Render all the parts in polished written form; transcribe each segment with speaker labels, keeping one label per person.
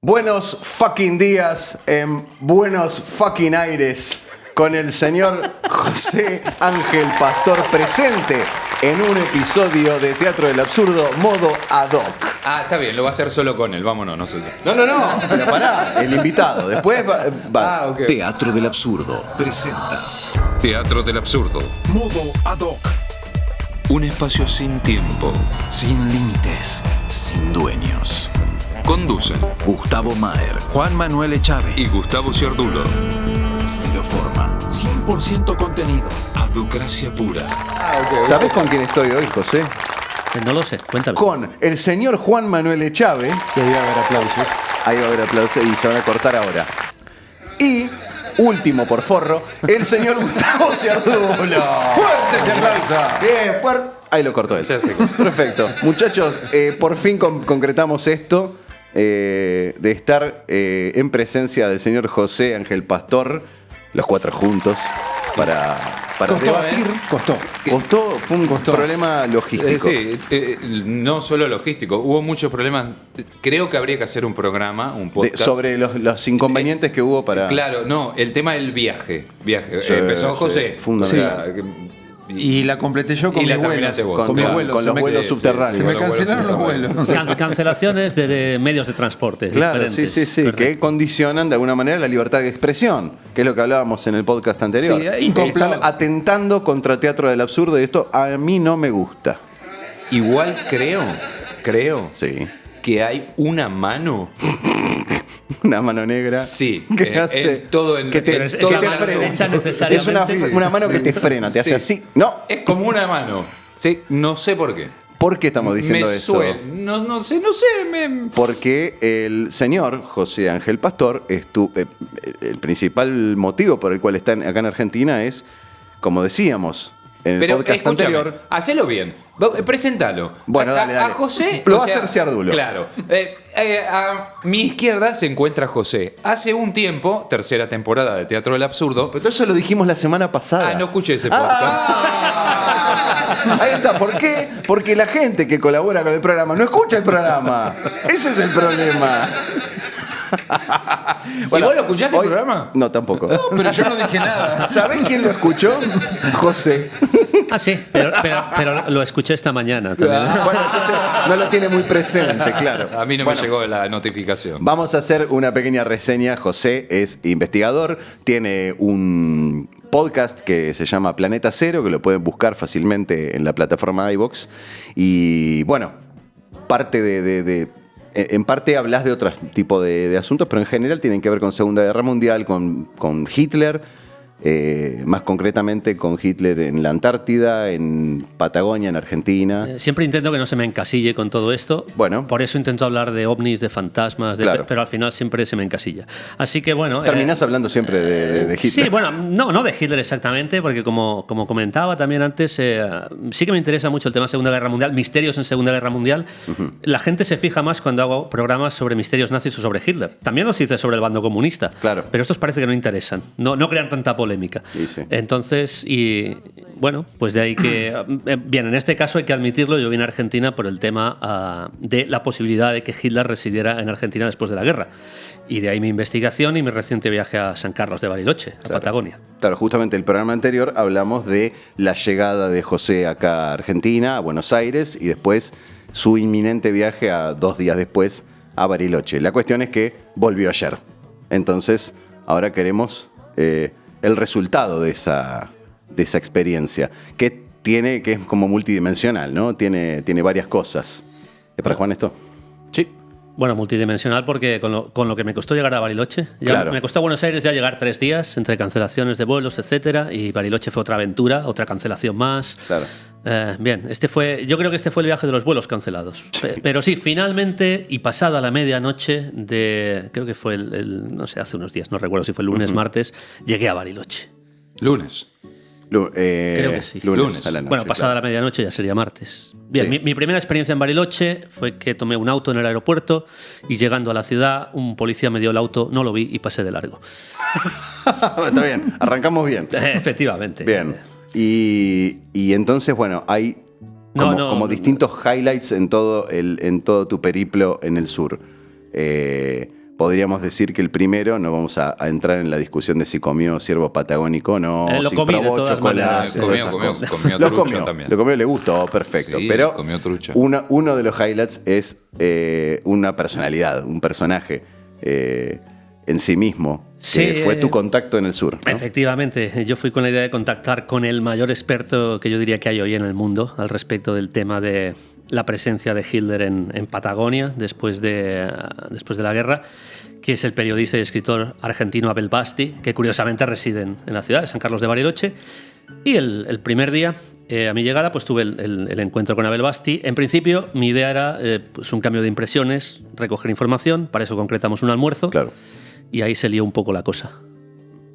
Speaker 1: Buenos fucking días en Buenos fucking Aires con el señor José Ángel Pastor presente en un episodio de Teatro del Absurdo modo ad hoc.
Speaker 2: Ah, está bien, lo va a hacer solo con él, vámonos nosotros.
Speaker 1: No, pero pará, el invitado. Después va.
Speaker 2: Ah, ok.
Speaker 3: Teatro del Absurdo presenta
Speaker 2: Teatro del Absurdo.
Speaker 3: Modo ad hoc.
Speaker 2: Un espacio sin tiempo, sin límites.
Speaker 3: Sin dueños.
Speaker 2: Conducen
Speaker 3: Gustavo Maher,
Speaker 4: Juan Manuel Echave
Speaker 2: y Gustavo Ciardulo.
Speaker 3: Ciro Forma,
Speaker 4: 100% contenido.
Speaker 2: Adocracia pura.
Speaker 1: ¿Sabés con quién estoy hoy, José?
Speaker 5: No lo sé, cuéntame.
Speaker 1: Con el señor Juan Manuel Echave.
Speaker 4: Que debe haber aplausos.
Speaker 1: Ahí va a haber aplausos y se van a cortar ahora. Y, último por forro, el señor Gustavo Ciardulo.
Speaker 4: ¡Fuerte ese aplauso!
Speaker 1: Bien, fuerte. Ahí lo cortó él. Perfecto. Muchachos, por fin concretamos esto de estar en presencia del señor José Ángel Pastor, los cuatro juntos, para debatir.
Speaker 4: Costó.
Speaker 1: Fue un problema logístico.
Speaker 2: No solo logístico, hubo muchos problemas. Creo que habría que hacer un programa, un podcast.
Speaker 1: Sobre los inconvenientes que hubo para...
Speaker 2: Claro, no, el tema del viaje.
Speaker 1: Sí,
Speaker 2: Empezó
Speaker 1: sí,
Speaker 2: José.
Speaker 1: fundamental.
Speaker 4: Y la completé yo con
Speaker 2: Y la
Speaker 4: mis vuelos.
Speaker 2: terminaste vos.
Speaker 1: Con
Speaker 4: mis
Speaker 1: los
Speaker 4: vuelos.
Speaker 1: vuelos subterráneos.
Speaker 4: Se me
Speaker 2: Con los
Speaker 4: cancelaron
Speaker 2: vuelos
Speaker 4: los vuelos.
Speaker 5: Cancelaciones de medios de transporte.
Speaker 1: Claro,
Speaker 5: diferentes.
Speaker 1: sí,
Speaker 5: Correcto.
Speaker 1: que condicionan de alguna manera la libertad de expresión, que es lo que hablábamos en el podcast anterior.
Speaker 4: Sí, incomplot.
Speaker 1: Están atentando contra Teatro del Absurdo y esto a mí no me gusta.
Speaker 2: Igual creo
Speaker 1: Sí.
Speaker 2: que hay una mano.
Speaker 1: Una mano negra.
Speaker 2: Sí,
Speaker 1: que hace
Speaker 2: en todo
Speaker 1: que te,
Speaker 2: en
Speaker 1: que
Speaker 2: todo
Speaker 1: te
Speaker 2: el
Speaker 1: frena.
Speaker 5: hecha
Speaker 1: Es
Speaker 5: necesariamente.
Speaker 1: una mano que te frena, te hace así. No,
Speaker 2: Es como una mano. Sí, no sé por qué.
Speaker 1: ¿por qué estamos diciendo
Speaker 2: Me
Speaker 1: eso?
Speaker 2: suena. No sé.
Speaker 1: Porque el señor José Ángel Pastor, el principal motivo por el cual está acá en Argentina es, como decíamos en el
Speaker 2: Pero
Speaker 1: podcast
Speaker 2: escúchame,
Speaker 1: anterior.
Speaker 2: hacelo bien. Preséntalo.
Speaker 1: Bueno, dale.
Speaker 2: A José.
Speaker 1: Lo va a hacer Ciardulo.
Speaker 2: Claro. A mi izquierda se encuentra José. Hace un tiempo, tercera temporada de Teatro del Absurdo.
Speaker 1: Pero todo eso lo dijimos la semana pasada.
Speaker 2: No escuché ese podcast.
Speaker 1: Ahí está. ¿Por qué? Porque la gente que colabora con el programa no escucha el programa. Ese es el problema.
Speaker 2: ¿Y vos lo escuchaste el programa?
Speaker 1: No, tampoco.
Speaker 4: Pero yo no dije nada.
Speaker 1: ¿Sabés quién lo escuchó? José.
Speaker 5: Ah, sí, pero lo escuché esta mañana también.
Speaker 1: Bueno, entonces no lo tiene muy presente, claro.
Speaker 2: A mí no me llegó la notificación.
Speaker 1: Vamos a hacer una pequeña reseña. José es investigador, tiene un podcast que se llama Planeta Cero, que lo pueden buscar fácilmente en la plataforma iVoox. Y bueno, en parte hablas de otro tipo de asuntos, pero en general tienen que ver con Segunda Guerra Mundial, con Hitler, más concretamente con Hitler en la Antártida, en Patagonia, en Argentina.
Speaker 5: Siempre intento que no se me encasille con todo esto.
Speaker 1: Bueno.
Speaker 5: Por eso intento hablar de ovnis, de fantasmas,
Speaker 1: Claro.
Speaker 5: pero al final siempre se me encasilla. Así que bueno.
Speaker 1: Terminás hablando siempre de Hitler.
Speaker 5: Sí, bueno, no de Hitler exactamente, porque como comentaba también antes, sí que me interesa mucho el tema Segunda Guerra Mundial, misterios en Segunda Guerra Mundial. La gente se fija más cuando hago programas sobre misterios nazis o sobre Hitler. También los hice sobre el bando comunista.
Speaker 1: Claro.
Speaker 5: Pero estos parece que no interesan, no crean tanta polémica.
Speaker 1: Sí, sí.
Speaker 5: Entonces, y bueno, pues de ahí que... Bien, en este caso hay que admitirlo, yo vine a Argentina por el tema de la posibilidad de que Hitler residiera en Argentina después de la guerra. Y de ahí mi investigación y mi reciente viaje a San Carlos de Bariloche, a Patagonia.
Speaker 1: Claro, justamente el programa anterior hablamos de la llegada de José acá a Argentina, a Buenos Aires, y después su inminente viaje 2 días después a Bariloche. La cuestión es que volvió ayer. Entonces, ahora queremos el resultado de esa experiencia, que es como multidimensional, ¿no? Tiene varias cosas. ¿Es para Juan esto?
Speaker 2: Sí.
Speaker 5: Bueno, multidimensional porque con lo que me costó llegar a Bariloche,
Speaker 1: Claro.
Speaker 5: me costó a Buenos Aires ya llegar 3 días entre cancelaciones de vuelos, etcétera, y Bariloche fue otra aventura, otra cancelación más.
Speaker 1: Claro.
Speaker 5: Bien, yo creo que este fue el viaje de los vuelos cancelados. Pero sí, finalmente, y pasada la medianoche creo que fue no sé, hace unos días, no recuerdo si fue el lunes, martes, llegué a Bariloche.
Speaker 2: Lunes.
Speaker 5: Creo que sí.
Speaker 1: Lunes a la noche.
Speaker 5: Bueno, pasada
Speaker 1: claro.
Speaker 5: la medianoche ya sería martes. Bien,
Speaker 1: Sí.
Speaker 5: mi primera experiencia en Bariloche fue que tomé un auto en el aeropuerto y llegando a la ciudad, un policía me dio el auto, no lo vi y pasé de largo.
Speaker 1: Está bien, arrancamos bien.
Speaker 5: Efectivamente.
Speaker 1: Bien. Y entonces, bueno, hay como distintos highlights en todo tu periplo en el sur. podríamos decir que el primero, no vamos a entrar en la discusión de si comió ciervo patagónico o no,
Speaker 5: Lo
Speaker 1: si
Speaker 5: comí de
Speaker 1: probó
Speaker 5: todas
Speaker 1: chocolate,
Speaker 5: maneras.
Speaker 1: todas esas
Speaker 2: Comió
Speaker 1: cosas.
Speaker 2: trucha
Speaker 1: Lo comió,
Speaker 2: también.
Speaker 1: Lo comió, le gustó, perfecto.
Speaker 2: Sí,
Speaker 1: pero
Speaker 2: comió trucha.
Speaker 1: uno de los highlights es una personalidad, un personaje en sí mismo.
Speaker 5: Sí,
Speaker 1: que fue tu contacto en el sur, ¿no?
Speaker 5: Efectivamente, yo fui con la idea de contactar con el mayor experto que yo diría que hay hoy en el mundo al respecto del tema de la presencia de Hitler en Patagonia después de la guerra, que es el periodista y escritor argentino Abel Basti, que curiosamente reside en la ciudad de San Carlos de Bariloche. Y el primer día, a mi llegada, pues tuve el encuentro con Abel Basti. En principio, mi idea era pues un cambio de impresiones, recoger información, para eso concretamos un almuerzo.
Speaker 1: Claro.
Speaker 5: Y ahí se lió un poco la cosa.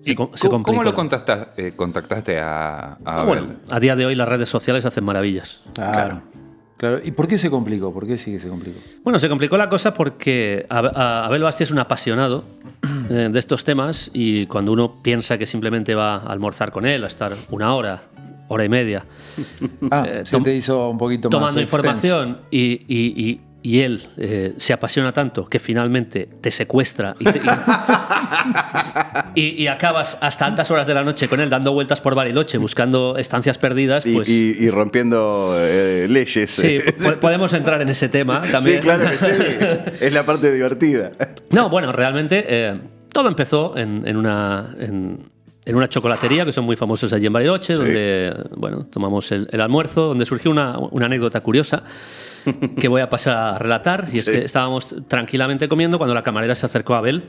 Speaker 2: ¿Y ¿Cómo lo contactaste a Abel?
Speaker 5: Bueno, a día de hoy las redes sociales hacen maravillas.
Speaker 4: Claro. ¿Y por qué se complicó? ¿Por qué sí que se complicó?
Speaker 5: Bueno, se complicó la cosa porque Abel Basti es un apasionado de estos temas y cuando uno piensa que simplemente va a almorzar con él, a estar una hora y media,
Speaker 4: Se te hizo un poquito más
Speaker 5: tomando
Speaker 4: extenso.
Speaker 5: información y él se apasiona tanto que finalmente te secuestra y acabas hasta altas horas de la noche con él dando vueltas por Bariloche buscando estancias perdidas, pues
Speaker 1: Y rompiendo leyes.
Speaker 5: sí, podemos entrar en ese tema también.
Speaker 1: Sí, claro que sí. Es la parte divertida.
Speaker 5: No, bueno, realmente todo empezó en una chocolatería que son muy famosos allí en Bariloche, donde bueno, tomamos el almuerzo, donde surgió una anécdota curiosa que voy a pasar a relatar, y es que estábamos tranquilamente comiendo cuando la camarera se acercó a Abel.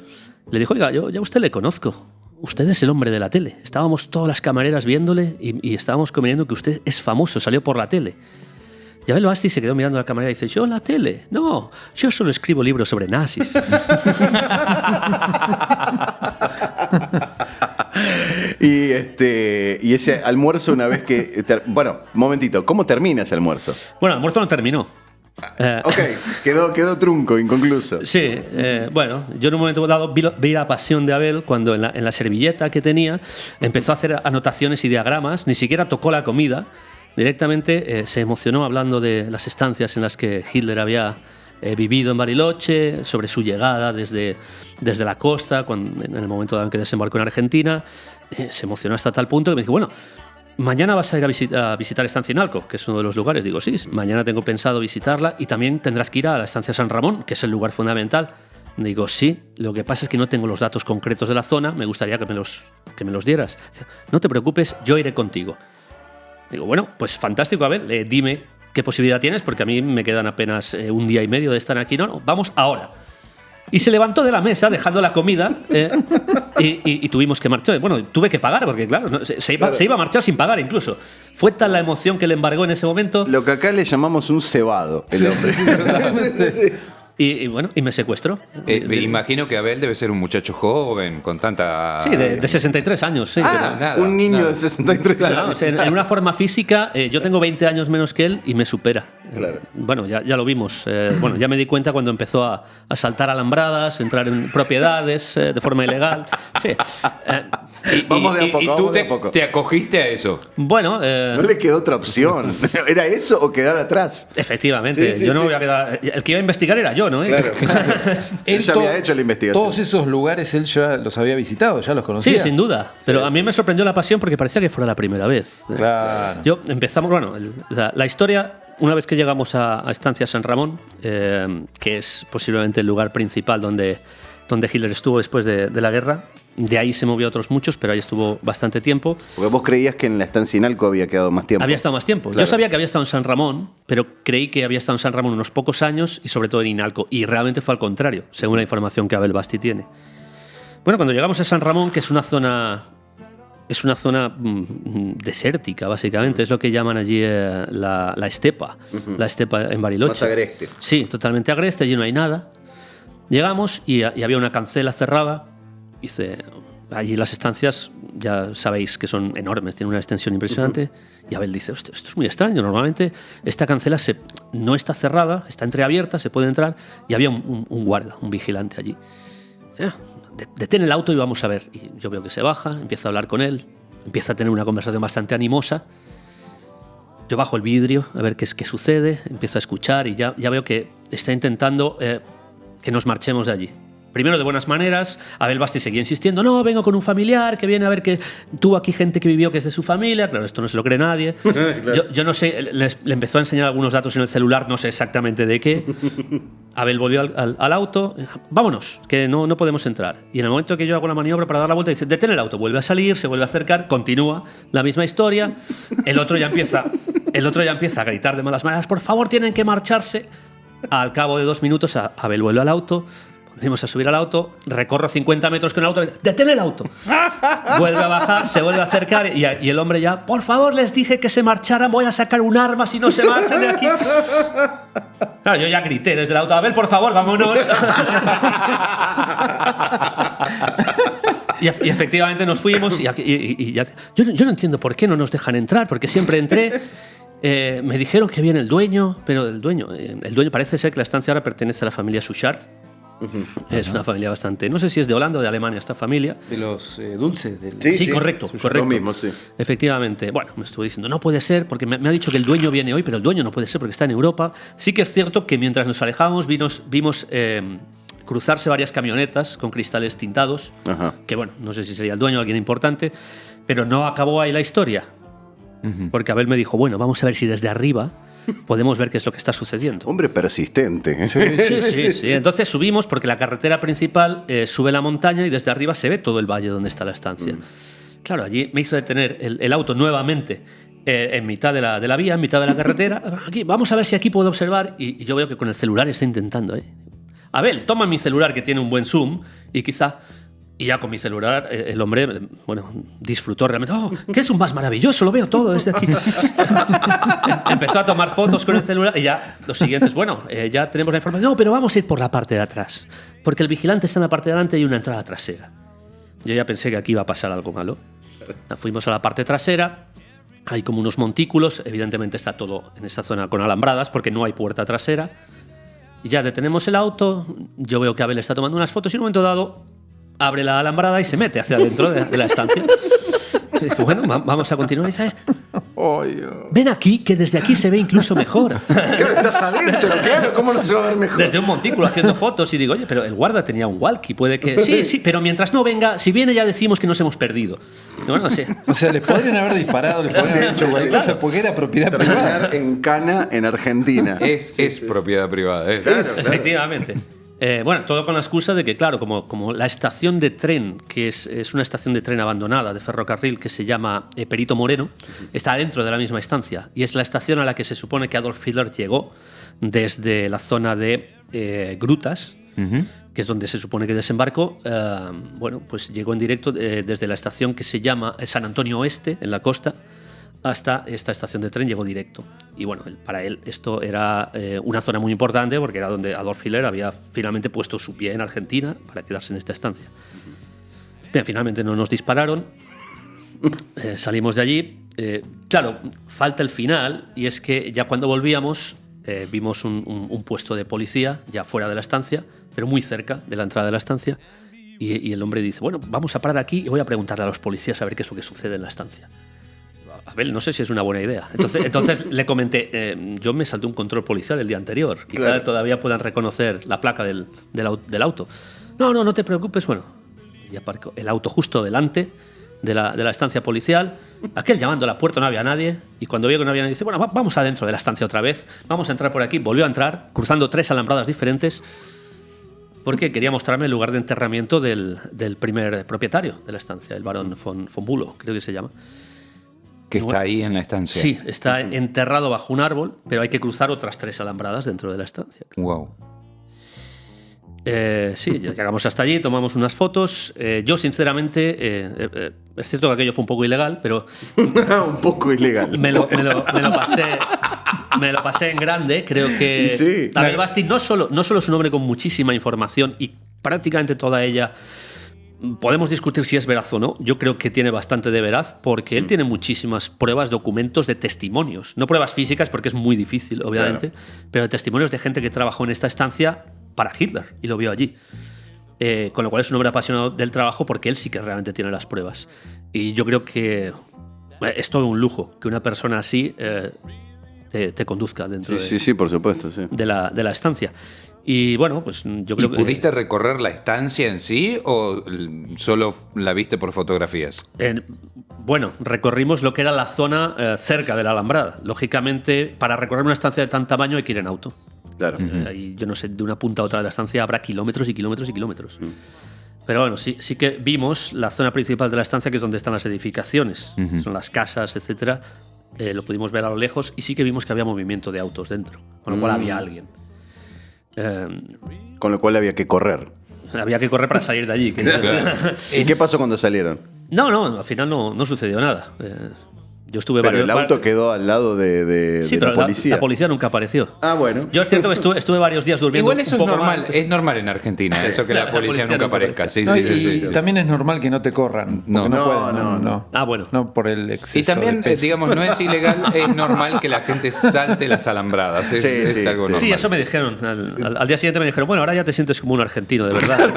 Speaker 5: Le dijo, oiga, yo a usted le conozco. Usted es el hombre de la tele. Estábamos todas las camareras viéndole y estábamos conveniendo que usted es famoso, salió por la tele. Y Abel Basti se quedó mirando a la camarera y dice, ¿yo la tele? No, yo solo escribo libros sobre nazis.
Speaker 1: Y ese almuerzo, una vez que... Bueno, un momentito, ¿cómo termina ese almuerzo?
Speaker 5: Bueno, el almuerzo no terminó.
Speaker 1: Ok, quedó trunco, inconcluso.
Speaker 5: Sí, bueno, yo en un momento dado vi la pasión de Abel cuando en la servilleta que tenía empezó a hacer anotaciones y diagramas, ni siquiera tocó la comida, directamente se emocionó hablando de las estancias en las que Hitler había vivido en Bariloche, sobre su llegada desde la costa, en el momento en que desembarcó en Argentina. Se emocionó hasta tal punto que me dijo, bueno, mañana vas a ir a visitar Estancia Inalco, que es uno de los lugares. Digo, sí, mañana tengo pensado visitarla y también tendrás que ir a la Estancia San Ramón, que es el lugar fundamental. Digo, sí, lo que pasa es que no tengo los datos concretos de la zona, me gustaría que me los dieras. Dice, no te preocupes, yo iré contigo. Digo, bueno, pues fantástico, Abel, dime qué posibilidad tienes, porque a mí me quedan apenas un día y medio de estar aquí. No, vamos ahora. Y se levantó de la mesa dejando la comida y tuvimos que marchar. Bueno, tuve que pagar porque, claro, se iba a marchar sin pagar incluso. Fue tal la emoción que le embargó en ese momento.
Speaker 1: Lo que acá le llamamos un cebado, el hombre.
Speaker 4: Sí.
Speaker 5: Y bueno, y me secuestró.
Speaker 2: Me imagino que Abel debe ser un muchacho joven, con tanta...
Speaker 5: Sí, de 63 años, sí.
Speaker 2: nada,
Speaker 1: un niño
Speaker 2: nada.
Speaker 1: de 63
Speaker 5: Claro,
Speaker 1: años.
Speaker 5: o sea, en una forma física, yo tengo 20 años menos que él y me supera.
Speaker 1: Claro.
Speaker 5: Bueno, ya lo vimos. Bueno, ya me di cuenta cuando empezó a saltar alambradas, entrar en propiedades de forma ilegal. Sí.
Speaker 1: Vamos de a poco,
Speaker 2: y tú
Speaker 1: vamos de a poco.
Speaker 2: te acogiste a eso.
Speaker 5: Bueno,
Speaker 1: No le quedó otra opción. ¿Era eso o quedar atrás?
Speaker 5: efectivamente.
Speaker 1: Sí, sí,
Speaker 5: yo no
Speaker 1: sí.
Speaker 5: me voy a quedar. El que iba a investigar era yo, ¿no?
Speaker 1: Claro. Él ya había hecho la investigación.
Speaker 4: Todos esos lugares él ya los había visitado, ya los conocía.
Speaker 5: Sí, sin duda. Pero a mí me sorprendió la pasión porque parecía que fuera la primera vez.
Speaker 4: Claro.
Speaker 5: Empezamos, bueno, la historia, una vez que llegamos a Estancia San Ramón, que es posiblemente el lugar principal donde Hitler estuvo después de la guerra. De ahí se movió a otros muchos, pero ahí estuvo bastante tiempo.
Speaker 1: Porque vos creías que en la estancia Inalco había quedado más tiempo.
Speaker 5: Había estado más tiempo.
Speaker 1: Claro.
Speaker 5: Yo sabía que había estado en San Ramón, pero creí que había estado en San Ramón unos pocos años y sobre todo en Inalco. Y realmente fue al contrario, según la información que Abel Basti tiene. Bueno, cuando llegamos a San Ramón, que es una zona desértica, básicamente, es lo que llaman allí la estepa, la estepa en Bariloche.
Speaker 1: Más agreste.
Speaker 5: Sí, totalmente agreste, allí no hay nada. Llegamos y había una cancela cerrada. Dice, allí las estancias, ya sabéis que son enormes, tienen una extensión impresionante. Y Abel dice, esto es muy extraño, normalmente esta cancela no está cerrada, está entreabierta, se puede entrar. Y había un guarda, un vigilante allí. Dice, detén el auto y vamos a ver. Y yo veo que se baja, empiezo a hablar con él, empieza a tener una conversación bastante animosa. Yo bajo el vidrio a ver qué sucede, empiezo a escuchar y ya veo que está intentando que nos marchemos de allí. primero de buenas maneras. Abel Basti seguía insistiendo, no, vengo con un familiar que viene a ver que tuvo aquí gente que vivió que es de su familia. Claro, esto no se lo cree nadie. Claro. Yo no sé, le empezó a enseñar algunos datos en el celular, no sé exactamente de qué. Abel volvió al auto, vámonos, que no podemos entrar. Y en el momento que yo hago la maniobra para dar la vuelta, dice, detén el auto, vuelve a salir, se vuelve a acercar, continúa la misma historia. El otro ya empieza a gritar de malas maneras, por favor, tienen que marcharse. Al cabo de 2 minutos, Abel vuelve al auto, volvemos a subir al auto, recorro 50 metros con el auto, detén el auto. Vuelve a bajar, se vuelve a acercar y el hombre ya, por favor, les dije que se marcharan, voy a sacar un arma si no se marchan de aquí. Claro, yo ya grité desde el auto, Abel, por favor, vámonos. Y efectivamente nos fuimos y ya, yo no entiendo por qué no nos dejan entrar, porque siempre entré. Me dijeron que viene el dueño, pero el dueño parece ser que la estancia ahora pertenece a la familia Suchard. Es una familia bastante, no sé si es de Holanda o de Alemania esta familia.
Speaker 4: De los dulces.
Speaker 5: Sí, correcto.
Speaker 1: Lo mismo, sí.
Speaker 5: Efectivamente. Bueno, me estuvo diciendo, no puede ser, porque me ha dicho que el dueño viene hoy, pero el dueño no puede ser porque está en Europa. Sí que es cierto que mientras nos alejábamos vimos cruzarse varias camionetas con cristales tintados, que bueno, no sé si sería el dueño o alguien importante, pero no acabó ahí la historia. Porque Abel me dijo, bueno, vamos a ver si desde arriba podemos ver qué es lo que está sucediendo.
Speaker 1: Hombre persistente.
Speaker 5: Sí. Entonces subimos porque la carretera principal sube la montaña y desde arriba se ve todo el valle donde está la estancia. Claro, allí me hizo detener el auto nuevamente en mitad de la vía, en mitad de la carretera. Aquí, vamos a ver si aquí puedo observar. Y yo veo que con el celular está intentando. Abel, toma mi celular que tiene un buen zoom y quizá... Y ya con mi celular, el hombre, bueno, disfrutó realmente. ¡Oh, qué es un más maravilloso! Lo veo todo desde aquí. Empezó a tomar fotos con el celular y ya los siguientes, bueno, ya tenemos la información. No, pero vamos a ir por la parte de atrás, porque el vigilante está en la parte de delante y hay una entrada trasera. Yo ya pensé que aquí iba a pasar algo malo. Fuimos a la parte trasera, hay como unos montículos, evidentemente está todo en esa zona con alambradas porque no hay puerta trasera. Y ya detenemos el auto, yo veo que Abel está tomando unas fotos y en un momento dado... abre la alambrada y se mete hacia adentro de la estancia. Y dice, bueno, vamos a continuar. Y dice, ven aquí, que desde aquí se ve incluso mejor.
Speaker 1: Claro, estás adentro, claro, ¿cómo no se va a ver mejor?
Speaker 5: Desde un montículo haciendo fotos y digo, oye, pero el guarda tenía un walkie, puede que... Sí, pero mientras no venga, si viene ya decimos que nos hemos perdido. Bueno, sí.
Speaker 4: O sea, les podrían haber disparado, les podrían haber hecho cualquier cosa porque era propiedad privada.
Speaker 1: En Cana, en Argentina.
Speaker 2: Es propiedad privada.
Speaker 1: Claro.
Speaker 5: Efectivamente. Bueno, todo con la excusa de que, claro, como la estación de tren, que es una estación de tren abandonada de ferrocarril que se llama Perito Moreno, está dentro de la misma estancia y es la estación a la que se supone que Adolf Hitler llegó desde la zona de Grutas, que es donde se supone que desembarcó. Bueno, pues llegó en directo desde la estación que se llama San Antonio Oeste, en la costa, hasta esta estación de tren, llegó directo. Y bueno, para él esto era una zona muy importante porque era donde Adolf Hitler había finalmente puesto su pie en Argentina para quedarse en esta estancia. Bien, finalmente no nos dispararon, salimos de allí. Claro, falta el final y es que ya cuando volvíamos vimos un puesto de policía ya fuera de la estancia, pero muy cerca de la entrada de la estancia. Y el hombre dice, bueno, vamos a parar aquí y voy a preguntarle a los policías a ver qué es lo que sucede en la estancia. Abel, no sé si es una buena idea. Entonces le comenté, yo me salté un control policial el día anterior. Quizá todavía puedan reconocer la placa del auto. No te preocupes. Bueno, y aparcó el auto justo delante de la estancia policial. Aquel llamando a la puerta, no había nadie. Y cuando vio que no había nadie, dice, bueno, vamos adentro de la estancia otra vez. Vamos a entrar por aquí. Volvió a entrar, cruzando 3 alambradas diferentes, porque quería mostrarme el lugar de enterramiento del primer propietario de la estancia, el barón von Bülow, creo que se llama.
Speaker 2: Que está ahí en la estancia.
Speaker 5: Sí, está enterrado bajo un árbol, pero hay que cruzar otras 3 alambradas dentro de la estancia.
Speaker 2: Wow.
Speaker 5: Sí, llegamos hasta allí, tomamos unas fotos. Yo, sinceramente, es cierto que aquello fue un poco ilegal, pero...
Speaker 1: un poco ilegal.
Speaker 5: Me lo pasé en grande. Creo que
Speaker 1: Sí.
Speaker 5: Abel Basti no solo es un hombre con muchísima información y prácticamente toda ella... Podemos discutir si es veraz o no. Yo creo que tiene bastante de veraz porque él tiene muchísimas pruebas, documentos de testimonios. No pruebas físicas porque es muy difícil, obviamente, pero de testimonios de gente que trabajó en esta estancia para Hitler y lo vio allí. Con lo cual es un hombre apasionado del trabajo porque él sí que realmente tiene las pruebas. Y yo creo que es todo un lujo que una persona así te conduzca dentro
Speaker 1: Sí, por supuesto, sí.
Speaker 5: de la estancia. Y bueno, pues yo creo
Speaker 2: ¿Y pudiste recorrer la estancia en sí o solo la viste por fotografías?
Speaker 5: Bueno, recorrimos lo que era la zona cerca de la Alambrada. Lógicamente, para recorrer una estancia de tan tamaño hay que ir en auto.
Speaker 1: Claro.
Speaker 5: Ahí, yo no sé, de una punta a otra de la estancia habrá kilómetros y kilómetros y kilómetros. Pero bueno, sí que vimos la zona principal de la estancia, que es donde están las edificaciones, son las casas, etcétera. Lo pudimos ver a lo lejos y sí que vimos que había movimiento de autos dentro, con lo cual había alguien.
Speaker 1: Con lo cual había que correr.
Speaker 5: Había que correr para salir de allí.
Speaker 1: ¿Y qué pasó cuando salieron?
Speaker 5: No, al final no sucedió nada. Yo estuve
Speaker 1: Pero el auto quedó al lado de
Speaker 5: sí,
Speaker 1: la
Speaker 5: pero
Speaker 1: policía.
Speaker 5: La policía nunca apareció.
Speaker 1: Ah, bueno.
Speaker 5: Yo es cierto que estuve varios días durmiendo.
Speaker 2: Igual eso
Speaker 5: un
Speaker 2: es
Speaker 5: poco
Speaker 2: normal,
Speaker 5: mal.
Speaker 2: es normal en Argentina, eso que la policía nunca aparezca. Sí,
Speaker 4: No,
Speaker 2: sí,
Speaker 4: y
Speaker 2: sí, sí.
Speaker 4: también es normal que no te corran.
Speaker 2: No.
Speaker 4: porque
Speaker 1: No.
Speaker 4: pueden,
Speaker 5: Ah, bueno.
Speaker 4: No por el exceso
Speaker 2: Y también,
Speaker 4: de peso.
Speaker 2: digamos, no es ilegal, es normal que la gente salte las alambradas. Es,
Speaker 1: Sí,
Speaker 2: es
Speaker 1: sí,
Speaker 2: algo
Speaker 1: sí.
Speaker 2: normal.
Speaker 5: Sí, eso me dijeron. Al día siguiente me dijeron, bueno, ahora ya te sientes como un argentino, de verdad.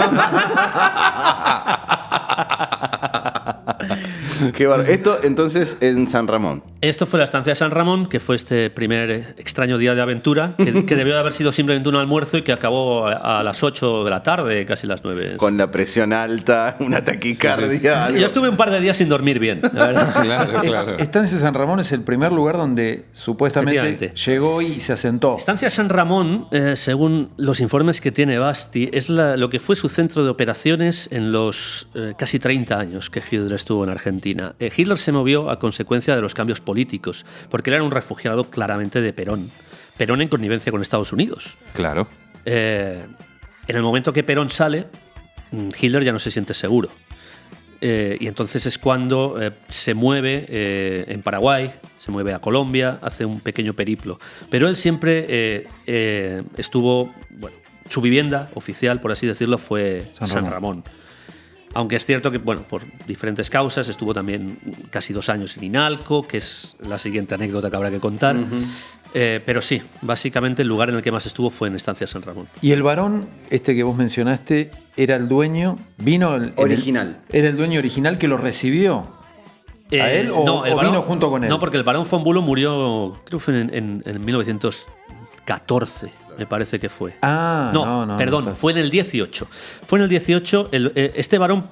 Speaker 1: Qué bárbaro. Esto entonces en San Ramón.
Speaker 5: Esto fue la estancia de San Ramón, que fue este primer extraño día de aventura, que debió de haber sido simplemente un almuerzo y que acabó a las 8 de la tarde, casi las 9.
Speaker 1: Con la presión alta, una taquicardia. algo.
Speaker 5: Yo estuve un par de días sin dormir bien, la verdad.
Speaker 2: Claro, claro.
Speaker 4: Estancia San Ramón es el primer lugar donde supuestamente
Speaker 5: Efectivamente.
Speaker 4: llegó y se asentó.
Speaker 5: Estancia San Ramón, según los informes que tiene Basti, es lo que fue su centro de operaciones en los casi 30 años que Hitler estuvo en Argentina. Hitler se movió a consecuencia de los cambios políticos, porque él era un refugiado claramente de Perón. Perón en connivencia con Estados Unidos.
Speaker 2: Claro.
Speaker 5: En el momento que Perón sale, Hitler ya no se siente seguro. Y entonces es cuando se mueve en Paraguay, se mueve a Colombia, hace un pequeño periplo. Pero él siempre estuvo, bueno, su vivienda oficial, por así decirlo, fue San Ramón. Aunque es cierto que, bueno, por diferentes causas, estuvo también casi 2 años en Inalco, que es la siguiente anécdota que habrá que contar. Pero sí, básicamente el lugar en el que más estuvo fue en Estancia San Ramón.
Speaker 4: Y el varón, que vos mencionaste, era el dueño,
Speaker 1: Original.
Speaker 4: ¿Era el dueño original que lo recibió? ¿A él o,
Speaker 5: no, el
Speaker 4: o
Speaker 5: varón-
Speaker 4: vino junto con él?
Speaker 5: No, porque el barón von Bülow murió, creo que fue en 1914, me parece que fue.
Speaker 4: No,
Speaker 5: perdón,
Speaker 4: entonces.
Speaker 5: fue en el 18. Fue en el 18, este varón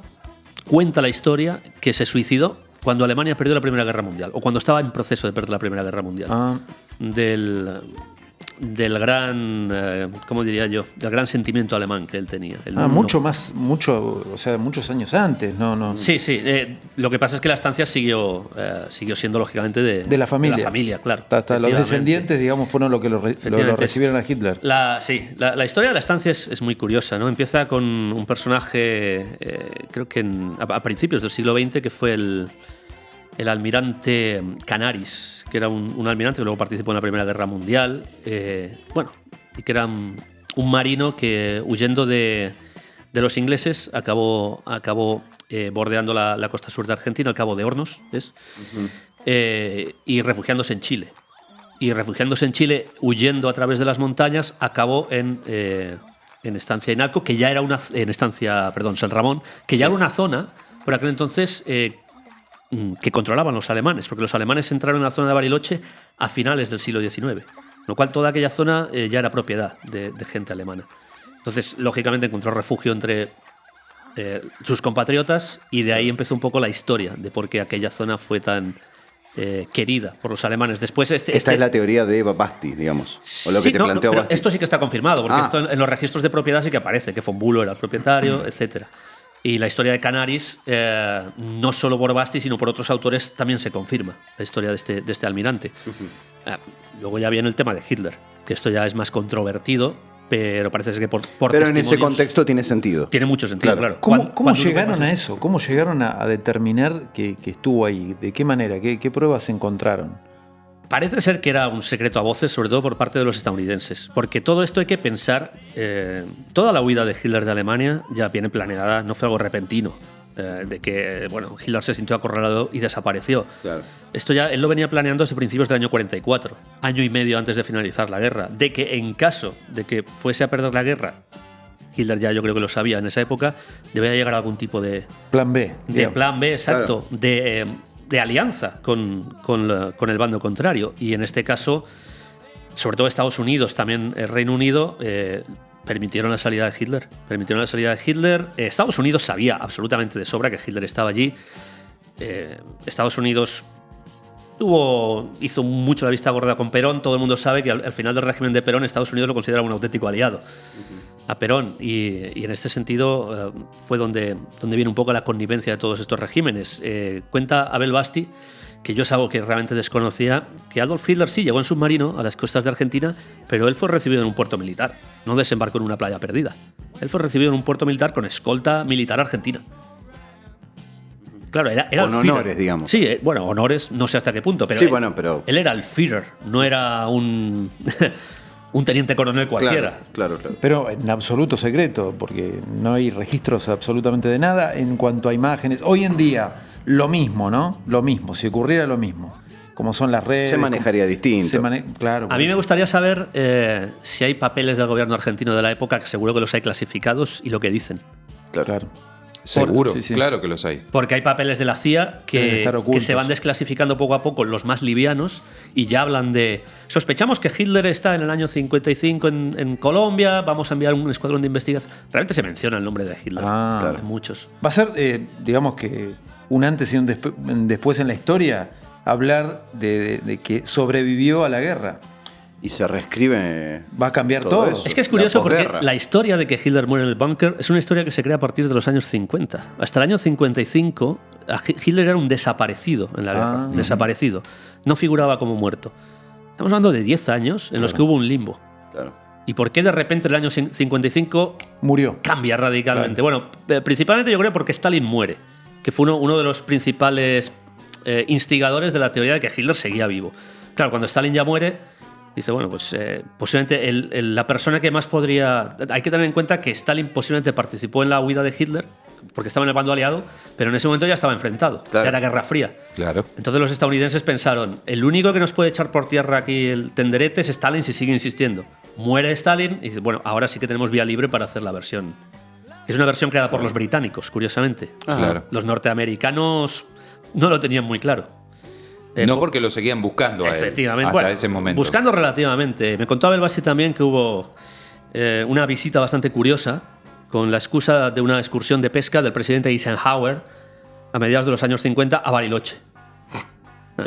Speaker 5: cuenta la historia que se suicidó cuando Alemania perdió la Primera Guerra Mundial, o cuando estaba en proceso de perder la Primera Guerra Mundial. Del gran, ¿cómo diría yo? Del gran sentimiento alemán que él tenía. Él
Speaker 4: muchos años antes, no.
Speaker 5: Sí. Lo que pasa es que la estancia siguió siendo lógicamente de
Speaker 4: la familia.
Speaker 5: De la familia, claro.
Speaker 4: Hasta los
Speaker 5: Efectivamente.
Speaker 4: descendientes, digamos, fueron los que lo
Speaker 5: Efectivamente.
Speaker 4: recibieron a Hitler.
Speaker 5: La historia de la estancia es muy curiosa, ¿no? Empieza con un personaje, creo que a principios del siglo XX, que fue el almirante Canaris, que era un almirante que luego participó en la Primera Guerra Mundial. Y que era un marino que, huyendo de los ingleses, acabó bordeando la costa sur de Argentina, al Cabo de Hornos, ¿ves? Y refugiándose en Chile. Y refugiándose en Chile, huyendo a través de las montañas, acabó en Estancia Inalco, que ya era San Ramón, que ya era una zona, por aquel entonces, que controlaban los alemanes, porque los alemanes entraron en la zona de Bariloche a finales del siglo XIX, lo cual toda aquella zona ya era propiedad de gente alemana. Entonces, lógicamente, encontró refugio entre sus compatriotas y de ahí empezó un poco la historia de por qué aquella zona fue tan querida por los alemanes. Después
Speaker 1: Esta es la teoría de Basti, digamos. O lo que te planteó
Speaker 5: pero
Speaker 1: Basti.
Speaker 5: esto sí que está confirmado, porque esto en los registros de propiedad sí que aparece que von Bülow era el propietario, etcétera. Y la historia de Canaris, no solo por Basti, sino por otros autores, también se confirma, la historia de este almirante. Luego ya viene el tema de Hitler, que esto ya es más controvertido, pero parece ser que por
Speaker 1: Pero en ese
Speaker 5: testimonios
Speaker 1: contexto tiene sentido.
Speaker 5: tiene mucho sentido, claro.
Speaker 4: ¿Cómo
Speaker 5: Cuando
Speaker 4: llegaron
Speaker 5: uno-
Speaker 4: a eso? ¿Cómo llegaron a determinar que estuvo ahí? ¿De qué manera? ¿Qué pruebas encontraron?
Speaker 5: Parece ser que era un secreto a voces, sobre todo por parte de los estadounidenses, porque todo esto hay que pensar, toda la huida de Hitler de Alemania ya viene planeada, no fue algo repentino, de que Hitler se sintió acorralado y desapareció.
Speaker 1: Claro.
Speaker 5: Esto ya él lo venía planeando desde principios del año 44, año y medio antes de finalizar la guerra, de que en caso de que fuese a perder la guerra, Hitler ya yo creo que lo sabía en esa época, debía llegar a algún tipo de
Speaker 4: Plan B. digamos.
Speaker 5: plan B, exacto, de alianza con el bando contrario. Y en este caso, sobre todo Estados Unidos, también el Reino Unido, permitieron la salida de Hitler. Estados Unidos sabía absolutamente de sobra que Hitler estaba allí. Estados Unidos hizo mucho la vista gorda con Perón. Todo el mundo sabe que al final del régimen de Perón, Estados Unidos lo consideraba un auténtico aliado a Perón. Y en este sentido fue donde viene un poco la connivencia de todos estos regímenes. Cuenta Abel Basti, que yo es algo que realmente desconocía, que Adolf Hitler sí llegó en submarino a las costas de Argentina, pero él fue recibido en un puerto militar, no desembarcó en una playa perdida. Él fue recibido en un puerto militar con escolta militar argentina. Claro, era
Speaker 1: con
Speaker 5: el
Speaker 1: honores,
Speaker 5: Führer.
Speaker 1: digamos.
Speaker 5: Sí, bueno, honores no sé hasta qué punto, pero,
Speaker 1: Sí, bueno, pero
Speaker 5: él era el Führer, no era un teniente coronel cualquiera.
Speaker 1: Claro.
Speaker 4: Pero en absoluto secreto, porque no hay registros absolutamente de nada en cuanto a imágenes. Hoy en día, lo mismo, ¿no? Lo mismo, si ocurriera lo mismo. Como son las redes.
Speaker 1: Se manejaría distinto.
Speaker 4: Claro.
Speaker 5: A mí me gustaría saber si hay papeles del gobierno argentino de la época, que seguro que los hay clasificados, y lo que dicen.
Speaker 4: Claro.
Speaker 2: Seguro,
Speaker 4: Sí.
Speaker 2: claro que los hay.
Speaker 5: Porque hay papeles de la CIA
Speaker 4: Deben
Speaker 5: que
Speaker 4: estar ocultos.
Speaker 5: se van desclasificando poco a poco, los más livianos, y ya hablan de... Sospechamos que Hitler está en el año 55 en Colombia, vamos a enviar un escuadrón de investigación. Realmente se menciona el nombre de Hitler.
Speaker 4: Claro.
Speaker 5: En muchos.
Speaker 4: Va a ser, digamos que, un antes y un después en la historia, hablar de que sobrevivió a la guerra.
Speaker 1: Y se reescribe.
Speaker 4: Va a cambiar
Speaker 1: todo
Speaker 4: todo.
Speaker 1: eso.
Speaker 5: Es que es curioso
Speaker 1: La
Speaker 5: porque
Speaker 1: posguerra.
Speaker 5: la historia de que Hitler muere en el búnker es una historia que se crea a partir de los años 50. Hasta el año 55, Hitler era un desaparecido en la guerra. Desaparecido. No figuraba como muerto. Estamos hablando de 10 años en los que hubo un limbo.
Speaker 1: Claro.
Speaker 5: ¿Y por qué de repente el año 55
Speaker 4: Murió.
Speaker 5: cambia radicalmente? Bueno, principalmente yo creo porque Stalin muere, que fue uno de los principales instigadores de la teoría de que Hitler seguía vivo. Claro, cuando Stalin ya muere, dice, bueno, pues posiblemente la persona que más podría... Hay que tener en cuenta que Stalin posiblemente participó en la huida de Hitler, porque estaba en el bando aliado, pero en ese momento ya estaba enfrentado.
Speaker 1: Claro.
Speaker 5: Ya era Guerra Fría.
Speaker 2: Claro.
Speaker 5: Entonces los estadounidenses pensaron, el único que nos puede echar por tierra aquí el tenderete es Stalin si sigue insistiendo. Muere Stalin y dice, bueno, ahora sí que tenemos vía libre para hacer la versión. Es una versión creada por los británicos, curiosamente.
Speaker 2: Claro.
Speaker 5: Los norteamericanos no lo tenían muy claro.
Speaker 2: No porque lo seguían buscando a él.
Speaker 5: Efectivamente.
Speaker 2: Hasta
Speaker 5: Bueno,
Speaker 2: ese momento.
Speaker 5: Buscando relativamente. Me contaba el Basti también que hubo una visita bastante curiosa con la excusa de una excursión de pesca del presidente Eisenhower a mediados de los años 50 a Bariloche.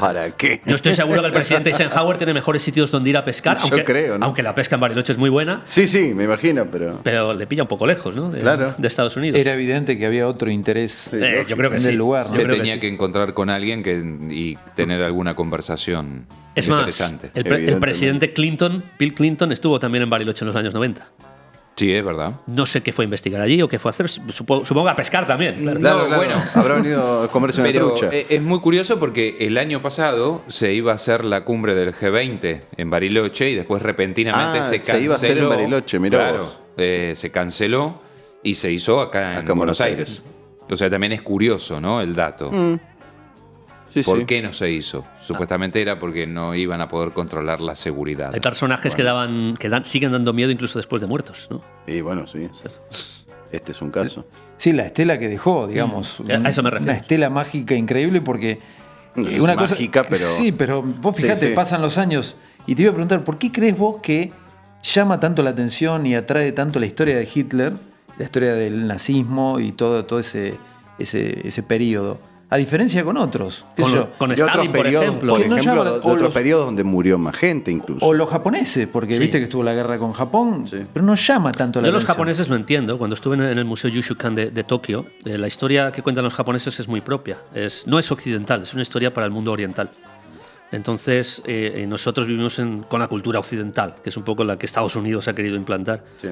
Speaker 1: ¿Para qué?
Speaker 5: Yo estoy seguro que el presidente Eisenhower tiene mejores sitios donde ir a pescar,
Speaker 1: Yo creo, ¿no?
Speaker 5: aunque la pesca en Bariloche es muy buena,
Speaker 1: Sí, me imagino, pero
Speaker 5: le pilla un poco lejos, ¿no?
Speaker 1: Claro.
Speaker 5: De Estados Unidos.
Speaker 4: Era evidente que había otro interés
Speaker 5: Yo creo que
Speaker 4: en
Speaker 5: sí.
Speaker 4: el lugar, ¿no?
Speaker 5: Yo
Speaker 2: Se
Speaker 5: creo que
Speaker 2: tenía
Speaker 5: sí.
Speaker 2: que encontrar con alguien y tener alguna conversación
Speaker 5: Es más,
Speaker 2: interesante.
Speaker 5: el
Speaker 1: Evidentemente.
Speaker 5: presidente Clinton, Bill Clinton, estuvo también en Bariloche en los años 90.
Speaker 2: Sí, es verdad.
Speaker 5: No sé qué fue a investigar allí o qué fue a hacer. Supongo a pescar también. Claro.
Speaker 1: Claro,
Speaker 2: bueno.
Speaker 1: Habrá venido a comerse una
Speaker 2: Pero
Speaker 1: trucha.
Speaker 2: es muy curioso porque el año pasado se iba a hacer la cumbre del G20 en Bariloche y después repentinamente se canceló.
Speaker 1: Se iba a hacer en Bariloche, mirá
Speaker 2: Claro,
Speaker 1: vos.
Speaker 2: se canceló y se hizo acá en Buenos Aires. O sea, también es curioso, ¿no? El dato.
Speaker 1: Sí,
Speaker 2: ¿Por
Speaker 1: sí.
Speaker 2: qué no se hizo? Supuestamente era porque no iban a poder controlar la seguridad.
Speaker 5: Hay personajes siguen dando miedo incluso después de muertos, ¿no?
Speaker 1: Y bueno, sí. Este es un caso.
Speaker 4: Sí, la estela que dejó, digamos.
Speaker 5: A eso me refiero.
Speaker 4: Una estela mágica increíble porque...
Speaker 1: Es mágica, pero...
Speaker 4: Sí, pero vos fíjate,
Speaker 1: Sí.
Speaker 4: pasan los años y te iba a preguntar, ¿por qué crees vos que llama tanto la atención y atrae tanto la historia de Hitler, la historia del nazismo y todo ese periodo? A diferencia con otros. ¿Qué sé yo?
Speaker 5: Con
Speaker 1: De
Speaker 5: Stalin,
Speaker 1: otros
Speaker 5: por
Speaker 1: periodos,
Speaker 5: ejemplo.
Speaker 1: por
Speaker 4: Que no
Speaker 1: ejemplo,
Speaker 4: llaman-
Speaker 1: de
Speaker 4: o
Speaker 1: otros
Speaker 4: los-
Speaker 1: periodos donde murió más gente incluso.
Speaker 4: O los japoneses, porque
Speaker 5: Sí.
Speaker 4: viste que estuvo la guerra con Japón,
Speaker 1: Sí.
Speaker 4: pero no llama tanto la
Speaker 5: Yo los
Speaker 4: atención.
Speaker 5: japoneses lo entiendo. Cuando estuve en el Museo Yushukan de Tokio, la historia que cuentan los japoneses es muy propia. No es occidental, es una historia para el mundo oriental. Entonces, nosotros vivimos con la cultura occidental, que es un poco la que Estados Unidos ha querido implantar.
Speaker 1: Sí.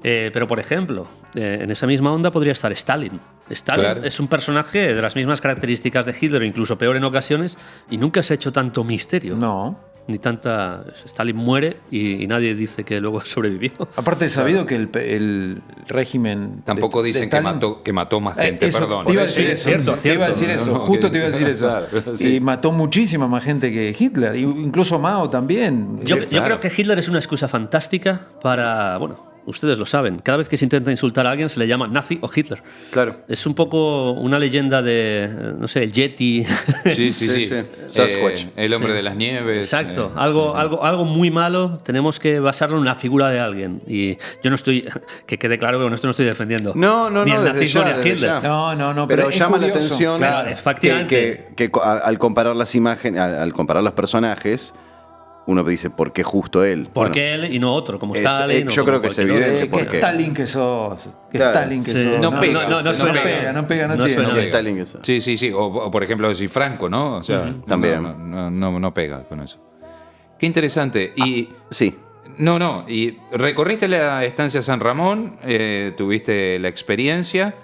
Speaker 5: Pero, por ejemplo, en esa misma onda podría estar Stalin. Stalin
Speaker 2: Claro.
Speaker 5: es un personaje de las mismas características de Hitler, incluso peor en ocasiones, y nunca se ha hecho tanto misterio.
Speaker 4: No.
Speaker 5: Ni tanta... Stalin muere y nadie dice que luego sobrevivió.
Speaker 4: Aparte es sabido que el régimen...
Speaker 2: Tampoco
Speaker 4: de
Speaker 2: dicen
Speaker 4: Stalin-
Speaker 2: que mató más gente,
Speaker 4: Eso,
Speaker 2: perdón.
Speaker 4: Te iba a
Speaker 2: Sí,
Speaker 4: decir
Speaker 2: es
Speaker 4: eso.
Speaker 5: cierto,
Speaker 4: Te iba a decir
Speaker 2: cierto.
Speaker 4: eso.
Speaker 2: No,
Speaker 4: Justo
Speaker 2: que-
Speaker 4: te iba a decir eso.
Speaker 2: Claro, sí.
Speaker 4: Y mató muchísima más gente que Hitler. Incluso Mao también.
Speaker 5: Yo
Speaker 2: claro.
Speaker 5: creo que Hitler es una excusa fantástica para, bueno, ustedes lo saben. Cada vez que se intenta insultar a alguien se le llama nazi o Hitler.
Speaker 1: Claro.
Speaker 5: Es un poco una leyenda de, no sé, el Yeti.
Speaker 2: Sí.
Speaker 1: Sasquatch.
Speaker 2: El hombre de las nieves.
Speaker 5: Exacto, algo muy malo, tenemos que basarlo en una figura de alguien. Y yo no estoy, que quede claro que con esto no estoy defendiendo
Speaker 1: No,
Speaker 5: ni el
Speaker 1: desde
Speaker 5: nazismo ni a
Speaker 1: desde
Speaker 5: Hitler.
Speaker 1: ya.
Speaker 4: No,
Speaker 1: Pero
Speaker 4: es
Speaker 1: llama la
Speaker 4: curioso.
Speaker 1: atención
Speaker 5: Claro, efectivamente.
Speaker 1: que al comparar las imágenes, al comparar los personajes, uno dice, ¿por qué justo él?
Speaker 5: ¿Por
Speaker 1: Bueno,
Speaker 5: qué él y no otro? Como
Speaker 1: es-
Speaker 5: Stalin. o
Speaker 1: yo
Speaker 5: como
Speaker 1: creo que es
Speaker 5: cualquier otro.
Speaker 1: evidente.
Speaker 4: Qué
Speaker 1: porque-
Speaker 4: Stalin que sos. Qué
Speaker 1: Claro.
Speaker 4: Stalin que
Speaker 5: Sí.
Speaker 4: sos.
Speaker 2: No pega,
Speaker 5: no suena
Speaker 2: pega.
Speaker 5: bien.
Speaker 4: No pega, no
Speaker 5: No
Speaker 4: tiene.
Speaker 5: suena
Speaker 1: que
Speaker 5: bien.
Speaker 1: Stalin es-
Speaker 2: Sí. O por ejemplo, decir Franco, ¿no? O sea,
Speaker 1: También.
Speaker 2: No pega con eso. Qué interesante. Y
Speaker 1: Sí.
Speaker 2: y recorriste la estancia San Ramón, tuviste la experiencia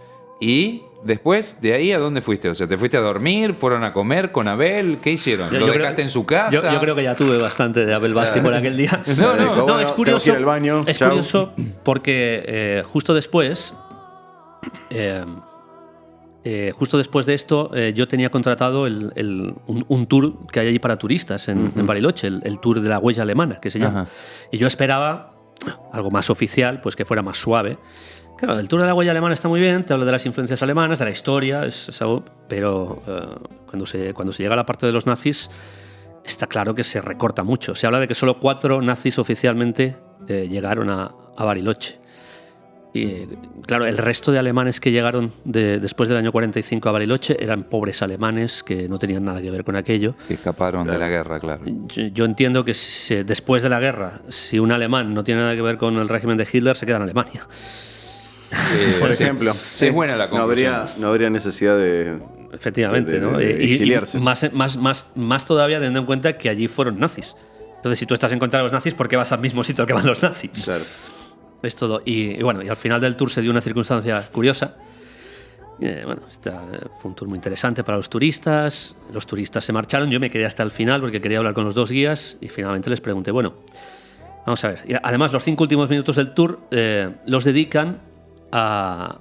Speaker 2: y después de ahí ¿a dónde fuiste? O sea, ¿te fuiste a dormir? ¿Fueron a comer con Abel? ¿Qué hicieron?
Speaker 5: Yo
Speaker 2: ¿Lo
Speaker 5: creo-
Speaker 2: dejaste en su casa?
Speaker 5: Yo creo que ya tuve bastante de Abel Basti por aquel día.
Speaker 1: Bueno,
Speaker 5: es
Speaker 1: tengo
Speaker 5: curioso.
Speaker 1: que ir al baño,
Speaker 5: Es
Speaker 1: chao.
Speaker 5: curioso porque justo después de esto, yo tenía contratado un tour que hay allí para turistas en Bariloche, el tour de la huella alemana, que se llama.
Speaker 2: Ajá.
Speaker 5: Y yo esperaba algo más oficial, pues que fuera más suave. Claro, el tour de la huella alemana está muy bien, te habla de las influencias alemanas, de la historia, es algo, pero cuando se llega a la parte de los nazis, está claro que se recorta mucho. Se habla de que solo 4 nazis oficialmente llegaron a Bariloche. Y claro, el resto de alemanes que llegaron después del año 45 a Bariloche eran pobres alemanes que no tenían nada que ver con aquello.
Speaker 2: Que escaparon de la guerra, claro.
Speaker 5: Yo entiendo que después de la guerra, si un alemán no tiene nada que ver con el régimen de Hitler, se queda en Alemania.
Speaker 1: Por
Speaker 2: Sí.
Speaker 1: ejemplo.
Speaker 2: Sí, es buena la conclusión.
Speaker 1: No habría necesidad de...
Speaker 5: Efectivamente, ¿no?
Speaker 1: de
Speaker 5: Y
Speaker 1: exiliarse.
Speaker 5: más todavía teniendo en cuenta que allí fueron nazis. Entonces, si tú estás en contra de los nazis, ¿por qué vas al mismo sitio que van los nazis?
Speaker 1: Claro.
Speaker 5: Es todo. Y bueno, y al final del tour se dio una circunstancia curiosa. Fue un tour muy interesante para los turistas. Los turistas se marcharon. Yo me quedé hasta el final porque quería hablar con los 2 guías y finalmente les pregunté, bueno, vamos a ver. Y además, los 5 últimos minutos del tour los dedican a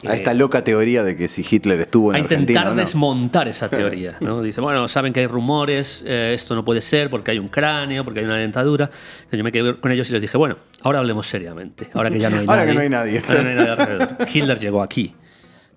Speaker 1: esta loca teoría de que si Hitler estuvo en
Speaker 5: a
Speaker 1: Argentina
Speaker 5: intentar
Speaker 1: o no.
Speaker 5: desmontar esa teoría, ¿no? Dice, bueno, saben que hay rumores, esto no puede ser porque hay un cráneo, porque hay una dentadura. Yo me quedé con ellos y les dije, bueno, ahora hablemos seriamente, ahora que ya no hay
Speaker 1: Ahora
Speaker 5: nadie.
Speaker 1: que no hay nadie.
Speaker 5: Ahora no hay nadie alrededor. Hitler llegó aquí.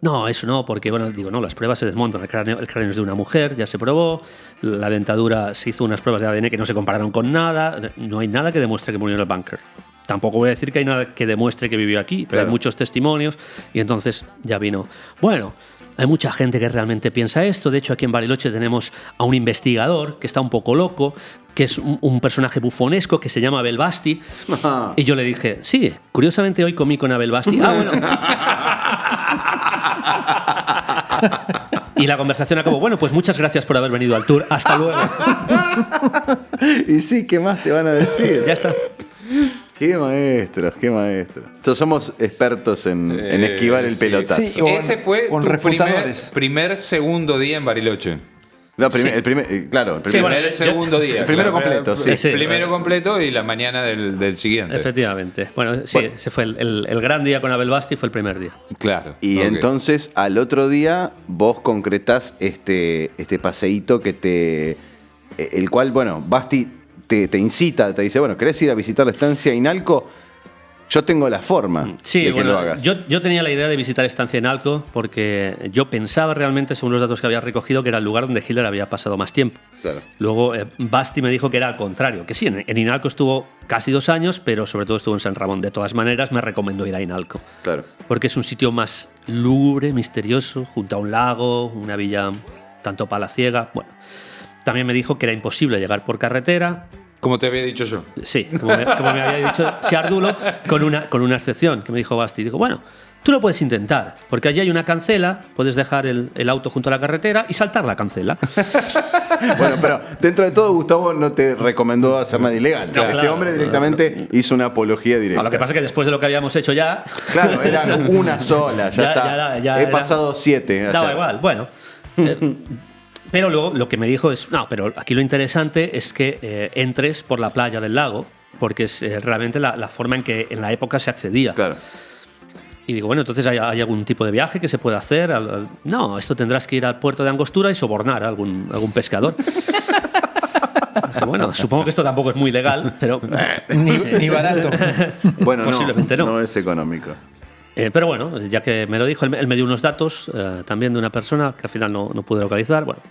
Speaker 5: No, eso no, porque, bueno, digo, no, las pruebas se desmontan. El cráneo es de una mujer, ya se probó. La dentadura se hizo unas pruebas de ADN que no se compararon con nada. No hay nada que demuestre que murió en el búnker. Tampoco voy a decir que hay nada que demuestre que vivió aquí, pero
Speaker 1: Claro.
Speaker 5: hay muchos testimonios y entonces ya vino. Bueno, hay mucha gente que realmente piensa esto. De hecho, aquí en Bariloche tenemos a un investigador que está un poco loco, que es un personaje bufonesco que se llama Abel Basti. Y yo le dije, sí, curiosamente hoy comí con Abel Basti. Y la conversación acabó, bueno, pues muchas gracias por haber venido al tour. Hasta luego.
Speaker 1: Y sí, ¿qué más te van a decir?
Speaker 5: Ya está.
Speaker 1: Qué maestros, qué maestros. Entonces somos expertos en esquivar el
Speaker 2: sí.
Speaker 1: pelotazo.
Speaker 4: Sí, o-
Speaker 2: Ese fue
Speaker 4: con
Speaker 2: tu
Speaker 4: refutadores.
Speaker 2: segundo día en Bariloche.
Speaker 1: No, el primer, claro, el
Speaker 5: Sí,
Speaker 1: primer,
Speaker 5: bueno,
Speaker 2: El segundo día.
Speaker 1: el primero
Speaker 2: claro.
Speaker 1: completo, sí.
Speaker 5: Sí.
Speaker 2: Primero completo y la mañana del siguiente.
Speaker 5: Efectivamente. Bueno, sí, ese fue el gran día con Abel Basti, fue el primer día.
Speaker 2: Claro.
Speaker 1: Y
Speaker 2: ok.
Speaker 1: entonces al otro día vos concretás este paseíto el cual, bueno, Basti te incita, te dice, bueno, ¿querés ir a visitar la estancia Inalco? Yo tengo la forma
Speaker 5: Sí,
Speaker 1: de que
Speaker 5: bueno,
Speaker 1: lo hagas.
Speaker 5: yo tenía la idea de visitar Estancia Inalco porque yo pensaba realmente, según los datos que había recogido, que era el lugar donde Hitler había pasado más tiempo.
Speaker 1: Claro.
Speaker 5: Luego Basti me dijo que era al contrario, que sí, en Inalco estuvo casi 2 años, pero sobre todo estuvo en San Ramón. De todas maneras, me recomendó ir a Inalco.
Speaker 1: Claro.
Speaker 5: Porque es un sitio más lúgubre, misterioso, junto a un lago, una villa tanto palaciega. Bueno, también me dijo que era imposible llegar por carretera.
Speaker 2: Como te había dicho yo.
Speaker 5: Sí, como me había dicho Siardulo, con una excepción que me dijo Basti. Dijo, bueno, tú lo puedes intentar, porque allí hay una cancela, puedes dejar el auto junto a la carretera y saltar la cancela.
Speaker 1: Bueno, pero dentro de todo, Gustavo no te recomendó hacer nada ilegal.
Speaker 5: No,
Speaker 1: Este
Speaker 5: claro.
Speaker 1: hombre directamente hizo una apología directa.
Speaker 5: No, lo que pasa es que después de lo que habíamos hecho ya,
Speaker 1: Claro, era una sola, ya está. He
Speaker 5: era-
Speaker 1: pasado 7.
Speaker 5: daba
Speaker 1: ayer.
Speaker 5: igual. Bueno, pero luego lo que me dijo es, no, pero aquí lo interesante es que entres por la playa del lago, porque es realmente la forma en que en la época se accedía.
Speaker 1: Claro.
Speaker 5: Y digo, bueno, entonces ¿hay algún tipo de viaje que se pueda hacer? No, esto tendrás que ir al puerto de Angostura y sobornar a algún pescador. Bueno, supongo que esto tampoco es muy legal, pero
Speaker 4: Ni barato.
Speaker 1: Bueno,
Speaker 5: Posiblemente no.
Speaker 1: no es económico.
Speaker 5: pero bueno, ya que me lo dijo, él me dio unos datos también de una persona que al final no pude localizar. Bueno,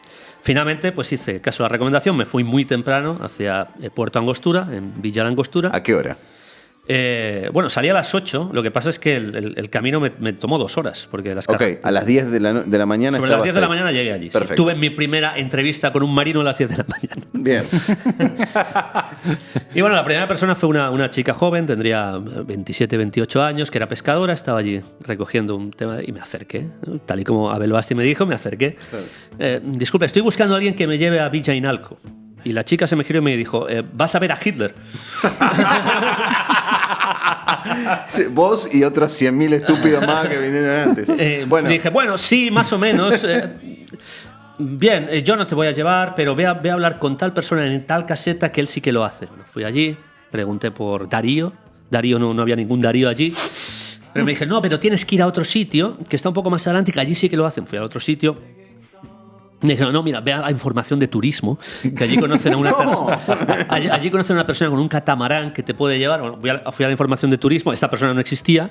Speaker 5: finalmente pues hice caso a la recomendación, me fui muy temprano hacia Puerto Angostura, en Villa La Angostura.
Speaker 1: ¿A qué hora?
Speaker 5: Bueno, salí a las 8, lo que pasa es que el camino me tomó 2 horas. Porque
Speaker 1: Ok, a las 10 de la mañana
Speaker 5: sobre las
Speaker 1: estabas
Speaker 5: 10 de la
Speaker 1: ahí.
Speaker 5: mañana llegué allí. Sí.
Speaker 1: Perfecto.
Speaker 5: Tuve mi primera entrevista con un marino a las 10 de la mañana.
Speaker 1: Bien.
Speaker 5: Y bueno, la primera persona fue una chica joven, tendría 27, 28 años, que era pescadora, estaba allí recogiendo un tema y me acerqué, ¿no? Tal y como Abel Basti me dijo, me acerqué. Disculpe, estoy buscando a alguien que me lleve a Villa Inalco. Y la chica se me giró y me dijo, vas a ver a Hitler.
Speaker 1: Sí, vos y otros 100.000 estúpidos más que vinieron antes. Bueno,
Speaker 5: Dije, bueno, sí, más o menos. Bien, yo no te voy a llevar, pero ve a hablar con tal persona en tal caseta que él sí que lo hace. Bueno, fui allí, pregunté por Darío. Darío no había ningún Darío allí. Pero me dije, no, pero tienes que ir a otro sitio, que está un poco más adelante, que allí sí que lo hacen. Fui a otro sitio. Me dijeron, no, mira, ve a la información de turismo, que allí conocen a una persona. Allí conocen a una persona con un catamarán que te puede llevar. Bueno, fui a la información de turismo, esta persona no existía.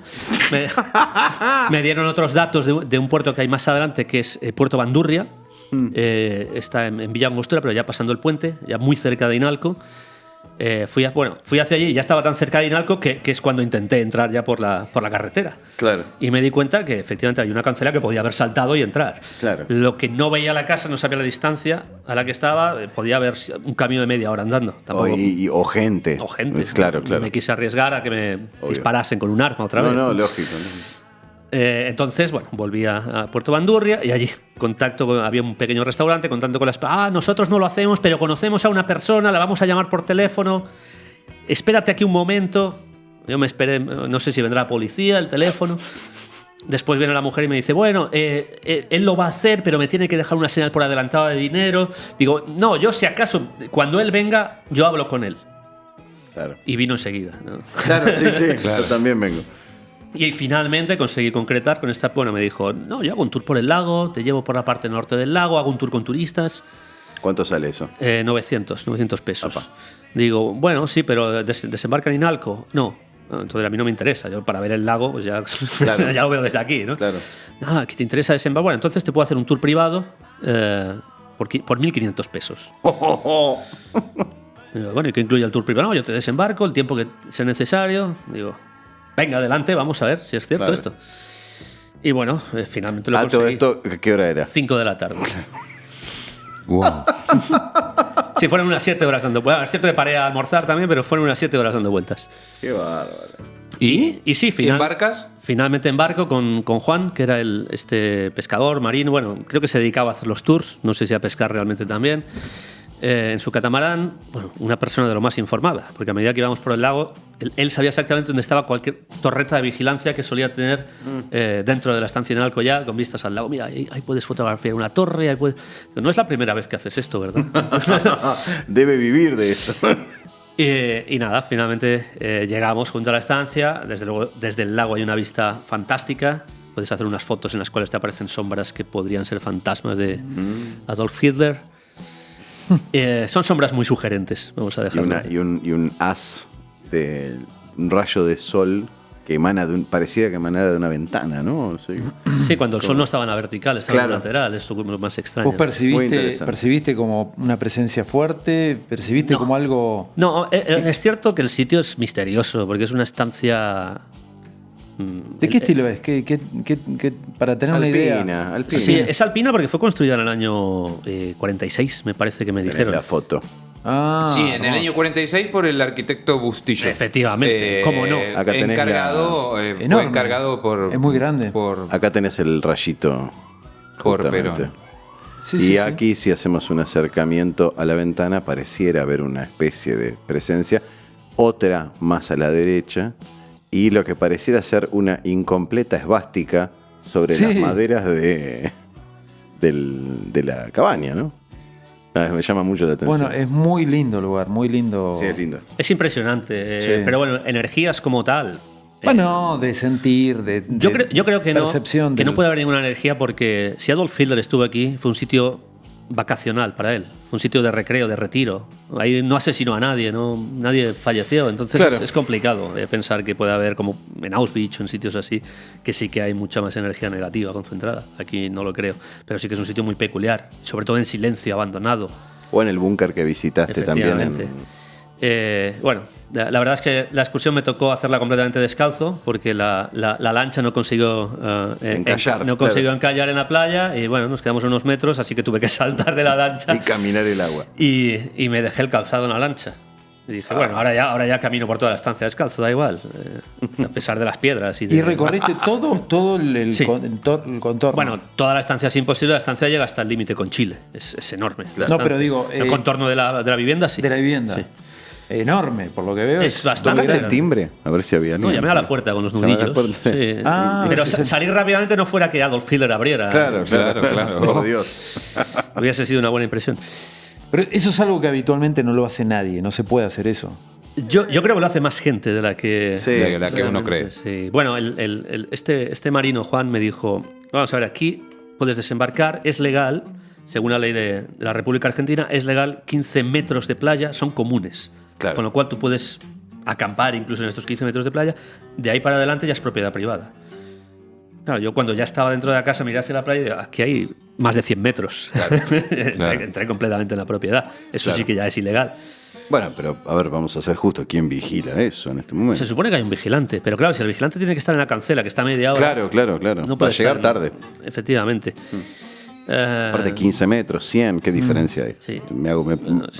Speaker 5: Me dieron otros datos de un puerto que hay más adelante, que es Puerto Bandurria. Está en Villa Angostura, pero ya pasando el puente, ya muy cerca de Inalco. Fui hacia allí y ya estaba tan cerca de Inalco que es cuando intenté entrar ya por la carretera.
Speaker 1: Claro.
Speaker 5: Y me di cuenta que efectivamente había una cancela que podía haber saltado y entrar.
Speaker 1: Claro.
Speaker 5: Lo que no veía la casa, no sabía la distancia a la que estaba, podía haber un camino de media hora andando. Tampoco,
Speaker 1: o gente.
Speaker 5: o gente.
Speaker 1: Pues claro, claro.
Speaker 5: No me quise arriesgar a que me
Speaker 1: Obvio.
Speaker 5: disparasen con un arma otra vez.
Speaker 1: No, lógico. ¿no?
Speaker 5: Entonces, bueno, volví a Puerto Bandurria y allí había un pequeño restaurante, contacto con las... nosotros no lo hacemos, pero conocemos a una persona, la vamos a llamar por teléfono. Espérate aquí un momento. Yo me esperé, no sé si vendrá la policía, el teléfono. Después viene la mujer y me dice, bueno, él lo va a hacer, pero me tiene que dejar una señal por adelantado de dinero. Digo, no, yo si acaso, cuando él venga, yo hablo con él.
Speaker 1: Claro.
Speaker 5: Y vino enseguida, ¿no?
Speaker 1: Claro, sí, yo también vengo.
Speaker 5: Y finalmente conseguí concretar con esta... Bueno, me dijo, no, yo hago un tour por el lago, te llevo por la parte norte del lago, hago un tour con turistas.
Speaker 1: ¿Cuánto sale eso?
Speaker 5: 900 pesos.
Speaker 1: Apa.
Speaker 5: Digo, bueno, sí, pero desembarca en Inalco. No, entonces a mí no me interesa. Yo para ver el lago, pues ya,
Speaker 1: Claro.
Speaker 5: ya lo veo desde aquí, ¿no?
Speaker 1: Claro.
Speaker 5: ¿Que te interesa desembarcar? Bueno, entonces te puedo hacer un tour privado por 1.500 pesos. Digo, bueno, ¿y qué incluye el tour privado? No, yo te desembarco el tiempo que sea necesario. Digo, venga, adelante, vamos a ver si es cierto
Speaker 1: Claro.
Speaker 5: esto. Y bueno, finalmente lo
Speaker 1: Todo
Speaker 5: conseguí.
Speaker 1: esto, ¿qué hora era?
Speaker 5: 5 de la tarde.
Speaker 2: Wow.
Speaker 5: Sí, fueron unas 7 horas dando vueltas. Es cierto que paré a almorzar también, pero fueron unas 7 horas dando vueltas.
Speaker 1: Qué bárbaro.
Speaker 5: Y sí,
Speaker 2: ¿Embarcas?
Speaker 5: Finalmente embarco con Juan, que era este pescador marino. Bueno, creo que se dedicaba a hacer los tours, no sé si a pescar realmente también. En su catamarán, bueno, una persona de lo más informada, porque a medida que íbamos por el lago, él sabía exactamente dónde estaba cualquier torreta de vigilancia que solía tener dentro de la estancia en Alcoyá, con vistas al lago. Mira, ahí puedes fotografiar una torre. No es la primera vez que haces esto, ¿verdad?
Speaker 1: Debe vivir de eso.
Speaker 5: Y nada, finalmente llegamos junto a la estancia. Desde luego, desde el lago hay una vista fantástica. Puedes hacer unas fotos en las cuales te aparecen sombras que podrían ser fantasmas de Adolf Hitler. Son sombras muy sugerentes, vamos a dejarlo.
Speaker 1: Y un haz de un rayo de sol que emana pareciera que emanara de una ventana, ¿no?
Speaker 5: Sí, cuando el sol no estaba en la vertical, estaba en
Speaker 1: Claro.
Speaker 5: la lateral, es lo más extraño.
Speaker 4: ¿Vos
Speaker 1: Muy interesante.
Speaker 4: percibiste como una presencia fuerte? ¿Percibiste como algo...?
Speaker 5: No, es cierto que el sitio es misterioso, porque es una estancia...
Speaker 4: ¿De qué estilo es? Para tener una idea.
Speaker 1: Alpina.
Speaker 5: Sí, es alpina porque fue construida en el año 46, me parece que me
Speaker 1: Tenés
Speaker 5: dijeron.
Speaker 1: la foto.
Speaker 4: Ah,
Speaker 2: Sí, en el
Speaker 4: hermoso.
Speaker 2: año 46 por el arquitecto Bustillo.
Speaker 5: Efectivamente, ¿cómo no?
Speaker 1: Acá tenés
Speaker 2: encargado, fue
Speaker 4: Enorme.
Speaker 2: encargado por...
Speaker 4: Es muy grande.
Speaker 2: Por
Speaker 1: Acá tenés el rayito.
Speaker 2: Por
Speaker 1: justamente.
Speaker 2: Perón.
Speaker 4: Sí,
Speaker 1: Y
Speaker 4: sí, sí.
Speaker 1: aquí, si hacemos un acercamiento a la ventana, pareciera haber una especie de presencia. Otra más a la derecha. Y lo que pareciera ser una incompleta esvástica sobre
Speaker 4: Sí.
Speaker 1: las maderas de la cabaña, ¿no? Me llama mucho la atención.
Speaker 4: Bueno, es muy lindo el lugar, muy lindo.
Speaker 1: Sí, es lindo.
Speaker 5: Es impresionante,
Speaker 4: Sí.
Speaker 5: pero bueno, energías como tal.
Speaker 4: Bueno, de sentir,
Speaker 5: Yo creo que no,
Speaker 4: percepción
Speaker 5: que no
Speaker 4: del-
Speaker 5: puede haber ninguna energía porque si Adolf Hitler estuvo aquí, fue un sitio vacacional para él. Fue un sitio de recreo, de retiro. Ahí no asesinó a nadie, nadie falleció. Entonces
Speaker 1: Claro.
Speaker 5: es complicado pensar que puede haber, como en Auschwitz o en sitios así, que sí que hay mucha más energía negativa concentrada. Aquí no lo creo. Pero sí que es un sitio muy peculiar, sobre todo en silencio, abandonado.
Speaker 1: O en el búnker que visitaste también.
Speaker 5: Efectivamente. Bueno, la verdad es que la excursión me tocó hacerla completamente descalzo porque la lancha no consiguió
Speaker 1: Encallar,
Speaker 5: no consiguió encallar en la playa y bueno, nos quedamos unos metros, así que tuve que saltar de la lancha
Speaker 1: Y caminar el agua.
Speaker 5: y me dejé el calzado en la lancha. Y dije, bueno, ahora ya camino por toda la estancia descalzo, da igual, a pesar de las piedras.
Speaker 4: ¿Y recorriste todo el
Speaker 5: Sí.
Speaker 4: contorno?
Speaker 5: Bueno, toda la estancia es imposible, la estancia llega hasta el límite con Chile, es enorme. la
Speaker 4: No,
Speaker 5: estancia.
Speaker 4: pero digo,
Speaker 5: El contorno de la vivienda, sí.
Speaker 4: de la vivienda.
Speaker 5: Sí.
Speaker 4: Enorme, por lo que veo.
Speaker 5: Es bastante.
Speaker 1: ¿Tocaste el timbre? A ver si había
Speaker 5: No,
Speaker 1: alguien.
Speaker 5: llamé a la puerta con los
Speaker 1: Llamé a la
Speaker 5: nudillos.
Speaker 1: puerta.
Speaker 5: Sí.
Speaker 4: Ah,
Speaker 5: Pero
Speaker 4: sí, sí.
Speaker 5: salir rápidamente no fuera que Adolf Hitler abriera.
Speaker 1: Claro.
Speaker 2: Claro.
Speaker 1: Por Dios.
Speaker 5: Hubiese sido una buena impresión.
Speaker 4: Pero eso es algo que habitualmente no lo hace nadie, no se puede hacer eso.
Speaker 5: Yo creo que lo hace más gente de la que,
Speaker 1: Sí,
Speaker 2: de la que uno cree.
Speaker 5: Sí. Bueno, este marino, Juan, me dijo, vamos a ver, aquí puedes desembarcar, es legal, según la ley de la República Argentina, es legal 15 metros de playa, son comunes.
Speaker 1: Claro.
Speaker 5: Con lo cual tú puedes acampar incluso en estos 15 metros de playa, de ahí para adelante ya es propiedad privada. Claro, yo cuando ya estaba dentro de la casa miré hacia la playa y digo, aquí hay más de 100 metros.
Speaker 2: Claro.
Speaker 5: Entré completamente en la propiedad. Eso
Speaker 1: Claro.
Speaker 5: sí que ya es ilegal.
Speaker 1: Bueno, pero a ver, vamos a ser justos. ¿Quién vigila eso en este momento?
Speaker 5: Se supone que hay un vigilante, pero claro, si el vigilante tiene que estar en la cancela, que está a media hora.
Speaker 1: Claro.
Speaker 5: No
Speaker 1: Para
Speaker 5: puede
Speaker 1: llegar
Speaker 5: estar-
Speaker 1: tarde.
Speaker 5: Efectivamente.
Speaker 1: Aparte 15 metros, 100, ¿qué diferencia hay?
Speaker 5: sí.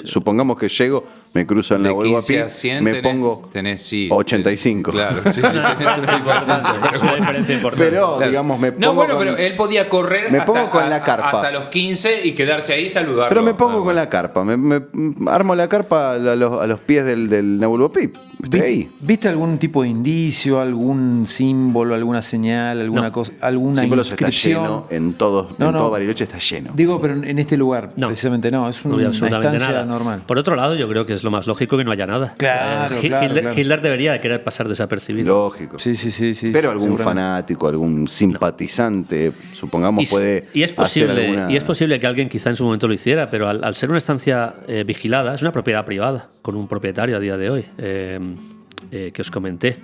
Speaker 1: Supongamos que llego, me cruzo en la
Speaker 2: De
Speaker 1: vuelvo a
Speaker 2: 15
Speaker 1: pie,
Speaker 2: a 100
Speaker 1: me pongo
Speaker 2: tenés, sí,
Speaker 1: 85.
Speaker 2: Claro, sí, tenés una diferencia.
Speaker 5: Es una diferencia importante.
Speaker 1: Pero,
Speaker 2: Claro.
Speaker 1: digamos, me pongo
Speaker 2: No, bueno,
Speaker 1: con-
Speaker 2: pero él podía correr
Speaker 1: me pongo con la carpa.
Speaker 2: hasta los 15 y quedarse ahí y saludarlo.
Speaker 1: Pero me pongo
Speaker 2: Ah,
Speaker 1: con la carpa, me armo la carpa a los pies del Nebulbo Pip. Estoy ahí.
Speaker 4: ¿Viste algún tipo de indicio, algún símbolo, alguna señal, alguna cosa, alguna
Speaker 1: Símbolos está
Speaker 4: inscripción?
Speaker 1: lleno, en todo Bariloche está lleno.
Speaker 4: Digo, pero en este lugar,
Speaker 5: No.
Speaker 4: precisamente no, es
Speaker 5: No
Speaker 4: una
Speaker 5: había absolutamente
Speaker 4: estancia
Speaker 5: nada.
Speaker 4: normal.
Speaker 5: Por otro lado, yo creo que es lo más lógico que no haya nada.
Speaker 4: Claro, claro,
Speaker 5: Hitler,
Speaker 4: claro.
Speaker 5: Hitler debería de querer pasar desapercibido.
Speaker 1: Lógico.
Speaker 4: Sí.
Speaker 1: Pero algún
Speaker 4: seguramente.
Speaker 1: fanático, algún simpatizante, supongamos, puede
Speaker 5: y es
Speaker 1: hacer
Speaker 5: posible,
Speaker 1: alguna...
Speaker 5: y es posible que alguien quizá en su momento lo hiciera, pero al ser una estancia vigilada, es una propiedad privada, con un propietario a día de hoy, que os comenté.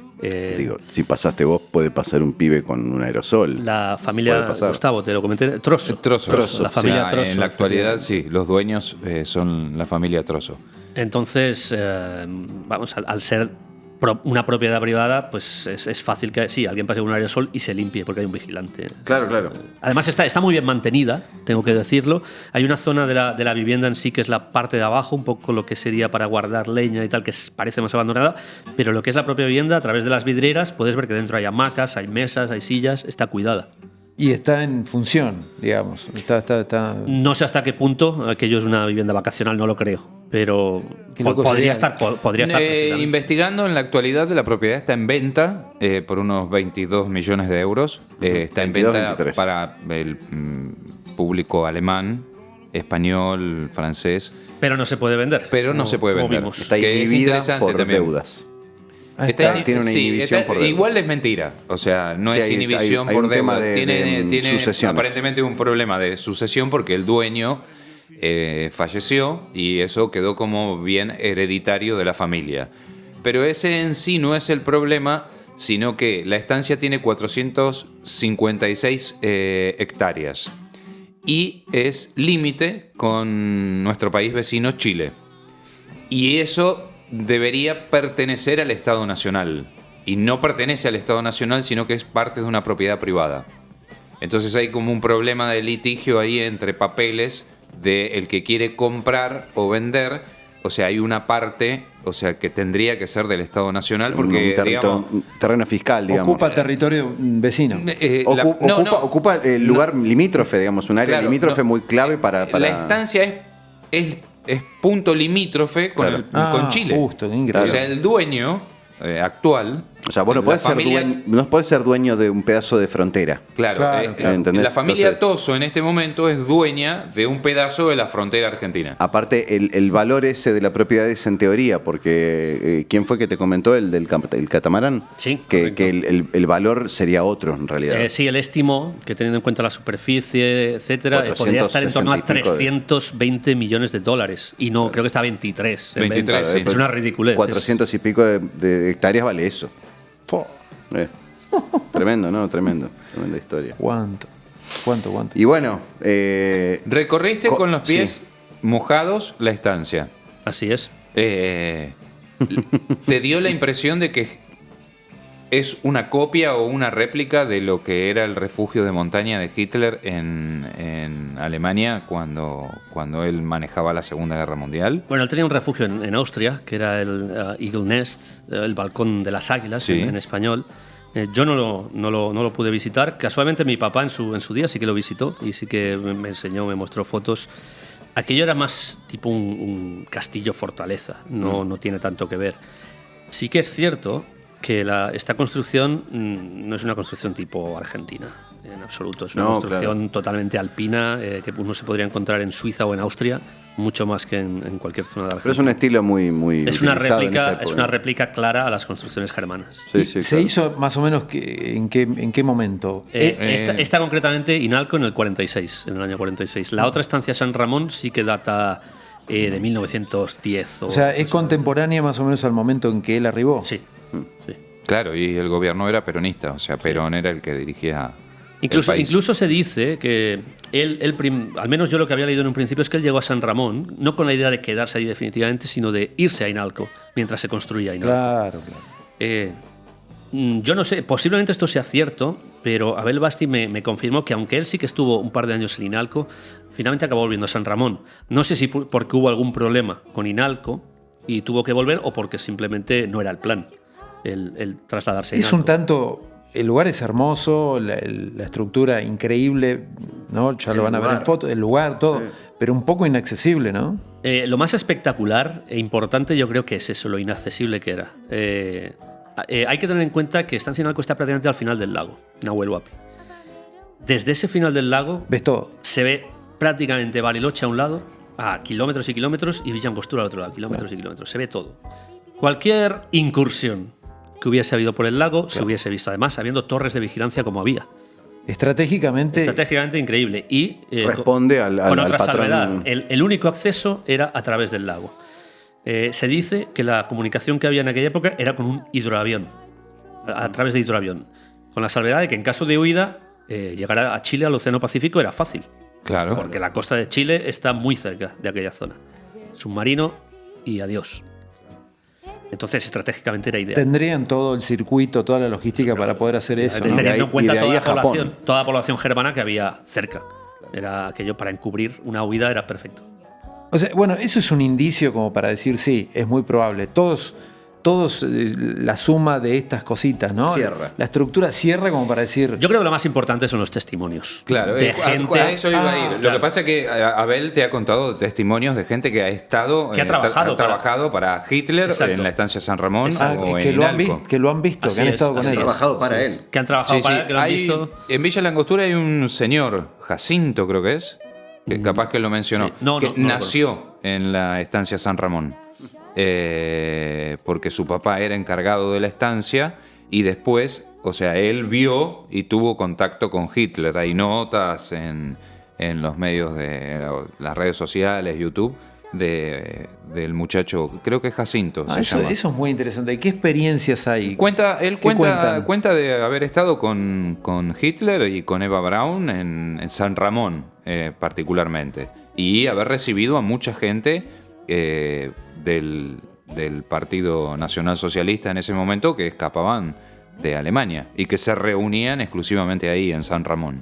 Speaker 1: Digo, si pasaste vos, puede pasar un pibe con un aerosol.
Speaker 5: La
Speaker 1: Puede
Speaker 5: familia,
Speaker 1: pasar.
Speaker 5: Gustavo, te lo comenté, Trosso.
Speaker 2: Trozo.
Speaker 5: La familia
Speaker 2: O sea,
Speaker 5: Trosso.
Speaker 2: En la actualidad, sí, los dueños son la familia Trozo.
Speaker 5: Entonces, vamos, al ser una propiedad privada, pues es fácil que sí, alguien pase con un aerosol y se limpie porque hay un vigilante.
Speaker 1: Claro.
Speaker 5: Además está muy bien mantenida, tengo que decirlo. Hay una zona de la vivienda en sí que es la parte de abajo, un poco lo que sería para guardar leña y tal, que parece más abandonada, pero lo que es la propia vivienda, a través de las vidrieras, puedes ver que dentro hay hamacas, hay mesas, hay sillas, está cuidada.
Speaker 4: Y está en función, digamos. Está.
Speaker 5: No sé hasta qué punto aquello es una vivienda vacacional, no lo creo, pero
Speaker 4: Qué loco
Speaker 5: podría
Speaker 4: sería.
Speaker 5: estar. Podría estar perfectamente.
Speaker 2: Investigando, en la actualidad la propiedad está en venta por unos 22 millones de euros. Está en
Speaker 1: 22,
Speaker 2: venta
Speaker 1: 23.
Speaker 2: para el público alemán, español, francés,
Speaker 5: Pero no se puede vender.
Speaker 2: pero no se puede
Speaker 5: como
Speaker 2: vender.
Speaker 5: vimos.
Speaker 1: Está
Speaker 2: Que es
Speaker 1: inhibida
Speaker 2: interesante
Speaker 1: por
Speaker 2: también.
Speaker 1: deudas.
Speaker 2: Tiene
Speaker 1: una inhibición por deuda.
Speaker 2: igual es mentira, o sea, no
Speaker 1: Sí,
Speaker 2: es
Speaker 1: hay
Speaker 2: inhibición
Speaker 1: un
Speaker 2: por
Speaker 1: tema
Speaker 2: deuda.
Speaker 1: de
Speaker 2: Tiene
Speaker 1: sucesiones.
Speaker 2: aparentemente un problema de sucesión porque el dueño falleció y eso quedó como bien hereditario de la familia. Pero ese en sí no es el problema, sino que la estancia tiene 456 hectáreas y es límite con nuestro país vecino Chile. Y eso debería pertenecer al Estado Nacional. Y no pertenece al Estado Nacional, sino que es parte de una propiedad privada. Entonces hay como un problema de litigio ahí entre papeles de el que quiere comprar o vender. O sea, hay una parte, o sea, que tendría que ser del Estado Nacional porque, digamos,
Speaker 1: un terreno fiscal, digamos.
Speaker 4: Ocupa territorio vecino.
Speaker 1: Ocupa el lugar limítrofe, digamos, un área
Speaker 2: Claro,
Speaker 1: limítrofe
Speaker 2: no.
Speaker 1: muy clave para...
Speaker 2: La estancia es punto limítrofe con,
Speaker 1: Claro.
Speaker 2: con Chile.
Speaker 4: Justo, increíble.
Speaker 2: O sea, el dueño actual
Speaker 1: O sea, vos no podés, no podés ser dueño de un pedazo de frontera.
Speaker 2: Claro,
Speaker 1: ¿entendés?
Speaker 2: la familia
Speaker 1: Entonces,
Speaker 2: Tosso en este momento es dueña de un pedazo de la frontera argentina.
Speaker 1: aparte, el valor ese de la propiedad es en teoría, porque ¿quién fue que te comentó el del el catamarán?
Speaker 5: Sí,
Speaker 1: que
Speaker 5: correcto.
Speaker 1: el valor sería otro en realidad.
Speaker 5: Sí, el estimo, que teniendo en cuenta la superficie, etcétera, podría estar en torno a 320 millones de dólares. Y no, creo que está a 23.
Speaker 2: 23, sí.
Speaker 5: Es una ridiculez.
Speaker 1: 400 y pico de hectáreas vale eso. Tremendo, ¿no? Tremenda historia.
Speaker 4: ¿Cuánto?
Speaker 1: Y bueno,
Speaker 2: Recorriste con los pies
Speaker 1: sí.
Speaker 2: mojados la estancia.
Speaker 5: Así es.
Speaker 2: ¿Te dio la impresión de que es una copia o una réplica de lo que era el refugio de montaña de Hitler en Alemania cuando él manejaba la Segunda Guerra Mundial?
Speaker 5: Bueno, él tenía un refugio en Austria, que era el Eagle Nest, el balcón de las águilas
Speaker 2: Sí.
Speaker 5: en español. Yo no lo pude visitar. Casualmente mi papá en su día sí que lo visitó y sí que me enseñó, me mostró fotos. Aquello era más tipo un castillo fortaleza, no tiene tanto que ver. Sí que es cierto que esta construcción no es una construcción tipo argentina, en absoluto. Es una construcción totalmente alpina que uno se podría encontrar en Suiza o en Austria, mucho más que en cualquier zona de Argentina.
Speaker 1: pero es un estilo muy
Speaker 5: Es una
Speaker 1: utilizado en esa
Speaker 5: réplica,
Speaker 1: época.
Speaker 5: es una réplica clara a las construcciones germanas.
Speaker 1: Sí, sí,
Speaker 4: ¿Se
Speaker 1: claro.
Speaker 4: hizo más o menos en qué momento?
Speaker 5: Esta concretamente, Inalco, en el 46, en el año 46. La otra estancia, San Ramón, sí que data de 1910.
Speaker 4: O sea, ¿es contemporánea más o menos al momento en que él arribó?
Speaker 5: Sí. sí.
Speaker 2: Claro, y el gobierno era peronista, o sea, Perón era el que dirigía el país.
Speaker 5: Incluso se dice que al menos yo lo que había leído en un principio es que él llegó a San Ramón, no con la idea de quedarse ahí definitivamente, sino de irse a Inalco mientras se construía Inalco.
Speaker 4: Claro.
Speaker 5: Yo no sé, posiblemente esto sea cierto, pero Abel Basti me confirmó que aunque él sí que estuvo un par de años en Inalco, finalmente acabó volviendo a San Ramón. No sé si porque hubo algún problema con Inalco y tuvo que volver o porque simplemente no era el plan el trasladarse a
Speaker 4: Es
Speaker 5: Inalco.
Speaker 4: un tanto... El lugar es hermoso, la estructura increíble, ¿no? Ya lo van a ver en fotos, el lugar, todo, pero un poco inaccesible, ¿no?
Speaker 5: Lo más espectacular e importante yo creo que es eso, lo inaccesible que era. Hay que tener en cuenta que Estancia Inalco está prácticamente al final del lago, Nahuel Huapi. Desde ese final del lago
Speaker 4: ¿Ves todo?
Speaker 5: se ve prácticamente Bariloche a un lado, a kilómetros y kilómetros, y Villa Angostura al otro lado, kilómetros y kilómetros. Se ve todo. Cualquier incursión que hubiese habido por el lago se hubiese visto, además habiendo torres de vigilancia como había.
Speaker 4: Estratégicamente
Speaker 5: Increíble. Y
Speaker 1: Responde al
Speaker 5: con otra
Speaker 1: patrón.
Speaker 5: salvedad. El único acceso era a través del lago. Se dice que la comunicación que había en aquella época era con un hidroavión, a través de hidroavión. Con la salvedad de que en caso de huida, llegar a Chile, al Océano Pacífico, era fácil.
Speaker 2: Claro.
Speaker 5: Porque la costa de Chile está muy cerca de aquella zona. Submarino y adiós. Entonces, estratégicamente era ideal.
Speaker 4: tendrían todo el circuito, toda la logística para poder hacer eso, ¿no?
Speaker 5: Teniendo en cuenta
Speaker 1: y de ahí a Japón.
Speaker 5: toda la población germana que había cerca. Era aquello para encubrir una huida era perfecto.
Speaker 4: O sea, bueno, eso es un indicio como para decir, sí, es muy probable. Todos la suma de estas cositas, ¿no?
Speaker 1: Cierra.
Speaker 4: La estructura cierra como para decir...
Speaker 5: Yo creo que lo más importante son los testimonios.
Speaker 2: Claro,
Speaker 5: de
Speaker 2: a eso iba a ir. Lo
Speaker 5: claro.
Speaker 2: que pasa es que Abel te ha contado testimonios de gente que ha estado,
Speaker 5: Que ha trabajado
Speaker 2: para Hitler
Speaker 5: Exacto.
Speaker 2: en la estancia San Ramón
Speaker 5: Exacto.
Speaker 2: o
Speaker 4: que,
Speaker 2: en
Speaker 4: lo han
Speaker 2: Inalco.
Speaker 4: que lo han visto,
Speaker 5: Así
Speaker 4: que han
Speaker 5: es,
Speaker 4: estado con
Speaker 5: así
Speaker 4: él.
Speaker 5: es.
Speaker 1: Trabajado para él.
Speaker 5: Que han trabajado para él, que lo han visto.
Speaker 2: En Villa Langostura hay un señor, Jacinto creo que es, que capaz que lo mencionó,
Speaker 5: Sí. No,
Speaker 2: que
Speaker 5: no lo
Speaker 2: nació en la estancia San Ramón. Porque su papá era encargado de la estancia y después, o sea, él vio y tuvo contacto con Hitler. Hay notas en los medios de las redes sociales, YouTube, del muchacho, creo que es Jacinto. se
Speaker 4: Eso
Speaker 2: llama.
Speaker 4: es muy interesante. ¿Qué experiencias hay?
Speaker 2: Él
Speaker 4: ¿Qué cuentan?
Speaker 2: cuenta de haber estado con Hitler y con Eva Braun en San Ramón, particularmente. Y haber recibido a mucha gente del Partido Nacional Socialista en ese momento que escapaban de Alemania y que se reunían exclusivamente ahí, en San Ramón.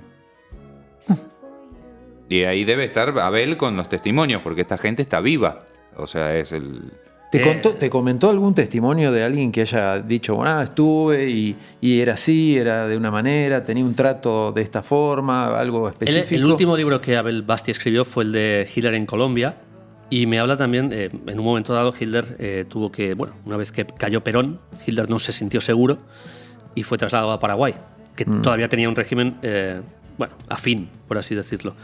Speaker 2: Y ahí debe estar Abel con los testimonios, porque esta gente está viva. O sea, es el...
Speaker 4: ¿Te comentó algún testimonio de alguien que haya dicho, bueno, estuve y era así, era de una manera, tenía un trato de esta forma, algo específico?
Speaker 5: El último libro que Abel Basti escribió fue el de Hitler en Colombia, Y me habla también, en un momento dado, Hitler tuvo que, bueno, una vez que cayó Perón, Hitler no se sintió seguro y fue trasladado a Paraguay, que todavía tenía un régimen, bueno, afín, por así decirlo.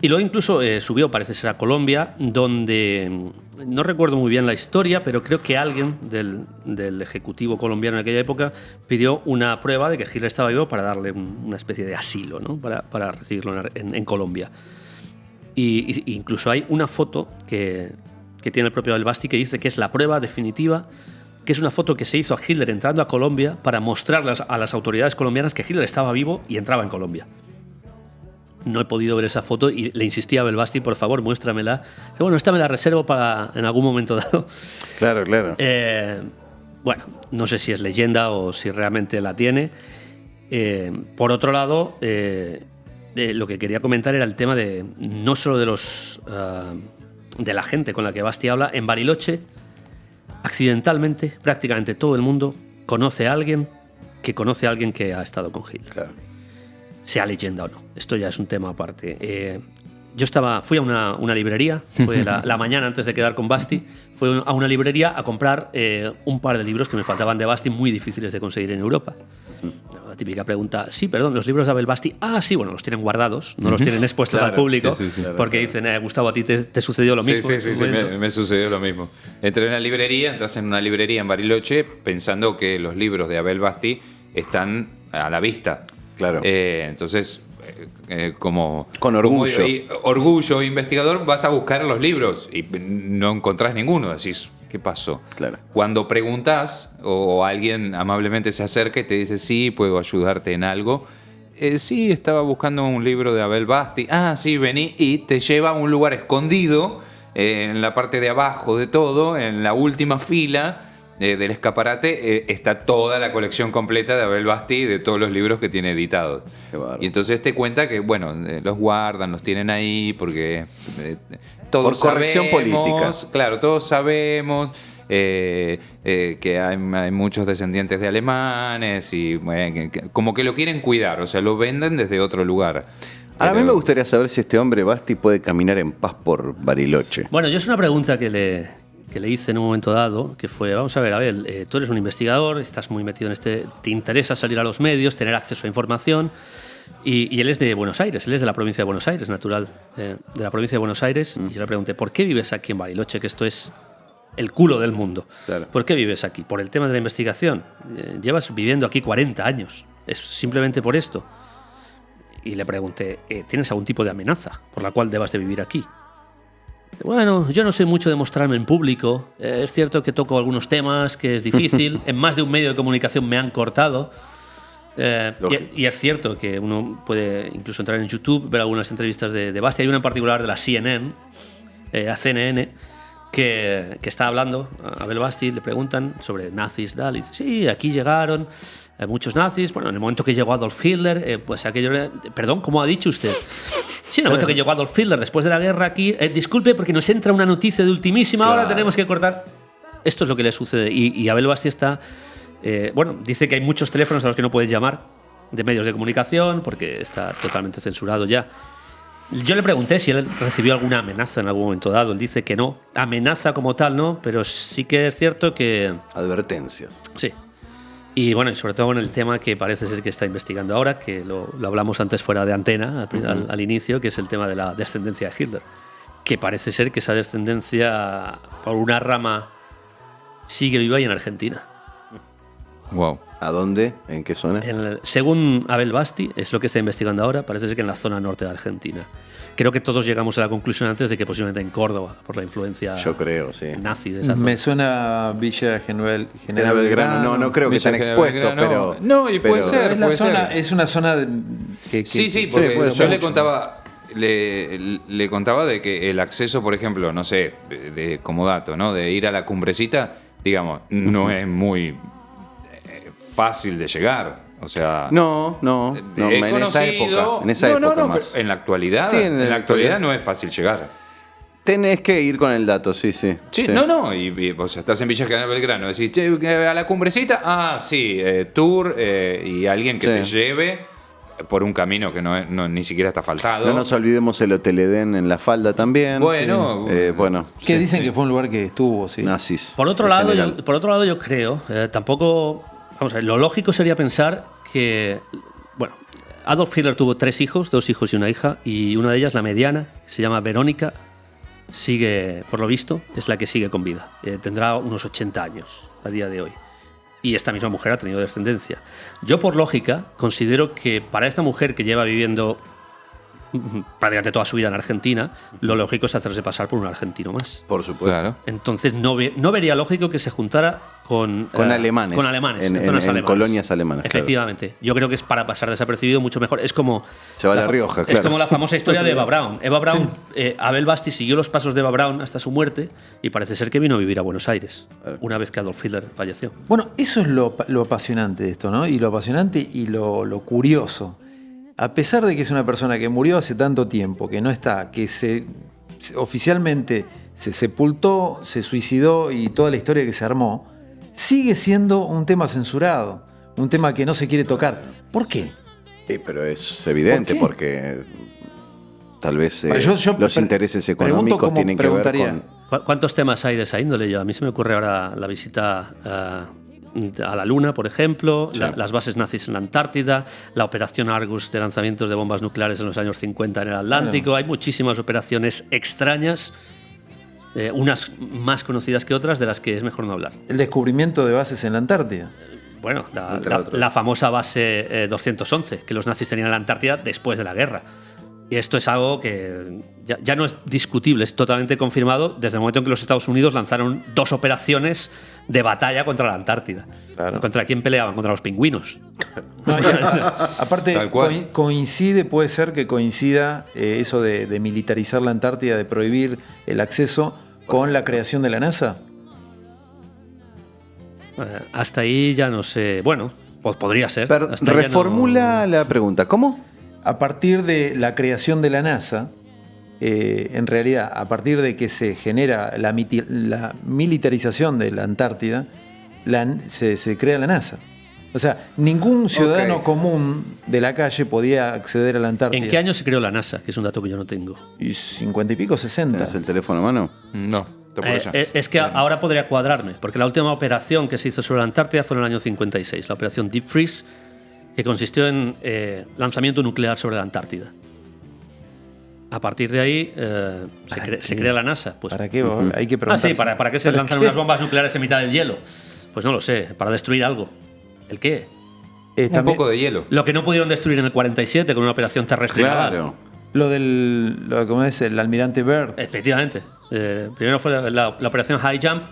Speaker 5: Y luego incluso subió, parece ser, a Colombia, donde no recuerdo muy bien la historia, pero creo que alguien del ejecutivo colombiano en aquella época pidió una prueba de que Hitler estaba vivo para darle una especie de asilo, ¿no? Para recibirlo en Colombia. Y incluso hay una foto que tiene el propio Abel Basti que dice que es la prueba definitiva, que es una foto que se hizo a Hitler entrando a Colombia para mostrarlas a las autoridades colombianas que Hitler estaba vivo y entraba en Colombia. No he podido ver esa foto y le insistí a Abel Basti, por favor, muéstramela. Dice, bueno, esta me la reservo para en algún momento dado.
Speaker 1: Claro.
Speaker 5: Bueno, no sé si es leyenda o si realmente la tiene. Por otro lado, lo que quería comentar era el tema de no solo de la gente con la que Basti habla. En Bariloche, accidentalmente, prácticamente todo el mundo conoce a alguien que ha estado con Hitler.
Speaker 1: Claro.
Speaker 5: Sea leyenda o no. Esto ya es un tema aparte. Fui a una librería, fue la mañana antes de quedar con Basti, fui a una librería a comprar un par de libros que me faltaban de Basti, muy difíciles de conseguir en Europa. La típica pregunta, sí, perdón, los libros de Abel Basti, sí, bueno, los tienen guardados, no los tienen expuestos al público, porque dicen, Gustavo, a ti te sucedió lo mismo.
Speaker 2: Sí, me sucedió lo mismo. Entré en una librería, entras en una librería en Bariloche pensando que los libros de Abel Basti están a la vista.
Speaker 1: Claro.
Speaker 2: Entonces, como...
Speaker 1: Con orgullo.
Speaker 2: Como orgullo investigador, vas a buscar los libros y no encontrás ninguno. Decís, ¿qué pasó?
Speaker 1: Claro.
Speaker 2: Cuando preguntás o alguien amablemente se acerca y te dice, sí, puedo ayudarte en algo. Sí, estaba buscando un libro de Abel Basti. Sí, vení, y te lleva a un lugar escondido, en la parte de abajo de todo, en la última fila del escaparate, está toda la colección completa de Abel Basti, de todos los libros que tiene editados. Y entonces te cuenta que, bueno, los guardan, los tienen ahí, porque todos
Speaker 1: por corrección política.
Speaker 2: Claro, todos sabemos que hay muchos descendientes de alemanes y como que lo quieren cuidar, o sea, lo venden desde otro lugar.
Speaker 1: Ahora, a mí me gustaría saber si este hombre Basti puede caminar en paz por Bariloche.
Speaker 5: Bueno, yo es una pregunta que le hice en un momento dado, que fue, vamos a ver, Abel, tú eres un investigador, estás muy metido en te interesa salir a los medios, tener acceso a información, y él es de Buenos Aires, él es de la provincia de Buenos Aires, natural de la provincia de Buenos Aires, y yo le pregunté, ¿por qué vives aquí en Bariloche, que esto es el culo del mundo?
Speaker 1: Claro.
Speaker 5: ¿Por qué vives aquí? ¿Por el tema de la investigación? Llevas viviendo aquí 40 años, ¿es simplemente por esto? Y le pregunté, ¿tienes algún tipo de amenaza por la cual debas de vivir aquí? Bueno, yo no soy mucho de mostrarme en público. Es cierto que toco algunos temas que es difícil. En más de un medio de comunicación me han cortado. Y es cierto que uno puede incluso entrar en YouTube, ver algunas entrevistas de Basti. Hay una en particular de la CNN, a CNN, que está hablando a Abel Basti, le preguntan sobre nazis. Y dice, sí, aquí llegaron muchos nazis. Bueno, en el momento que llegó Adolf Hitler, pues aquello... Perdón, ¿cómo ha dicho usted? Sí, en el momento que llegó Adolf Hitler después de la guerra aquí, disculpe porque nos entra una noticia de ultimísima hora, tenemos que cortar. Esto es lo que le sucede. Y Abel Basti está... dice que hay muchos teléfonos a los que no puedes llamar de medios de comunicación porque está totalmente censurado ya. Yo le pregunté si él recibió alguna amenaza en algún momento dado. Él dice que no. Amenaza como tal, no, pero sí que es cierto que...
Speaker 1: Advertencias.
Speaker 5: Sí. Y bueno, y sobre todo en el tema que parece ser que está investigando ahora, que lo hablamos antes fuera de antena, al inicio, que es el tema de la descendencia de Hitler. Que parece ser que esa descendencia, por una rama, sigue viva y en Argentina.
Speaker 2: Wow.
Speaker 1: ¿A dónde? ¿En qué zona?
Speaker 5: Según Abel Basti, es lo que está investigando ahora, parece ser que en la zona norte de Argentina. Creo que todos llegamos a la conclusión antes de que posiblemente en Córdoba, por la influencia nazi de esa zona.
Speaker 4: Me suena Villa General
Speaker 1: Belgrano. No creo que estén expuestos, pero...
Speaker 2: No, y puede ser.
Speaker 4: Es una zona que
Speaker 2: sí, porque yo le contaba de que el acceso, por ejemplo, no sé, como dato, ¿no? De ir a la Cumbrecita, digamos, no es muy fácil de llegar. O sea,
Speaker 1: no, en esa época más.
Speaker 2: En la actualidad, no es fácil llegar.
Speaker 1: Tenés que ir con el dato, sí.
Speaker 2: No, y o sea, estás en Villa General Belgrano, decís, che, a la Cumbrecita, sí, tour, y alguien que te lleve por un camino que ni siquiera está asfaltado.
Speaker 1: No nos olvidemos el Hotel Edén en la falda también.
Speaker 2: Bueno,
Speaker 1: bueno.
Speaker 4: Que dicen que fue un lugar que estuvo, sí.
Speaker 1: Nazis.
Speaker 5: Por otro
Speaker 1: en
Speaker 5: lado,
Speaker 1: general.
Speaker 5: yo creo, tampoco, vamos a ver, lo lógico sería pensar que, bueno, Adolf Hitler tuvo 3 hijos, 2 hijos y una hija, y una de ellas, la mediana, se llama Verónica, sigue, por lo visto, es la que sigue con vida. Tendrá unos 80 años a día de hoy. Y esta misma mujer ha tenido descendencia. Yo, por lógica, considero que para esta mujer que lleva viviendo prácticamente toda su vida en Argentina, lo lógico es hacerse pasar por un argentino más.
Speaker 1: Por supuesto.
Speaker 2: Claro.
Speaker 5: Entonces no vería lógico que se juntara con
Speaker 1: alemanes.
Speaker 5: Con alemanes,
Speaker 1: En
Speaker 5: zonas
Speaker 1: en
Speaker 5: alemanas.
Speaker 1: colonias alemanas. claro.
Speaker 5: Efectivamente. Yo creo que es para pasar desapercibido mucho mejor. Es como.
Speaker 1: Se va a La Rioja,
Speaker 5: Es
Speaker 1: claro.
Speaker 5: como la famosa historia de Eva Braun. Eva Braun, Abel Basti siguió los pasos de Eva Braun hasta su muerte y parece ser que vino a vivir a Buenos Aires una vez que Adolf Hitler falleció.
Speaker 4: Bueno, eso es lo apasionante de esto, ¿no? Y lo apasionante y lo curioso. A pesar de que es una persona que murió hace tanto tiempo, que no está, que oficialmente se sepultó, se suicidó y toda la historia que se armó, sigue siendo un tema censurado, un tema que no se quiere tocar. ¿Por qué?
Speaker 1: Pero es evidente
Speaker 4: ¿Por qué?
Speaker 1: porque tal vez
Speaker 4: Pero yo
Speaker 1: los intereses
Speaker 4: pregunto
Speaker 1: económicos
Speaker 4: como
Speaker 1: tienen que ver
Speaker 4: preguntaría.
Speaker 1: con...
Speaker 5: ¿Cuántos temas hay de esa índole? A mí se me ocurre ahora la visita a la Luna, por ejemplo, las bases nazis en la Antártida, la operación Argus de lanzamientos de bombas nucleares en los años 50 en el Atlántico.
Speaker 4: Bueno.
Speaker 5: Hay muchísimas operaciones extrañas, unas más conocidas que otras, de las que es mejor no hablar.
Speaker 4: El descubrimiento de bases en la Antártida.
Speaker 5: Bueno,
Speaker 1: Entre otros.
Speaker 5: la famosa base 211 que los nazis tenían en la Antártida después de la guerra. Y esto es algo que ya no es discutible, es totalmente confirmado desde el momento en que los Estados Unidos lanzaron 2 operaciones de batalla contra la Antártida.
Speaker 4: Claro.
Speaker 5: ¿Contra quién peleaban? Contra los pingüinos.
Speaker 4: No, aparte,
Speaker 2: Tal cual.
Speaker 4: puede ser que coincida eso de militarizar la Antártida, de prohibir el acceso con la creación de la NASA.
Speaker 5: Hasta ahí ya no sé. Bueno, pues podría ser.
Speaker 1: Pero
Speaker 5: Hasta ahí ya
Speaker 1: reformula la pregunta. ¿Cómo?
Speaker 4: A partir de la creación de la NASA, en realidad, a partir de que se genera la militarización de la Antártida, se crea la NASA. O sea, ningún ciudadano
Speaker 1: Ok.
Speaker 4: común de la calle podía acceder a la Antártida.
Speaker 5: ¿En qué año se creó la NASA? Que es un dato que yo no tengo.
Speaker 4: Y 50 y pico, 60.
Speaker 1: ¿Tienes el teléfono a mano?
Speaker 2: No, está por allá.
Speaker 5: Es que ahora podría cuadrarme, porque la última operación que se hizo sobre la Antártida fue en el año 56, la operación Deep Freeze, que consistió en lanzamiento nuclear sobre la Antártida. A partir de ahí se crea la NASA. Pues,
Speaker 4: ¿Para qué? Hay que preguntar.
Speaker 5: sí, ¿para qué se lanzan unas bombas nucleares en mitad del hielo? Pues no lo sé, para destruir algo. ¿El qué?
Speaker 2: Un poco de hielo.
Speaker 5: Lo que no pudieron destruir en el 47 con una operación terrestre naval.
Speaker 1: Claro.
Speaker 4: ¿Cómo es? El almirante Byrd.
Speaker 5: Efectivamente. Primero fue la operación High Jump,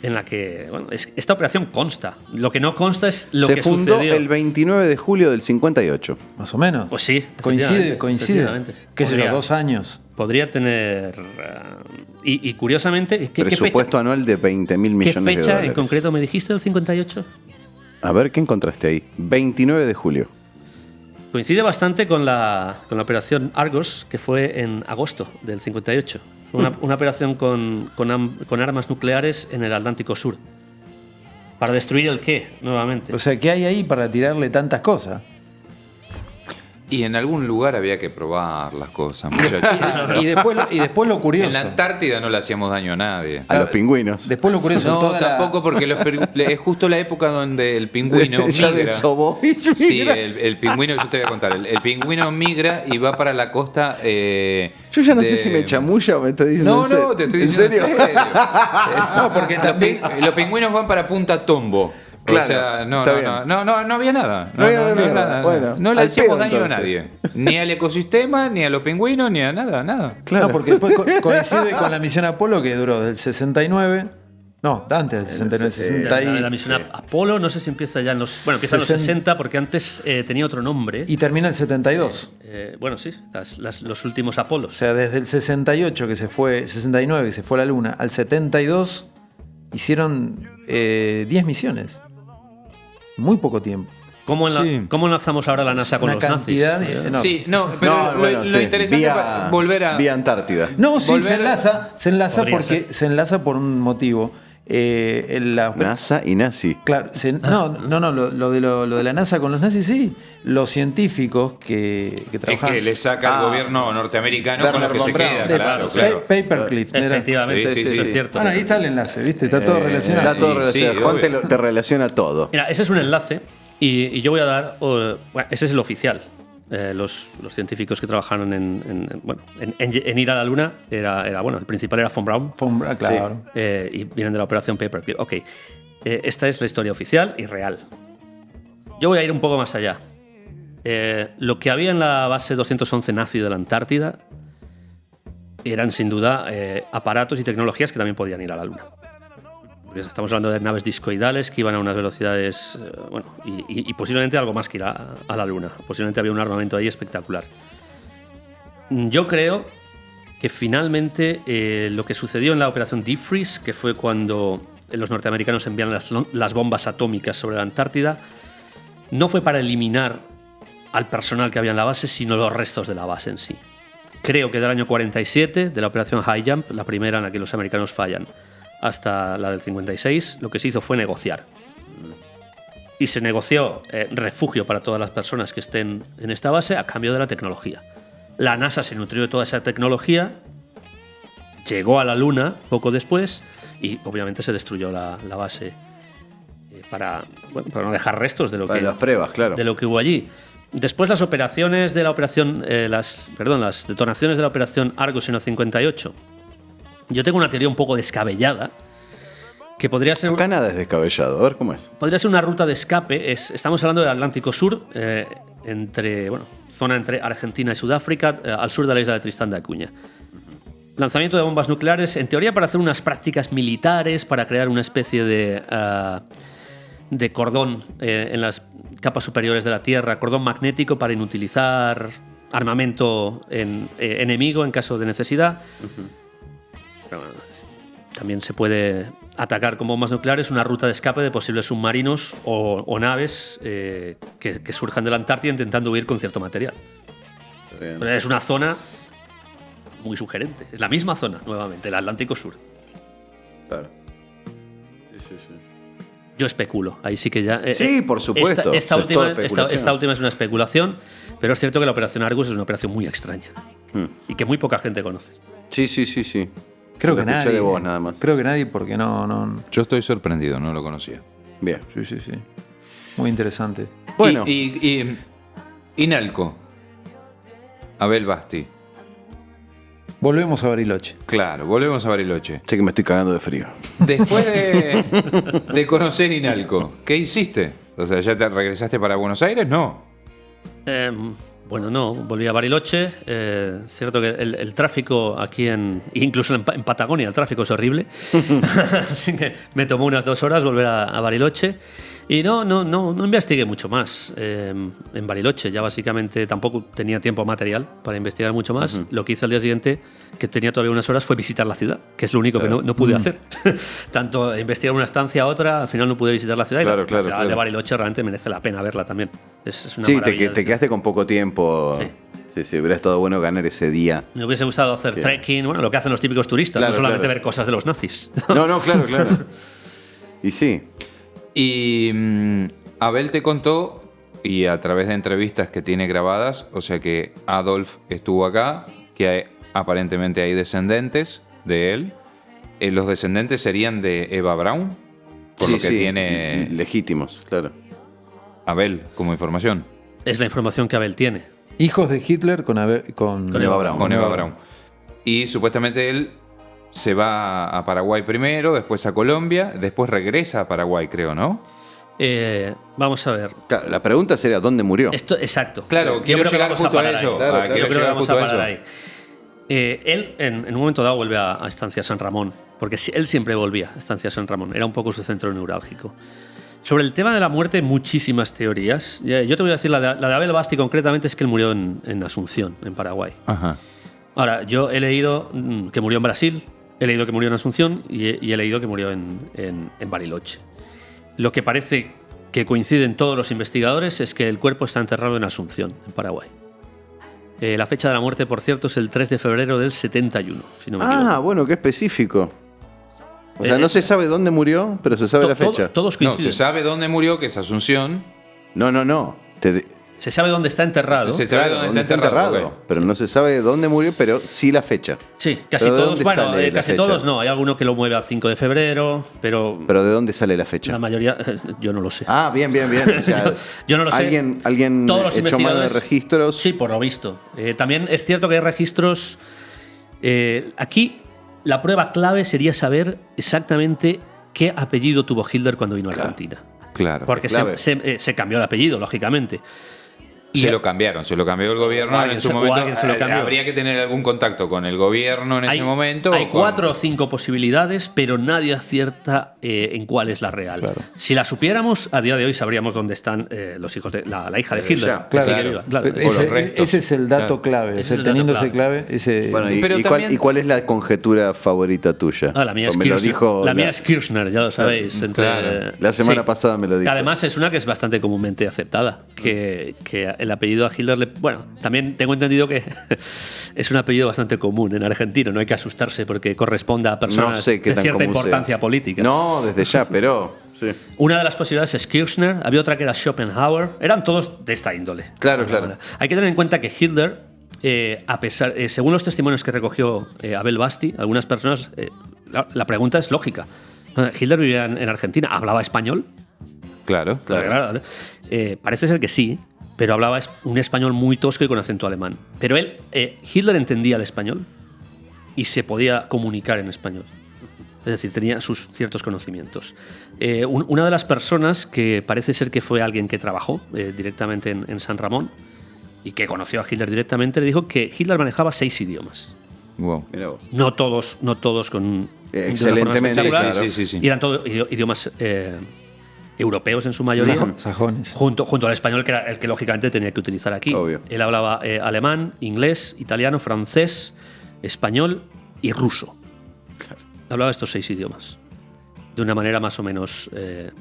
Speaker 5: en la que, bueno, esta operación consta. Lo que no consta es lo
Speaker 1: Se
Speaker 5: que
Speaker 1: fundó
Speaker 5: sucedió.
Speaker 1: el 29 de julio del 58.
Speaker 4: Más o menos.
Speaker 5: Pues sí.
Speaker 4: Coincide.
Speaker 5: efectivamente.
Speaker 4: ¿Qué sé yo?
Speaker 5: Podría-
Speaker 4: 2 años.
Speaker 5: Podría tener. Y curiosamente, ¿qué
Speaker 1: Presupuesto
Speaker 5: fecha,
Speaker 1: anual de 20.000
Speaker 5: ¿qué
Speaker 1: millones de
Speaker 5: fecha
Speaker 1: dólares.
Speaker 5: en concreto me dijiste del 58?
Speaker 1: A ver, ¿qué encontraste ahí? 29 de julio.
Speaker 5: Coincide bastante con la operación Argos, que fue en agosto del 58. Fue una operación con armas nucleares en el Atlántico Sur. ¿Para destruir el qué, nuevamente?
Speaker 4: O sea, ¿qué hay ahí para tirarle tantas cosas?
Speaker 2: Y en algún lugar había que probar las cosas, muchachos.
Speaker 4: Y después lo
Speaker 2: En
Speaker 4: curioso.
Speaker 2: la Antártida no le hacíamos daño a nadie.
Speaker 1: A los pingüinos.
Speaker 4: Después lo curioso.
Speaker 2: No,
Speaker 4: toda la-
Speaker 2: tampoco porque es justo la época donde el pingüino
Speaker 1: Ya
Speaker 2: migra.
Speaker 1: Sovovich
Speaker 2: Sí,
Speaker 1: migra.
Speaker 2: el pingüino, yo te voy a contar. El pingüino migra y va para la costa.
Speaker 1: Yo ya no sé si me chamulla o me está diciendo
Speaker 2: No,
Speaker 1: en serio.
Speaker 2: no, te estoy diciendo en serio.
Speaker 4: No, porque también.
Speaker 2: Los pingüinos van para Punta Tombo.
Speaker 1: Claro,
Speaker 2: o sea,
Speaker 1: está bien.
Speaker 2: no había nada.
Speaker 1: No había nada. Bueno,
Speaker 2: no le
Speaker 1: al
Speaker 2: hacíamos
Speaker 1: pedo,
Speaker 2: daño a
Speaker 1: entonces.
Speaker 2: nadie. Ni al ecosistema, ni a los pingüinos, ni a nada.
Speaker 4: No, porque después coincide con la misión Apolo que duró del 69. No, antes del 69, 60
Speaker 5: La misión Apolo, no sé si empieza ya en los. Bueno, empieza en los 60 porque antes tenía otro nombre.
Speaker 4: y termina en 72.
Speaker 5: Bueno, sí, los últimos Apolos.
Speaker 4: O sea, desde el 68 que se fue, 69 que se fue a la Luna, al 72 hicieron 10 misiones. Muy poco tiempo.
Speaker 5: ¿Cómo
Speaker 2: Sí.
Speaker 5: enlazamos ahora la NASA con
Speaker 4: Una
Speaker 5: los
Speaker 4: cantidad
Speaker 5: nazis?
Speaker 4: enorme.
Speaker 2: Sí, no, pero lo interesante es volver a.
Speaker 1: Vía Antártida.
Speaker 4: No, sí,
Speaker 2: Volver-
Speaker 4: se enlaza
Speaker 5: Podría
Speaker 4: porque
Speaker 5: ser.
Speaker 4: se enlaza por un motivo.
Speaker 1: NASA y nazi.
Speaker 4: Claro, lo de la NASA con los nazis, sí. Los científicos que
Speaker 2: Es
Speaker 4: trabajaban.
Speaker 2: que le saca al gobierno norteamericano con lo que se
Speaker 1: Werner von
Speaker 2: queda,
Speaker 1: Braun.
Speaker 2: claro, claro.
Speaker 4: Paperclip.
Speaker 5: Efectivamente,
Speaker 2: Sí, sí,
Speaker 5: eso
Speaker 2: sí.
Speaker 5: es cierto.
Speaker 4: Bueno, ahí está el enlace, ¿viste? Está todo relacionado.
Speaker 1: Está todo
Speaker 2: Sí,
Speaker 1: relacionado.
Speaker 2: sí,
Speaker 1: Juan
Speaker 2: obvio.
Speaker 1: te relaciona todo.
Speaker 5: Mira, ese es un enlace y yo voy a dar. Bueno, ese es el oficial. Los científicos que trabajaron en ir a la Luna, el principal era von Braun.
Speaker 4: Claro.
Speaker 5: Y vienen de la operación Paperclip. Ok, esta es la historia oficial y real. Yo voy a ir un poco más allá. Lo que había en la base 211 nazi de la Antártida eran sin duda aparatos y tecnologías que también podían ir a la Luna. Porque estamos hablando de naves discoidales que iban a unas velocidades, y posiblemente algo más que ir a la Luna. Posiblemente había un armamento ahí espectacular. Yo creo que finalmente lo que sucedió en la operación Deep Freeze, que fue cuando los norteamericanos envían las bombas atómicas sobre la Antártida, no fue para eliminar al personal que había en la base, sino los restos de la base en sí. Creo que del año 47, de la operación High Jump, la primera en la que los americanos fallan, hasta la del 56, lo que se hizo fue negociar. Y se negoció refugio para todas las personas que estén en esta base a cambio de la tecnología. La NASA se nutrió de toda esa tecnología, llegó a la Luna poco después y obviamente se destruyó la base para no dejar restos de lo
Speaker 1: Para
Speaker 5: que
Speaker 1: las pruebas, claro.
Speaker 5: de lo que hubo allí. Después las operaciones de la operación, las detonaciones de la operación Argus en el 58. Yo tengo una teoría un poco descabellada que podría ser
Speaker 1: Acá nada es descabellado. A ver cómo es.
Speaker 5: podría ser una ruta de escape. Estamos hablando del Atlántico Sur, zona entre Argentina y Sudáfrica, al sur de la isla de Tristán de Acuña. Lanzamiento de bombas nucleares, en teoría para hacer unas prácticas militares, para crear una especie de cordón en las capas superiores de la Tierra, cordón magnético para inutilizar armamento enemigo en caso de necesidad. Pero, bueno, también se puede atacar con bombas nucleares una ruta de escape de posibles submarinos o naves que surjan de la Antártida intentando huir con cierto material.
Speaker 1: Bien.
Speaker 5: Pero es una zona muy sugerente. Es la misma zona, nuevamente, el Atlántico Sur.
Speaker 1: Claro. Sí.
Speaker 5: Yo especulo, ahí sí que ya...
Speaker 1: Sí, por supuesto.
Speaker 5: Esta
Speaker 1: O sea, es toda
Speaker 5: última,
Speaker 1: especulación.
Speaker 5: esta última es una especulación, pero es cierto que la operación Argus es una operación muy extraña y que muy poca gente conoce.
Speaker 1: Sí.
Speaker 4: Creo
Speaker 1: Lo
Speaker 4: que
Speaker 1: escuché
Speaker 4: nadie.
Speaker 1: de vos nada más.
Speaker 4: Creo que nadie porque no.
Speaker 2: Yo estoy sorprendido, no lo conocía.
Speaker 1: Bien.
Speaker 4: Sí. Muy interesante.
Speaker 1: Bueno.
Speaker 2: Y Inalco. Abel Basti.
Speaker 4: Volvemos a Bariloche.
Speaker 2: Claro, volvemos a Bariloche.
Speaker 1: Sé que me estoy cagando de frío.
Speaker 2: Después de conocer Inalco, ¿qué hiciste? O sea, ¿ya te regresaste para Buenos Aires? No.
Speaker 5: Bueno, no, volví a Bariloche. Cierto que el tráfico aquí, incluso en Patagonia, el tráfico es horrible. Así que me tomó unas 2 horas volver a Bariloche. Y no investigué mucho más en Bariloche. Ya básicamente tampoco tenía tiempo material para investigar mucho más. Lo que hice al día siguiente, que tenía todavía unas horas, fue visitar la ciudad, que es lo único que no pude hacer. Tanto investigar una estancia a otra, al final no pude visitar la ciudad.
Speaker 1: Claro,
Speaker 5: y la
Speaker 1: claro,
Speaker 5: ciudad
Speaker 1: claro.
Speaker 5: de Bariloche realmente merece la pena verla también. Es una
Speaker 1: Sí,
Speaker 5: maravilla.
Speaker 1: te quedaste con poco tiempo. Sí, hubiera estado bueno ganar ese día.
Speaker 5: Me hubiese gustado hacer trekking, bueno, lo que hacen los típicos turistas,
Speaker 1: Claro,
Speaker 5: no solamente
Speaker 1: claro.
Speaker 5: ver cosas de los nazis.
Speaker 1: No, claro. Y sí.
Speaker 2: Y Abel te contó, y a través de entrevistas que tiene grabadas, o sea que Adolf estuvo acá, que aparentemente hay descendientes de él. Los descendentes serían de Eva Braun, por lo que tiene
Speaker 1: legítimos, claro.
Speaker 2: Abel como información.
Speaker 5: Es la información que Abel tiene.
Speaker 4: Hijos de Hitler con
Speaker 1: Eva Braun.
Speaker 2: Con Eva Braun. Y supuestamente él se va a Paraguay primero, después a Colombia, después regresa a Paraguay, creo, ¿no?
Speaker 5: Vamos a ver.
Speaker 1: Claro, la pregunta sería ¿dónde murió?
Speaker 5: Exacto.
Speaker 2: Claro, quiero
Speaker 5: creo que
Speaker 2: llegar
Speaker 5: vamos
Speaker 2: justo a
Speaker 5: parar
Speaker 2: eso.
Speaker 5: ahí.
Speaker 1: Claro,
Speaker 5: Yo creo que
Speaker 2: llegar
Speaker 5: vamos
Speaker 2: justo
Speaker 5: a
Speaker 2: a
Speaker 5: parar
Speaker 2: eso.
Speaker 5: ahí. Él en un momento dado vuelve a Estancia San Ramón, porque él siempre volvía a Estancia San Ramón, era un poco su centro neurálgico. Sobre el tema de la muerte, muchísimas teorías. Yo te voy a decir, la de Abel Basti concretamente es que él murió en Asunción, en Paraguay.
Speaker 2: Ajá.
Speaker 5: Ahora, yo he leído que murió en Brasil, he leído que murió en Asunción y he leído que murió en Bariloche. Lo que parece que coinciden todos los investigadores es que el cuerpo está enterrado en Asunción, en Paraguay. La fecha de la muerte, por cierto, es el 3 de febrero del 71, si no me equivoco.
Speaker 1: Bueno, qué específico. O sea, no se sabe dónde murió, pero se sabe la fecha.
Speaker 5: Todos
Speaker 2: No,
Speaker 5: coinciden.
Speaker 2: se sabe dónde murió, que es Asunción.
Speaker 1: No.
Speaker 5: Se sabe dónde está enterrado.
Speaker 2: Se sabe
Speaker 1: Claro,
Speaker 2: dónde está enterrado. ok.
Speaker 1: Pero no se sabe dónde murió, pero sí la fecha.
Speaker 5: Sí, casi
Speaker 1: ¿Pero de
Speaker 5: todos.
Speaker 1: dónde
Speaker 5: Bueno,
Speaker 1: sale la
Speaker 5: casi
Speaker 1: fecha?
Speaker 5: todos no. Hay alguno que lo mueve al 5 de febrero, pero
Speaker 1: Pero ¿de dónde sale la fecha?
Speaker 5: la mayoría, yo no lo sé.
Speaker 1: Ah, bien. O sea,
Speaker 5: Yo no lo sé.
Speaker 1: Alguien
Speaker 5: Todos los
Speaker 1: echó mano de
Speaker 5: investigadores-
Speaker 1: registros.
Speaker 5: Sí, por lo visto. También es cierto que hay registros. Aquí la prueba clave sería saber exactamente qué apellido tuvo Hitler cuando vino a Argentina.
Speaker 2: Claro.
Speaker 5: Porque
Speaker 1: clave.
Speaker 5: se cambió el apellido, lógicamente.
Speaker 2: Se lo cambió el gobierno
Speaker 5: O alguien
Speaker 2: en su
Speaker 5: se- o
Speaker 2: momento.
Speaker 5: alguien se lo cambió.
Speaker 2: Habría que tener algún contacto con el gobierno en ese momento.
Speaker 5: Hay
Speaker 2: o con-
Speaker 5: 4 o 5 posibilidades, pero nadie acierta en cuál es la real.
Speaker 4: Claro.
Speaker 5: Si la supiéramos, a día de hoy sabríamos dónde están los hijos de la hija de Hitler.
Speaker 1: ya,
Speaker 5: que sigue
Speaker 2: claro.
Speaker 5: viva, claro.
Speaker 2: Pero
Speaker 4: Ese,
Speaker 2: los restos.
Speaker 4: ese es el dato
Speaker 2: Claro.
Speaker 4: clave.
Speaker 5: Ese
Speaker 4: O sea,
Speaker 5: es el dato
Speaker 4: teniendo ese
Speaker 5: clave.
Speaker 4: clave, ese.
Speaker 1: Bueno,
Speaker 2: Pero también-
Speaker 1: ¿y cuál es la conjetura favorita tuya?
Speaker 5: La mía es
Speaker 1: Me lo
Speaker 5: Kirchner.
Speaker 1: dijo
Speaker 5: La mía es Kirchner, ya lo sabéis.
Speaker 2: Claro.
Speaker 1: la semana
Speaker 5: Sí.
Speaker 1: pasada me lo dijo.
Speaker 5: Además, es una que es bastante comúnmente aceptada. Que el apellido a Hitler. Bueno, también tengo entendido que es un apellido bastante común en Argentina. No hay que asustarse porque corresponde a personas
Speaker 1: No sé qué
Speaker 5: de
Speaker 1: tan
Speaker 5: cierta
Speaker 1: común sea.
Speaker 5: importancia política.
Speaker 1: No, desde ya, pero sí.
Speaker 5: Una de las posibilidades es Kirchner. Había otra que era Schopenhauer. Eran todos de esta índole.
Speaker 1: Claro, claro.
Speaker 5: Hay que tener en cuenta que Hitler, según los testimonios que recogió Abel Basti, algunas personas, la pregunta es lógica. Hitler vivía en Argentina, ¿hablaba español?
Speaker 2: Claro.
Speaker 5: Claro. Parece ser que sí, pero hablaba un español muy tosco y con acento alemán. Pero Hitler entendía el español y se podía comunicar en español. Es decir, tenía sus ciertos conocimientos. Una de las personas que parece ser que fue alguien que trabajó directamente en San Ramón y que conoció a Hitler directamente, le dijo que Hitler manejaba 6 idiomas.
Speaker 2: Wow.
Speaker 1: Mirá vos.
Speaker 5: No todos con de una forma
Speaker 1: Excelentemente,
Speaker 5: espectacular.
Speaker 1: claro.
Speaker 2: Sí.
Speaker 5: Y eran todos idiomas europeos en su mayoría.
Speaker 4: Sajones.
Speaker 5: Junto al español, que era el que lógicamente tenía que utilizar aquí.
Speaker 1: Obvio.
Speaker 5: Él hablaba alemán, inglés, italiano, francés, español y ruso. Hablaba estos 6 idiomas. De una manera más o menos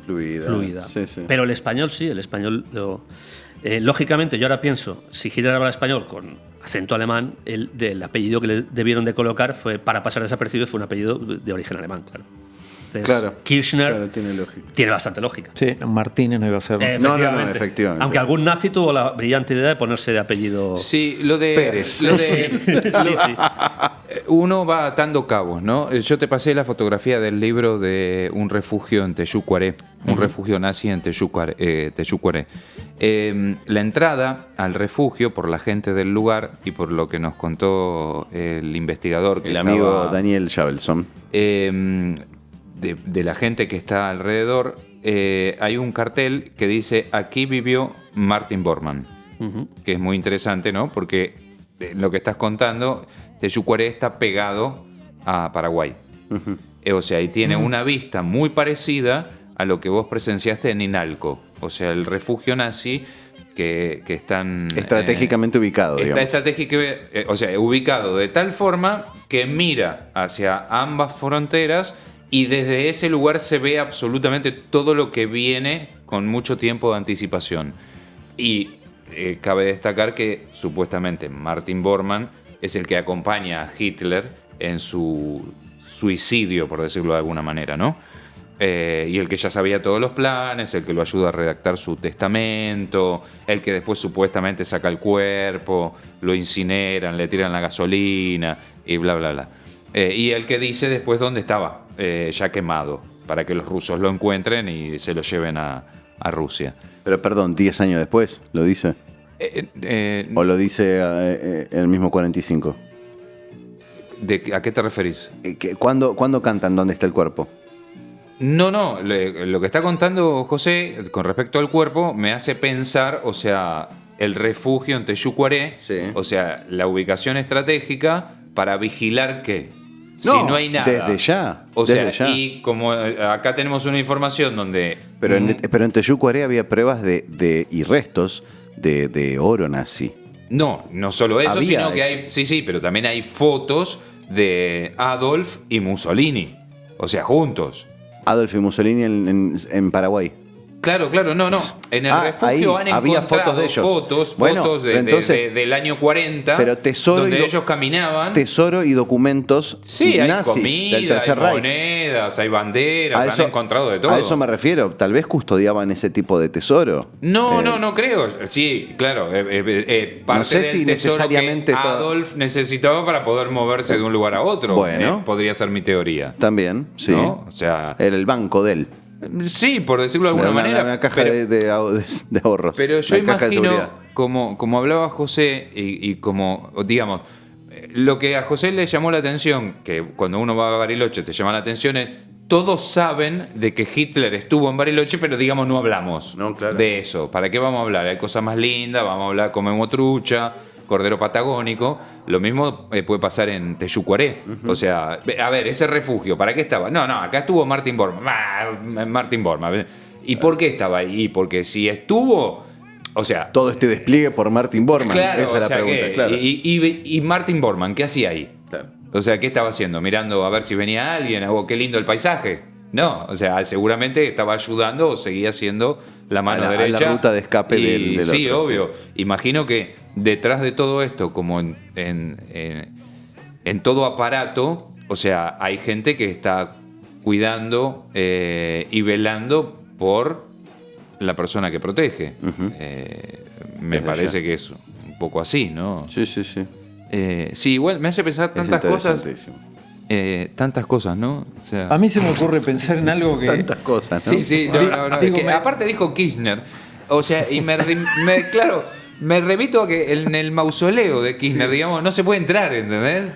Speaker 1: Fluida. Sí.
Speaker 5: Pero el español sí, el español lógicamente, yo ahora pienso, si Hitler habla español con acento alemán, el apellido que le debieron de colocar fue, para pasar desapercibido, fue un apellido de origen alemán, claro. Entonces,
Speaker 1: Claro.
Speaker 5: Kirchner
Speaker 1: Claro, tiene lógica.
Speaker 5: tiene bastante lógica.
Speaker 4: Sí, Martínez no iba a ser.
Speaker 1: No, efectivamente.
Speaker 5: Aunque algún nazi tuvo la brillante idea de ponerse de apellido.
Speaker 2: Sí, lo de.
Speaker 1: Pérez.
Speaker 2: lo de-
Speaker 5: Sí.
Speaker 2: Uno va atando cabos, ¿no? Yo te pasé la fotografía del libro de un refugio en Teyucuaré, un refugio nazi en Teyucuaré. La entrada al refugio, por la gente del lugar y por lo que nos contó el investigador, que
Speaker 1: El amigo
Speaker 2: estaba,
Speaker 1: Daniel Javelson.
Speaker 2: de la gente que está alrededor, hay un cartel que dice: aquí vivió Martin Bormann, que es muy interesante, ¿no? Porque lo que estás contando, Teyucuaré está pegado a Paraguay. O sea, y tiene una vista muy parecida a lo que vos presenciaste en Inalco. O sea, el refugio nazi que están...
Speaker 1: Estratégicamente ubicado,
Speaker 2: Está
Speaker 1: digamos.
Speaker 2: ubicado de tal forma que mira hacia ambas fronteras y desde ese lugar se ve absolutamente todo lo que viene con mucho tiempo de anticipación. Y cabe destacar que supuestamente Martin Bormann es el que acompaña a Hitler en su suicidio, por decirlo de alguna manera, ¿no? Y el que ya sabía todos los planes, el que lo ayuda a redactar su testamento, el que después supuestamente saca el cuerpo, lo incineran, le tiran la gasolina y bla, bla, bla. Y el que dice después dónde estaba, ya quemado, para que los rusos lo encuentren y se lo lleven a Rusia.
Speaker 1: Pero perdón, 10 años después, ¿lo dice? ¿O lo dice el mismo 45?
Speaker 2: ¿A qué te referís?
Speaker 1: ¿Cuándo cantan dónde está el cuerpo?
Speaker 2: No, lo que está contando José con respecto al cuerpo me hace pensar, o sea, el refugio en Teyucuaré,
Speaker 1: Sí.
Speaker 2: o sea, la ubicación estratégica para vigilar qué. Si
Speaker 1: No,
Speaker 2: no hay nada.
Speaker 1: desde ya,
Speaker 2: O sea,
Speaker 1: desde ya.
Speaker 2: y como acá tenemos una información donde...
Speaker 1: Pero en Teyucuaré había pruebas y restos de oro nazi.
Speaker 2: No solo eso,
Speaker 1: Había
Speaker 2: sino que
Speaker 1: eso.
Speaker 2: hay... Sí, pero también hay fotos de Adolf y Mussolini. O sea, juntos.
Speaker 1: Adolf y Mussolini en Paraguay.
Speaker 2: Claro, no. En el refugio
Speaker 1: ahí
Speaker 2: han
Speaker 1: había
Speaker 2: encontrado
Speaker 1: fotos de ellos.
Speaker 2: fotos
Speaker 1: Bueno,
Speaker 2: de- del año 40,
Speaker 1: pero tesoro
Speaker 2: donde
Speaker 1: y
Speaker 2: ellos caminaban.
Speaker 1: Tesoro y documentos
Speaker 2: Sí, hay
Speaker 1: nazis del
Speaker 2: comida, hay
Speaker 1: Tercer Reich.
Speaker 2: monedas, hay banderas, han encontrado de todo.
Speaker 1: A eso me refiero. Tal vez custodiaban ese tipo de tesoro.
Speaker 2: No creo. Sí, claro. Parte
Speaker 1: No sé
Speaker 2: del
Speaker 1: si
Speaker 2: tesoro
Speaker 1: necesariamente
Speaker 2: que Adolf necesitaba para poder moverse de un lugar a otro.
Speaker 1: Bueno.
Speaker 2: Podría ser mi teoría.
Speaker 1: También, sí.
Speaker 2: ¿No? O sea,
Speaker 1: Era el banco de él.
Speaker 2: sí, por decirlo de alguna
Speaker 1: Una-
Speaker 2: manera.
Speaker 1: Una caja
Speaker 2: pero-
Speaker 1: de ahorros.
Speaker 2: Pero yo
Speaker 1: Una caja de
Speaker 2: imagino,
Speaker 1: seguridad.
Speaker 2: como hablaba José, y como, digamos, lo que a José le llamó la atención, que cuando uno va a Bariloche te llama la atención, es todos saben de que Hitler estuvo en Bariloche, pero digamos no hablamos
Speaker 1: No, claro.
Speaker 2: de eso. ¿Para qué vamos a hablar? Hay cosas más lindas, vamos a hablar, comemos trucha, cordero patagónico. Lo mismo puede pasar en Teyucuaré. O sea, a ver, ese refugio, ¿para qué estaba? No, acá estuvo Martin Bormann. Martin Bormann. ¿Y por qué estaba ahí? Porque si estuvo, o sea,
Speaker 1: Todo este despliegue por Martin Bormann.
Speaker 2: claro,
Speaker 1: Esa es la
Speaker 2: o sea,
Speaker 1: pregunta,
Speaker 2: que-
Speaker 1: claro.
Speaker 2: y Martin Bormann, ¿qué hacía ahí?
Speaker 1: Claro.
Speaker 2: O sea, ¿qué estaba haciendo? Mirando a ver si venía alguien, o qué lindo el paisaje. No, o sea, seguramente estaba ayudando o seguía siendo la mano
Speaker 1: A la
Speaker 2: derecha.
Speaker 1: ruta de escape del
Speaker 2: sí,
Speaker 1: otro,
Speaker 2: obvio. Imagino que detrás de todo esto, como en todo aparato, o sea, hay gente que está cuidando y velando por la persona que protege. Me
Speaker 1: Desde
Speaker 2: parece
Speaker 1: ya.
Speaker 2: que es un poco así, ¿no?
Speaker 1: Sí.
Speaker 2: Sí, igual me hace pensar tantas cosas.
Speaker 1: interesantísimo.
Speaker 2: Tantas cosas, ¿no? O sea,
Speaker 4: A mí se me ocurre pensar en algo que.
Speaker 1: Tantas cosas, ¿no?
Speaker 2: sí, no,
Speaker 4: Digo,
Speaker 2: es que
Speaker 4: me-
Speaker 2: aparte dijo Kirchner. O sea, y claro, me remito a que en el mausoleo de Kirchner, digamos, no se puede entrar, ¿entendés?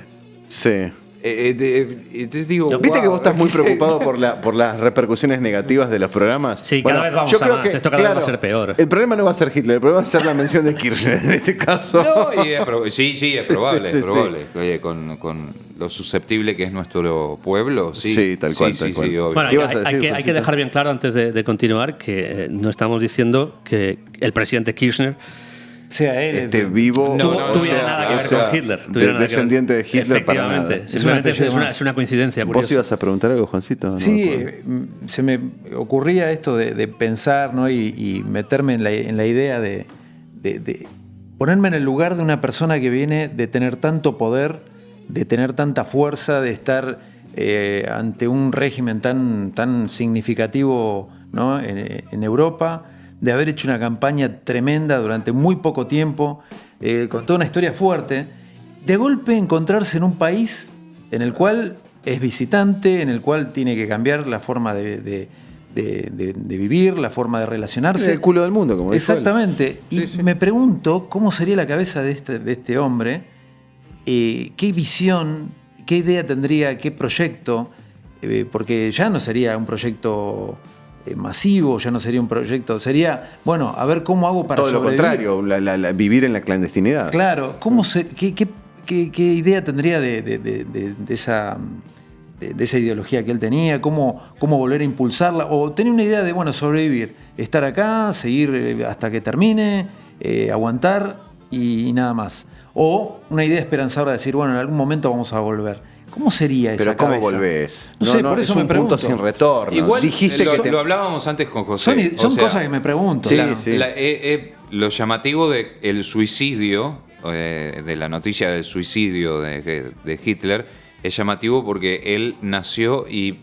Speaker 1: Sí.
Speaker 2: Entonces digo,
Speaker 1: ¿Viste que
Speaker 2: wow.
Speaker 1: vos estás muy preocupado por las repercusiones negativas de los programas?
Speaker 5: Sí, cada vez vamos
Speaker 1: yo
Speaker 5: a
Speaker 1: creo
Speaker 5: más. Esto cada vez va a ser peor.
Speaker 1: El problema no va a ser Hitler, el problema va a ser la mención de Kirchner en este caso.
Speaker 2: No, y sí, es
Speaker 1: Sí,
Speaker 2: probable,
Speaker 1: sí,
Speaker 2: es probable. Oye, con lo susceptible que es nuestro pueblo, sí.
Speaker 1: Sí, tal cual, tal cual.
Speaker 2: Sí, obvio.
Speaker 5: Bueno,
Speaker 1: ¿Qué ibas a decir,
Speaker 5: hay que
Speaker 1: Juancito?
Speaker 5: dejar bien claro antes de continuar que no estamos diciendo que el presidente Kirchner
Speaker 4: Sea él.
Speaker 1: Vivo.
Speaker 2: No,
Speaker 5: tuviera nada que ver con Hitler. Tuviera nada que ver.
Speaker 1: descendiente de Hitler para nada.
Speaker 5: Efectivamente. Simplemente
Speaker 4: Es un apellido
Speaker 5: es una coincidencia
Speaker 1: ¿Vos
Speaker 5: curiosa.
Speaker 1: ibas a preguntar algo, Juancito? No
Speaker 4: Sí,
Speaker 1: me acuerdo.
Speaker 4: se me ocurría esto de pensar, ¿no? y meterme en la idea de ponerme en el lugar de una persona que viene de tener tanto poder, de tener tanta fuerza, de estar ante un régimen tan significativo, ¿no? en Europa, de haber hecho una campaña tremenda durante muy poco tiempo, con toda una historia fuerte, de golpe encontrarse en un país en el cual es visitante, en el cual tiene que cambiar la forma de vivir, la forma de relacionarse.
Speaker 1: El culo del mundo, como dijo él.
Speaker 4: Exactamente. Y me pregunto cómo sería la cabeza de este hombre, qué visión, qué idea tendría, qué proyecto, porque ya no sería un proyecto masivo, ya no sería un proyecto, sería, bueno, a ver cómo hago para
Speaker 1: Todo lo
Speaker 4: sobrevivir.
Speaker 1: contrario, vivir en la clandestinidad.
Speaker 4: Claro, qué idea tendría de esa ideología que él tenía, cómo volver a impulsarla, o tener una idea de, bueno, sobrevivir, estar acá, seguir hasta que termine, aguantar y nada más. O una idea esperanzadora de decir, bueno, en algún momento vamos a volver. ¿Cómo sería esa
Speaker 1: Pero ¿cómo
Speaker 4: cabeza?
Speaker 1: volvés?
Speaker 4: No sé, por eso
Speaker 1: es
Speaker 4: me
Speaker 1: un
Speaker 4: pregunto.
Speaker 1: punto sin retorno.
Speaker 2: Igual
Speaker 1: Dijiste
Speaker 2: lo,
Speaker 1: que te...
Speaker 2: lo hablábamos antes con José.
Speaker 4: Son
Speaker 2: O sea,
Speaker 4: cosas que me pregunto.
Speaker 1: Sí,
Speaker 4: claro.
Speaker 1: sí.
Speaker 2: Lo llamativo del suicidio, de la noticia del suicidio de Hitler, es llamativo porque él nació y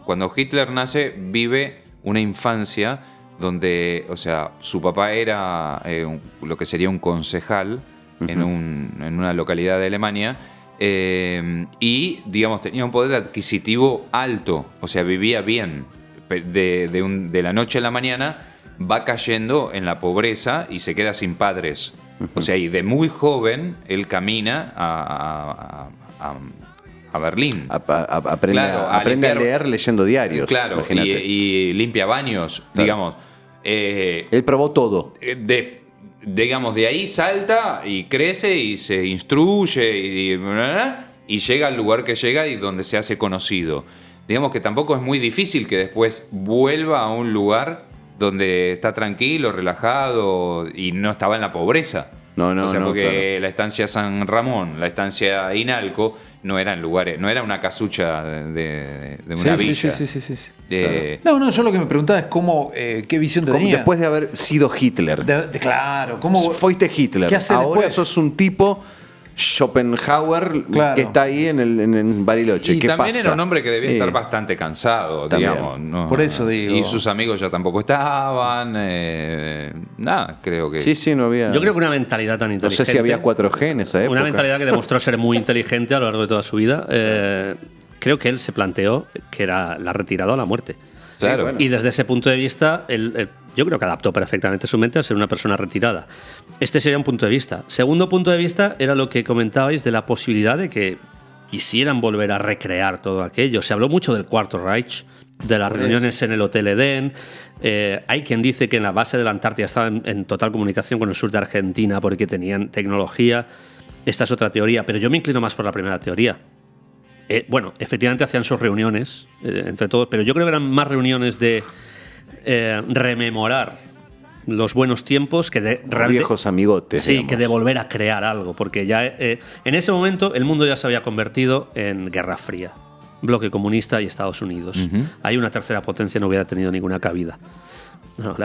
Speaker 2: cuando Hitler nace vive una infancia donde, o sea, su papá era lo que sería un concejal en una localidad de Alemania. Y, digamos, tenía un poder adquisitivo alto, o sea, vivía bien. De la noche a la mañana va cayendo en la pobreza y se queda sin padres. O sea, y de muy joven él camina a Berlín.
Speaker 1: Aprende,
Speaker 2: Claro,
Speaker 1: aprende a
Speaker 2: limpiar-
Speaker 1: leer leyendo diarios.
Speaker 2: Claro,
Speaker 1: imagínate.
Speaker 2: y limpia baños,
Speaker 1: Claro.
Speaker 2: digamos.
Speaker 1: Él probó todo.
Speaker 2: Digamos, de ahí salta y crece y se instruye y llega al lugar que llega y donde se hace conocido. Digamos que tampoco es muy difícil que después vuelva a un lugar donde está tranquilo, relajado y no estaba en la pobreza.
Speaker 1: No,
Speaker 2: O sea, porque
Speaker 1: claro.
Speaker 2: la estancia San Ramón, la estancia Inalco, no eran lugares, no era una casucha de una villa.
Speaker 4: Sí.
Speaker 2: Eh,
Speaker 4: No, yo lo que me preguntaba es cómo, qué visión
Speaker 1: ¿Cómo-
Speaker 4: tenía.
Speaker 1: después de haber sido Hitler.
Speaker 4: Claro, ¿cómo
Speaker 1: Fuiste Hitler.
Speaker 4: ¿Qué hace
Speaker 1: Ahora
Speaker 4: después?
Speaker 1: sos un tipo Schopenhauer
Speaker 4: Claro.
Speaker 1: que está ahí en Bariloche.
Speaker 2: y
Speaker 1: ¿Qué
Speaker 2: también
Speaker 1: pasa?
Speaker 2: era un hombre que debía estar bastante cansado,
Speaker 1: también.
Speaker 2: digamos. ¿no?
Speaker 4: Por eso digo.
Speaker 2: Y sus amigos ya tampoco estaban. Nada, creo que.
Speaker 1: Sí, no había.
Speaker 5: Yo creo que una mentalidad tan
Speaker 1: No
Speaker 5: inteligente.
Speaker 1: sé si había 4G en esa época.
Speaker 5: Una mentalidad que demostró ser muy inteligente a lo largo de toda su vida. Creo que él se planteó que era la retirada o la muerte.
Speaker 2: Claro.
Speaker 1: bueno.
Speaker 5: Y desde ese punto de vista, yo creo que adaptó perfectamente su mente a ser una persona retirada. Este sería un punto de vista. Segundo punto de vista era lo que comentabais de la posibilidad de que quisieran volver a recrear todo aquello. Se habló mucho del Cuarto Reich, de las reuniones en el Hotel Edén. Hay quien dice que en la base de la Antártida estaban en total comunicación con el sur de Argentina porque tenían tecnología. Esta es otra teoría, pero yo me inclino más por la primera teoría. Bueno, efectivamente hacían sus reuniones entre todos, pero yo creo que eran más reuniones de rememorar los buenos tiempos que de realmente,
Speaker 1: viejos amigotes.
Speaker 5: sí,
Speaker 1: digamos.
Speaker 5: que de volver a crear algo, porque ya en ese momento el mundo ya se había convertido en Guerra Fría, bloque comunista y Estados Unidos. Hay una tercera potencia, no hubiera tenido ninguna cabida. No,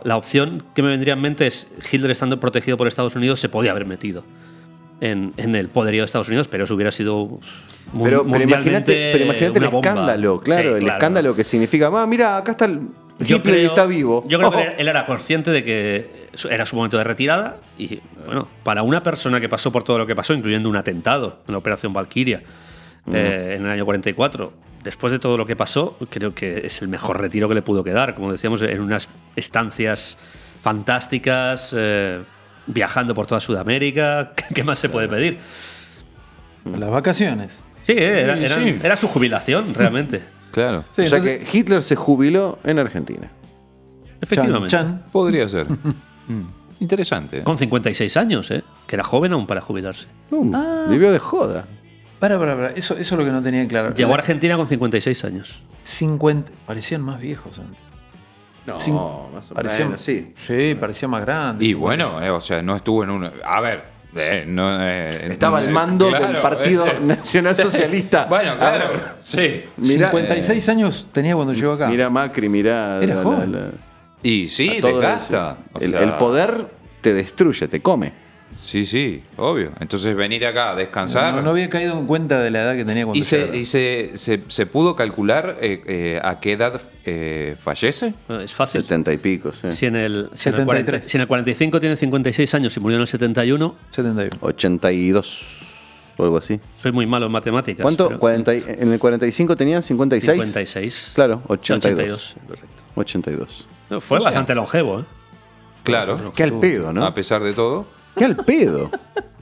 Speaker 5: la opción que me vendría en mente es Hitler estando protegido por Estados Unidos se podía haber metido en el poderío de Estados Unidos, pero eso hubiera sido
Speaker 1: Pero
Speaker 5: mundialmente
Speaker 1: imagínate el
Speaker 5: una bomba.
Speaker 1: escándalo, claro,
Speaker 5: Sí,
Speaker 1: el escándalo que significa, mira, acá está el
Speaker 5: Yo
Speaker 1: Hitler y está vivo.
Speaker 5: Yo creo
Speaker 1: Oh.
Speaker 5: que él era consciente de que era su momento de retirada y, bueno, para una persona que pasó por todo lo que pasó, incluyendo un atentado en la Operación Valkyria en el año 44, después de todo lo que pasó, creo que es el mejor retiro que le pudo quedar, como decíamos, en unas estancias fantásticas, viajando por toda Sudamérica. ¿Qué más se puede pedir?
Speaker 4: Las vacaciones.
Speaker 5: Sí, era,
Speaker 2: Sí.
Speaker 5: era su jubilación, realmente.
Speaker 2: Claro.
Speaker 4: Sí,
Speaker 1: O sea
Speaker 4: entonces-
Speaker 1: que Hitler se jubiló en Argentina.
Speaker 5: Efectivamente.
Speaker 4: Chan.
Speaker 2: Podría ser. Interesante.
Speaker 5: Con 56 años, que era joven aún para jubilarse.
Speaker 1: Vivió de joda.
Speaker 4: Para. Eso es lo que no tenía claro.
Speaker 5: Llegó a Argentina con 56 años.
Speaker 4: 50. Parecían más viejos antes.
Speaker 1: No, más o
Speaker 4: Parecía-
Speaker 1: menos, sí.
Speaker 4: Sí, parecía más grande.
Speaker 2: Y bueno, o sea, no estuvo en un. A ver.
Speaker 1: Estaba al mando del
Speaker 2: claro,
Speaker 1: Partido Nacional Socialista.
Speaker 2: Bueno, claro.
Speaker 1: A ver,
Speaker 2: Sí.
Speaker 1: mirá,
Speaker 4: 56 años tenía cuando llegó acá.
Speaker 1: Mira Macri, mira.
Speaker 4: Era joven.
Speaker 2: Y sí,
Speaker 1: a todo
Speaker 2: desgasta.
Speaker 1: eso.
Speaker 2: O
Speaker 1: El,
Speaker 2: sea,
Speaker 1: el poder te destruye, te come.
Speaker 2: Sí, obvio. Entonces venir acá a descansar.
Speaker 4: No había caído en cuenta de la edad que tenía cuando
Speaker 2: ¿Y,
Speaker 4: llegó.
Speaker 2: se pudo calcular a qué edad fallece?
Speaker 5: Bueno, es fácil.
Speaker 1: 70 y pico, sí.
Speaker 5: Si en el
Speaker 4: 73.
Speaker 5: si en el 45 tiene 56 años y murió en el 71,
Speaker 4: 71.
Speaker 1: 82 o algo así.
Speaker 5: soy muy malo en matemáticas.
Speaker 1: ¿Cuánto?
Speaker 5: pero
Speaker 1: 40 en el 45 tenían 56.
Speaker 5: 56.
Speaker 1: Claro,
Speaker 5: Sí,
Speaker 1: 82.
Speaker 5: correcto.
Speaker 1: 82.
Speaker 5: No, fue bastante longevo, ¿eh?
Speaker 2: Claro.
Speaker 1: Qué al pedo, ¿no?
Speaker 2: A pesar de todo.
Speaker 1: Qué al pedo.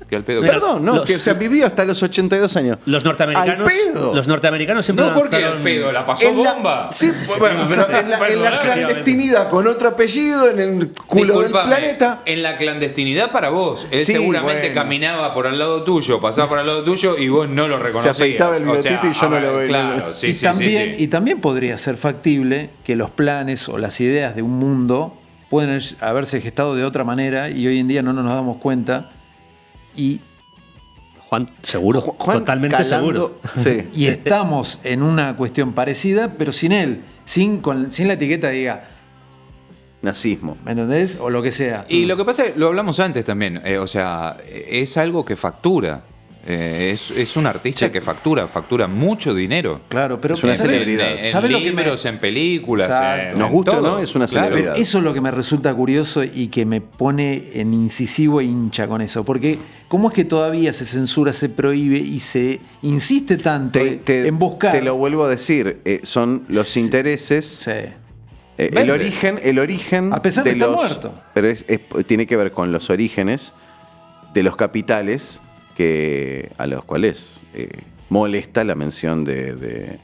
Speaker 2: Que al pedo.
Speaker 5: Mira,
Speaker 1: Perdón, no,
Speaker 5: los-
Speaker 1: que o sea, vivió hasta los 82 años.
Speaker 5: Los norteamericanos,
Speaker 1: ¡Al pedo!
Speaker 5: los norteamericanos siempre
Speaker 2: No, porque
Speaker 5: lanzaron-
Speaker 2: al pedo la pasó
Speaker 1: En la-
Speaker 2: bomba.
Speaker 1: Sí, bueno, pero en la
Speaker 2: Perdóname,
Speaker 1: clandestinidad con otro apellido en el culo
Speaker 2: Disculpame,
Speaker 1: del planeta.
Speaker 2: En la clandestinidad para vos. Él
Speaker 1: Sí,
Speaker 2: seguramente
Speaker 1: bueno.
Speaker 2: caminaba por al lado tuyo, pasaba por al lado tuyo y vos no lo reconocías.
Speaker 1: Se afeitaba el bigotito y yo no lo veía.
Speaker 2: Claro, sí,
Speaker 4: y,
Speaker 2: sí,
Speaker 4: también,
Speaker 2: sí, sí.
Speaker 4: y también podría ser factible que los planes o las ideas de un mundo pueden haberse gestado de otra manera y hoy en día no nos damos cuenta y,
Speaker 5: Juan, seguro,
Speaker 1: Juan
Speaker 5: totalmente
Speaker 1: calando-
Speaker 5: seguro.
Speaker 1: Sí.
Speaker 4: y estamos en una cuestión parecida, pero sin él, sin la etiqueta diga,
Speaker 1: Nazismo.
Speaker 4: ¿me entendés? O lo que sea.
Speaker 2: Y lo que pasa es, lo hablamos antes también, o sea, es algo que factura. Es un artista que factura mucho dinero.
Speaker 4: Claro, pero
Speaker 1: Es una
Speaker 4: ¿sabés-
Speaker 1: celebridad.
Speaker 2: En
Speaker 4: ¿sabés lo que me-
Speaker 2: libros, en películas.
Speaker 4: Exacto.
Speaker 1: Nos gusta o
Speaker 2: todo.
Speaker 1: no, es una
Speaker 2: Claro.
Speaker 1: celebridad.
Speaker 4: Eso es lo que me resulta curioso y que me pone en incisivo e hincha con eso. Porque, ¿cómo es que todavía se censura, se prohíbe y se insiste tanto en buscar?
Speaker 1: te lo vuelvo a decir, son los
Speaker 4: Sí.
Speaker 1: intereses.
Speaker 4: Sí.
Speaker 1: El
Speaker 2: Vende.
Speaker 1: origen.
Speaker 4: A pesar de que está muerto.
Speaker 1: Pero tiene que ver con los orígenes de los capitales a los cuales molesta la mención de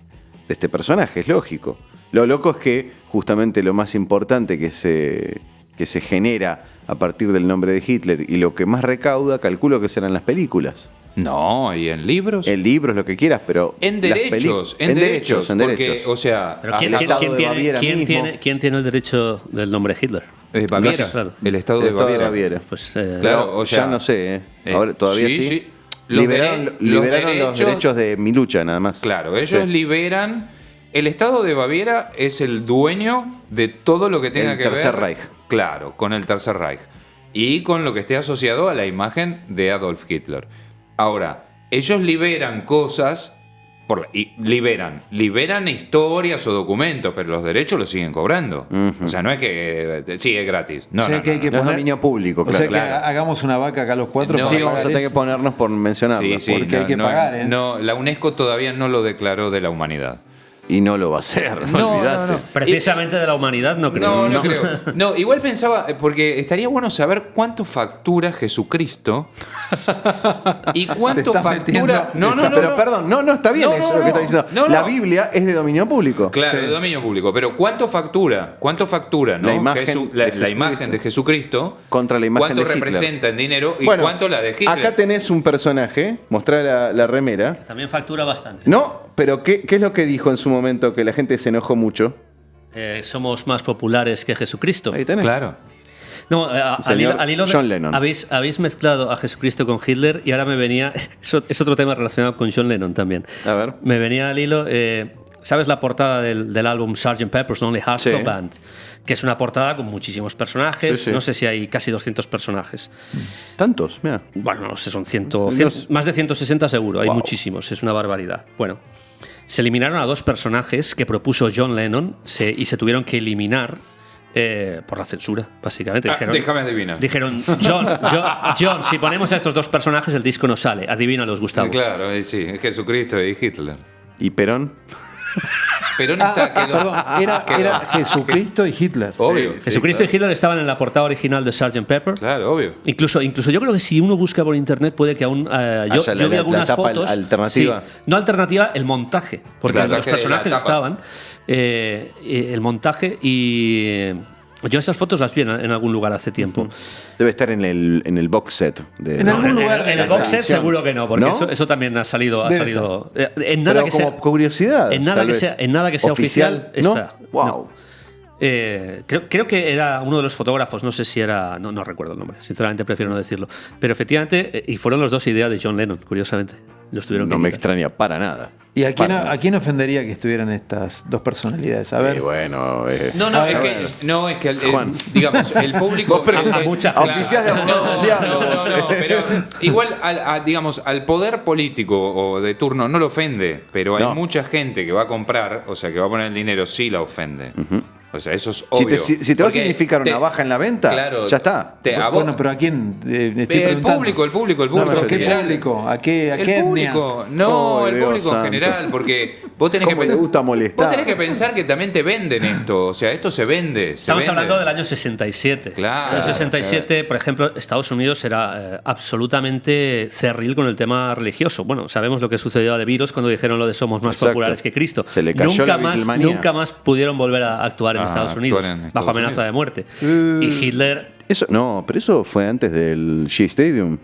Speaker 1: este personaje, es lógico. Lo loco es que justamente lo más importante que se genera a partir del nombre de Hitler y lo que más recauda, calculo que serán las películas.
Speaker 2: No, y en libros.
Speaker 1: El libro, lo que quieras, pero.
Speaker 2: En
Speaker 1: las
Speaker 2: derechos,
Speaker 1: en derechos.
Speaker 2: Porque, o sea,
Speaker 5: Pero ¿quién,
Speaker 1: el
Speaker 5: quién-
Speaker 1: Estado
Speaker 5: quién
Speaker 1: de
Speaker 5: tiene,
Speaker 1: Baviera
Speaker 5: quién
Speaker 1: mismo.
Speaker 5: tiene- quién tiene el derecho del nombre Hitler?
Speaker 2: Baviera.
Speaker 5: Magistrado.
Speaker 2: El estado de Baviera.
Speaker 5: Pues,
Speaker 2: Claro,
Speaker 1: Pero
Speaker 2: o sea,
Speaker 1: ya no sé, ahora todavía sí.
Speaker 2: Los
Speaker 1: Liberaron los derechos de Milucha, nada más.
Speaker 2: Claro, ellos
Speaker 1: Sí.
Speaker 2: liberan. El Estado de Baviera es el dueño de todo lo que tenga
Speaker 1: El
Speaker 2: que
Speaker 1: Tercer
Speaker 2: ver.
Speaker 1: Reich.
Speaker 2: Claro, con el Tercer Reich. Y con lo que esté asociado a la imagen de Adolf Hitler. Ahora, ellos liberan cosas. Liberan historias o documentos, pero los derechos los siguen cobrando. O sea, no es que. Sí, es gratis. No,
Speaker 4: O sea,
Speaker 2: no,
Speaker 4: que hay
Speaker 2: no,
Speaker 4: que
Speaker 1: No es
Speaker 4: poner-
Speaker 1: dominio público,
Speaker 4: O
Speaker 1: claro.
Speaker 4: sea que
Speaker 2: claro.
Speaker 4: hagamos una vaca acá los cuatro.
Speaker 2: No,
Speaker 4: para
Speaker 1: Sí, vamos a
Speaker 4: pagar
Speaker 1: tener que ponernos por mencionarlo.
Speaker 2: Sí, sí,
Speaker 4: porque hay que pagar, ¿eh?
Speaker 2: No, la UNESCO todavía no lo declaró de la humanidad.
Speaker 1: Y no lo va a hacer, no, olvidate.
Speaker 5: Precisamente de la humanidad no creo.
Speaker 2: No creo. No, igual pensaba, porque estaría bueno saber cuánto factura Jesucristo y cuánto
Speaker 4: Te estás
Speaker 2: factura.
Speaker 4: metiendo-
Speaker 1: Pero perdón, no, está bien
Speaker 2: No,
Speaker 1: eso
Speaker 2: no,
Speaker 1: lo que
Speaker 2: no.
Speaker 1: está diciendo.
Speaker 2: No,
Speaker 1: La
Speaker 2: no.
Speaker 1: Biblia es de dominio público.
Speaker 2: Claro,
Speaker 4: Sí.
Speaker 2: de dominio público. Pero ¿cuánto factura? ¿Cuánto factura, no?
Speaker 1: La imagen
Speaker 2: La
Speaker 1: de
Speaker 2: imagen de Jesucristo
Speaker 1: contra la imagen
Speaker 2: ¿Cuánto
Speaker 1: de Hitler?
Speaker 2: representa en dinero y
Speaker 1: Bueno,
Speaker 2: cuánto la de Hitler?
Speaker 1: acá tenés un personaje, mostrá la remera.
Speaker 5: También factura bastante.
Speaker 1: No, pero ¿qué es lo que dijo en su momento que la gente se enojó mucho?
Speaker 5: Somos más populares que Jesucristo.
Speaker 1: Ahí tenés.
Speaker 2: Claro.
Speaker 5: No,
Speaker 1: Señor
Speaker 5: al hilo de-
Speaker 1: John Lennon.
Speaker 5: habéis mezclado a Jesucristo con Hitler y ahora me venía. Es otro tema relacionado con John Lennon también.
Speaker 1: A ver.
Speaker 5: Me venía al hilo. ¿Sabes la portada del álbum Sgt. Pepper's Lonely Hearts Club
Speaker 1: Sí.
Speaker 5: Band? Que es una portada con muchísimos personajes.
Speaker 1: Sí, sí.
Speaker 5: No sé si hay casi 200 personajes.
Speaker 1: Tantos, mira.
Speaker 5: Bueno, no sé, son
Speaker 1: Los-
Speaker 5: más de 160 seguro. Hay
Speaker 1: Wow.
Speaker 5: muchísimos, es una barbaridad. Bueno, se eliminaron a dos personajes que propuso John Lennon y se tuvieron que eliminar por la censura, básicamente.
Speaker 2: Déjame adivinar.
Speaker 5: Dijeron, John, si ponemos a estos dos personajes, el disco no sale. Adivínalos, Gustavo.
Speaker 2: Claro, sí, Jesucristo y Hitler.
Speaker 1: ¿Y Perón?
Speaker 2: Perón
Speaker 4: Ah,
Speaker 2: está, quedó-
Speaker 4: perdón, era Jesucristo y Hitler.
Speaker 2: Obvio.
Speaker 5: Jesucristo y Hitler estaban en la portada original de Sgt. Pepper.
Speaker 2: Claro, obvio.
Speaker 5: Incluso yo creo que si uno busca por internet puede que aún yo
Speaker 1: Haya
Speaker 5: vi
Speaker 1: la
Speaker 5: algunas
Speaker 1: tapa
Speaker 5: fotos
Speaker 1: alternativa.
Speaker 5: sí. No alternativa, el montaje, porque
Speaker 2: Claro,
Speaker 5: los
Speaker 2: que la
Speaker 5: personajes
Speaker 2: tapa.
Speaker 5: estaban el montaje y yo esas fotos las vi en algún lugar hace tiempo.
Speaker 1: Debe estar en el box set.
Speaker 4: En algún lugar
Speaker 5: en
Speaker 4: de
Speaker 5: el
Speaker 4: la
Speaker 5: box set
Speaker 4: televisión.
Speaker 5: seguro que no, porque
Speaker 1: ¿No?
Speaker 5: eso también ha salido
Speaker 4: Debe
Speaker 5: en nada
Speaker 1: Pero
Speaker 5: que
Speaker 1: como
Speaker 5: sea
Speaker 1: curiosidad.
Speaker 5: en nada
Speaker 1: tal
Speaker 5: que
Speaker 1: vez.
Speaker 5: sea en nada que sea oficial,
Speaker 1: ¿no?
Speaker 5: está.
Speaker 1: Wow.
Speaker 5: No. Creo que era uno de los fotógrafos, no sé si era, no recuerdo el nombre, sinceramente prefiero no decirlo, pero efectivamente, y fueron los dos ideas de John Lennon, curiosamente. Los tuvieron
Speaker 1: No
Speaker 5: que
Speaker 1: me
Speaker 5: quitar.
Speaker 1: extraña para nada.
Speaker 4: ¿Y a
Speaker 1: Para
Speaker 4: quién ofendería que estuvieran estas dos personalidades? A ver.
Speaker 1: bueno,
Speaker 2: No, es que
Speaker 1: Juan.
Speaker 2: digamos, el público.
Speaker 1: Vos preguntás,
Speaker 2: el-
Speaker 5: mucha-
Speaker 1: oficial de abogado del diablo, vos,
Speaker 2: pero igual, digamos, al poder político o de turno no lo ofende, pero hay
Speaker 1: No.
Speaker 2: mucha gente que va a comprar, o sea, que va a poner el dinero, sí la ofende. O sea, eso es obvio.
Speaker 1: Si te va a
Speaker 2: Porque
Speaker 1: significar una baja en la venta,
Speaker 2: claro,
Speaker 1: ya está.
Speaker 2: a vos-
Speaker 4: Bueno, pero ¿a quién? Estoy
Speaker 2: el
Speaker 4: preguntando.
Speaker 2: público.
Speaker 4: No, pero ¿qué
Speaker 2: general.
Speaker 4: público? ¿A qué
Speaker 2: El
Speaker 4: etnia?
Speaker 2: público, no,
Speaker 1: Oh,
Speaker 2: el
Speaker 1: Dios
Speaker 2: público en
Speaker 1: santo.
Speaker 2: general, porque vos tenés
Speaker 1: ¿Cómo
Speaker 2: que
Speaker 1: le gusta molestar?
Speaker 2: Vos tenés que pensar que también te venden esto, o sea, esto se vende.
Speaker 5: Estamos hablando del año 67.
Speaker 2: Claro,
Speaker 5: En el año 67, por ejemplo, Estados Unidos era absolutamente cerril con el tema religioso. Bueno, sabemos lo que sucedió a The Beatles cuando dijeron lo de somos más
Speaker 1: Exacto.
Speaker 5: populares que Cristo.
Speaker 1: Se le cayó la Beatlemanía.
Speaker 5: nunca más pudieron volver a actuar en
Speaker 2: Ah,
Speaker 5: Estados
Speaker 2: actuar
Speaker 5: Unidos
Speaker 2: en Estados
Speaker 5: bajo amenaza
Speaker 2: Unidos.
Speaker 5: de muerte. Y Hitler.
Speaker 1: Pero eso fue antes del Shea Stadium.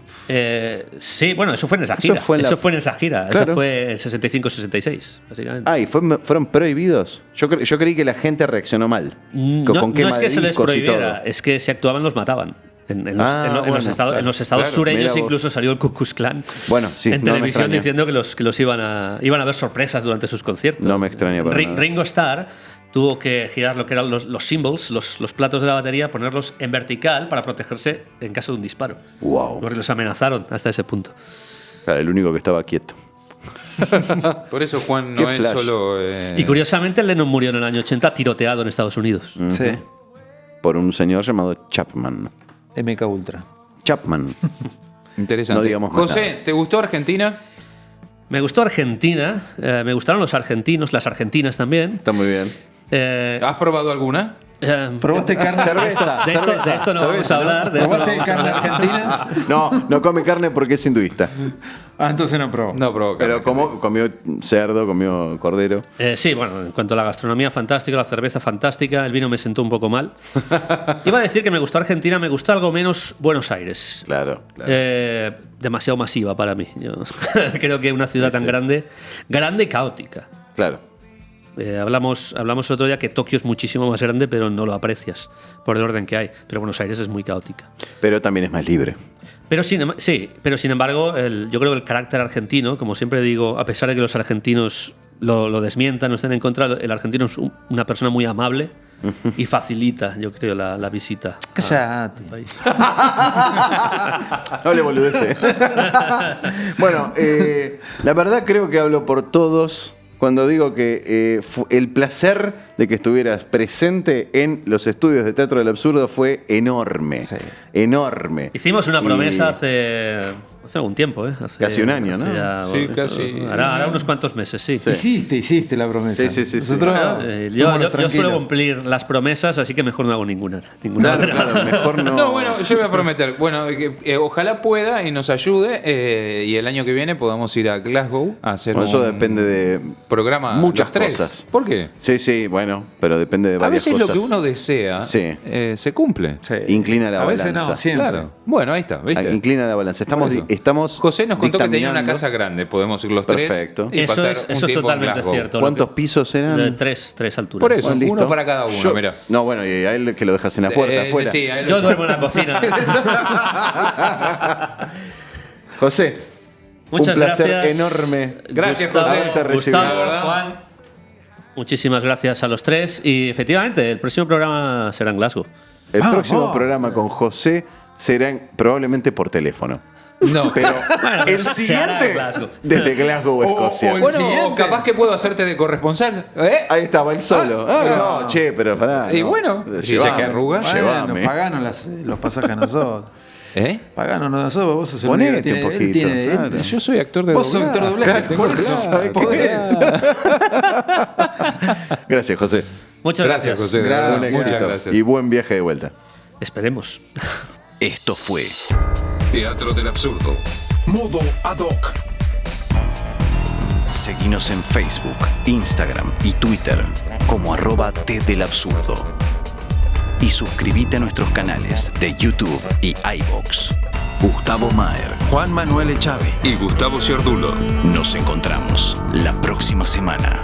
Speaker 5: Sí, bueno, eso fue en esa
Speaker 1: Eso
Speaker 5: gira.
Speaker 1: fue en la-
Speaker 5: Eso fue en esa gira.
Speaker 1: Claro.
Speaker 5: Eso fue en 65-66, básicamente.
Speaker 1: Ah, ¿y fueron prohibidos? Yo creí que la gente reaccionó mal.
Speaker 5: No,
Speaker 1: quema
Speaker 5: no es que
Speaker 1: de
Speaker 5: se les
Speaker 1: discos y
Speaker 5: prohibiera,
Speaker 1: todo.
Speaker 5: es que si actuaban los mataban. En los,
Speaker 1: Ah,
Speaker 5: en los
Speaker 1: bueno,
Speaker 5: estados,
Speaker 1: claro,
Speaker 5: en los estados
Speaker 2: claro,
Speaker 5: sureños
Speaker 1: mira vos.
Speaker 5: incluso salió el Ku Klux Klan
Speaker 1: Bueno, sí,
Speaker 5: en
Speaker 1: no me
Speaker 5: televisión
Speaker 1: extraña.
Speaker 5: diciendo que los iban a ver sorpresas durante sus conciertos.
Speaker 1: No me extraña para nada.
Speaker 5: Ringo Starr tuvo que girar lo que eran los cymbals, los platos de la batería, ponerlos en vertical para protegerse en caso de un disparo.
Speaker 1: Wow.
Speaker 5: Porque los amenazaron hasta ese punto.
Speaker 1: Claro, el único que estaba quieto.
Speaker 2: Por eso Juan
Speaker 1: Qué
Speaker 2: no es
Speaker 1: flash.
Speaker 2: solo.
Speaker 5: Y curiosamente Lennon murió en el año 80 tiroteado en Estados Unidos.
Speaker 4: Sí.
Speaker 1: Por un señor llamado Chapman.
Speaker 4: MK Ultra.
Speaker 1: Chapman.
Speaker 2: Interesante.
Speaker 1: No digamos más
Speaker 2: José,
Speaker 1: nada.
Speaker 2: ¿te gustó Argentina?
Speaker 5: Me gustó Argentina, me gustaron los argentinos, las argentinas también.
Speaker 1: Está muy bien.
Speaker 2: ¿Has probado alguna?
Speaker 4: ¿Probaste carne?
Speaker 1: Cerveza.
Speaker 5: De esto no vamos a hablar. De esto no
Speaker 4: ¿Probaste
Speaker 5: vamos a
Speaker 4: carne
Speaker 5: hablar.
Speaker 4: argentina?
Speaker 1: No come carne porque es hinduista.
Speaker 4: Ah, entonces no probó.
Speaker 2: No probó.
Speaker 1: Pero comió cerdo, comió cordero.
Speaker 5: Sí, bueno, en cuanto a la gastronomía fantástica, la cerveza fantástica, el vino me sentó un poco mal. Iba a decir que me gustó Argentina, me gustó algo menos Buenos Aires.
Speaker 1: Claro.
Speaker 5: Demasiado masiva para mí. Yo creo que una ciudad tan grande y caótica.
Speaker 1: Claro.
Speaker 5: Hablamos otro día que Tokio es muchísimo más grande, pero no lo aprecias por el orden que hay. Pero Buenos Aires es muy caótica.
Speaker 1: Pero también es más libre.
Speaker 5: Pero sin embargo, yo creo que el carácter argentino, como siempre digo, a pesar de que los argentinos lo desmientan, no estén en contra, el argentino es una persona muy amable y facilita, yo creo, la visita
Speaker 4: Cállate.
Speaker 5: al país.
Speaker 1: No le boludece. Bueno, la verdad creo que hablo por todos cuando digo que el placer de que estuvieras presente en los estudios de Teatro del Absurdo fue enorme.
Speaker 4: Sí.
Speaker 1: Enorme.
Speaker 5: Hicimos una promesa
Speaker 1: Y-
Speaker 5: hace algún tiempo, ¿eh?
Speaker 1: Casi un año, ¿no?
Speaker 2: Sí, casi.
Speaker 5: Hará unos cuantos meses, sí.
Speaker 4: Hiciste la promesa.
Speaker 1: Sí.
Speaker 4: Nosotros
Speaker 5: Yo
Speaker 4: fuimos
Speaker 5: suelo
Speaker 4: tranquilos.
Speaker 5: cumplir las promesas, así que mejor no hago ninguna
Speaker 1: Claro,
Speaker 5: otra.
Speaker 1: claro, mejor no.
Speaker 2: No, bueno, yo voy a prometer. Bueno, ojalá pueda y nos ayude y el año que viene podamos ir a Glasgow a hacer
Speaker 1: Bueno, eso
Speaker 2: un
Speaker 1: depende de
Speaker 2: programa
Speaker 1: muchas
Speaker 2: los tres.
Speaker 1: cosas.
Speaker 2: ¿Por qué?
Speaker 1: Sí, bueno, pero depende de
Speaker 2: A
Speaker 1: varias
Speaker 2: veces
Speaker 1: cosas.
Speaker 2: lo que uno desea
Speaker 1: Sí.
Speaker 2: se cumple.
Speaker 4: Sí.
Speaker 1: Inclina la
Speaker 4: A veces
Speaker 1: balanza.
Speaker 4: no, siempre.
Speaker 2: Claro. Bueno, ahí está, ¿viste?
Speaker 1: Inclina la balanza.
Speaker 2: Por eso.
Speaker 1: Estamos
Speaker 2: José nos contó que tenía una
Speaker 1: dictaminando.
Speaker 2: casa grande. Podemos ir los
Speaker 1: Perfecto.
Speaker 2: tres y
Speaker 5: Eso
Speaker 2: pasar
Speaker 5: es
Speaker 2: un tiempo en
Speaker 5: totalmente
Speaker 2: Glasgow.
Speaker 5: cierto.
Speaker 1: ¿Cuántos pisos
Speaker 5: De
Speaker 1: eran?
Speaker 5: tres alturas.
Speaker 2: Por eso,
Speaker 1: Bueno, listo.
Speaker 2: uno para cada uno,
Speaker 1: Yo-
Speaker 2: mira.
Speaker 1: No, bueno, y a él que lo dejas en la puerta afuera.
Speaker 2: Sí, ahí lo
Speaker 5: Yo
Speaker 2: echo.
Speaker 5: duermo en la cocina.
Speaker 1: José,
Speaker 5: Muchas
Speaker 1: un placer
Speaker 5: gracias.
Speaker 1: enorme.
Speaker 2: Gracias,
Speaker 5: Gustavo,
Speaker 2: José.
Speaker 1: haberte recibido.
Speaker 5: Gustavo,
Speaker 2: La verdad.
Speaker 5: Juan. Muchísimas gracias a los tres. Y efectivamente, el próximo programa será en Glasgow.
Speaker 1: El
Speaker 4: Ah,
Speaker 1: próximo
Speaker 4: oh.
Speaker 1: programa con José será probablemente por teléfono.
Speaker 2: No.
Speaker 1: Pero el
Speaker 5: se hará en
Speaker 1: siguiente
Speaker 5: Glasgow.
Speaker 1: desde Glasgow, Escocia.
Speaker 4: el
Speaker 2: Bueno,
Speaker 4: siguiente.
Speaker 2: capaz que puedo hacerte de corresponsal.
Speaker 1: Ahí estaba él solo.
Speaker 2: Ah,
Speaker 1: no, che, pero pará.
Speaker 2: Y
Speaker 1: no.
Speaker 2: bueno, si ya que arrugas.
Speaker 4: Bueno,
Speaker 1: Llévame.
Speaker 4: paganos los pasajes a nosotros.
Speaker 2: ¿Eh?
Speaker 4: Paganos nosotros, vos sos el
Speaker 1: Ponete
Speaker 4: único que
Speaker 1: un
Speaker 4: tiene- él
Speaker 1: poquito,
Speaker 4: tiene-
Speaker 1: claro.
Speaker 4: él-
Speaker 2: Yo soy actor de
Speaker 4: Vos sos actor de doblaje,
Speaker 1: Claro,
Speaker 4: por eso
Speaker 1: claro,
Speaker 4: sabés
Speaker 1: ¿sabés
Speaker 4: qué
Speaker 1: qué
Speaker 4: es.
Speaker 1: Gracias, José.
Speaker 5: Muchas
Speaker 2: Gracias,
Speaker 5: gracias.
Speaker 2: José. de verdad,
Speaker 4: Gracias.
Speaker 2: Muchas
Speaker 1: Éxito.
Speaker 2: gracias.
Speaker 1: Y buen viaje de vuelta.
Speaker 5: Esperemos.
Speaker 3: Esto fue
Speaker 6: Teatro del Absurdo.
Speaker 3: Modo Ad hoc. Seguinos en Facebook, Instagram y Twitter como @tdelabsurdo. Y suscríbete a nuestros canales de YouTube y iVoox. Gustavo Maher.
Speaker 6: Juan Manuel Echave y Gustavo Ciardulo.
Speaker 3: Nos encontramos la próxima semana.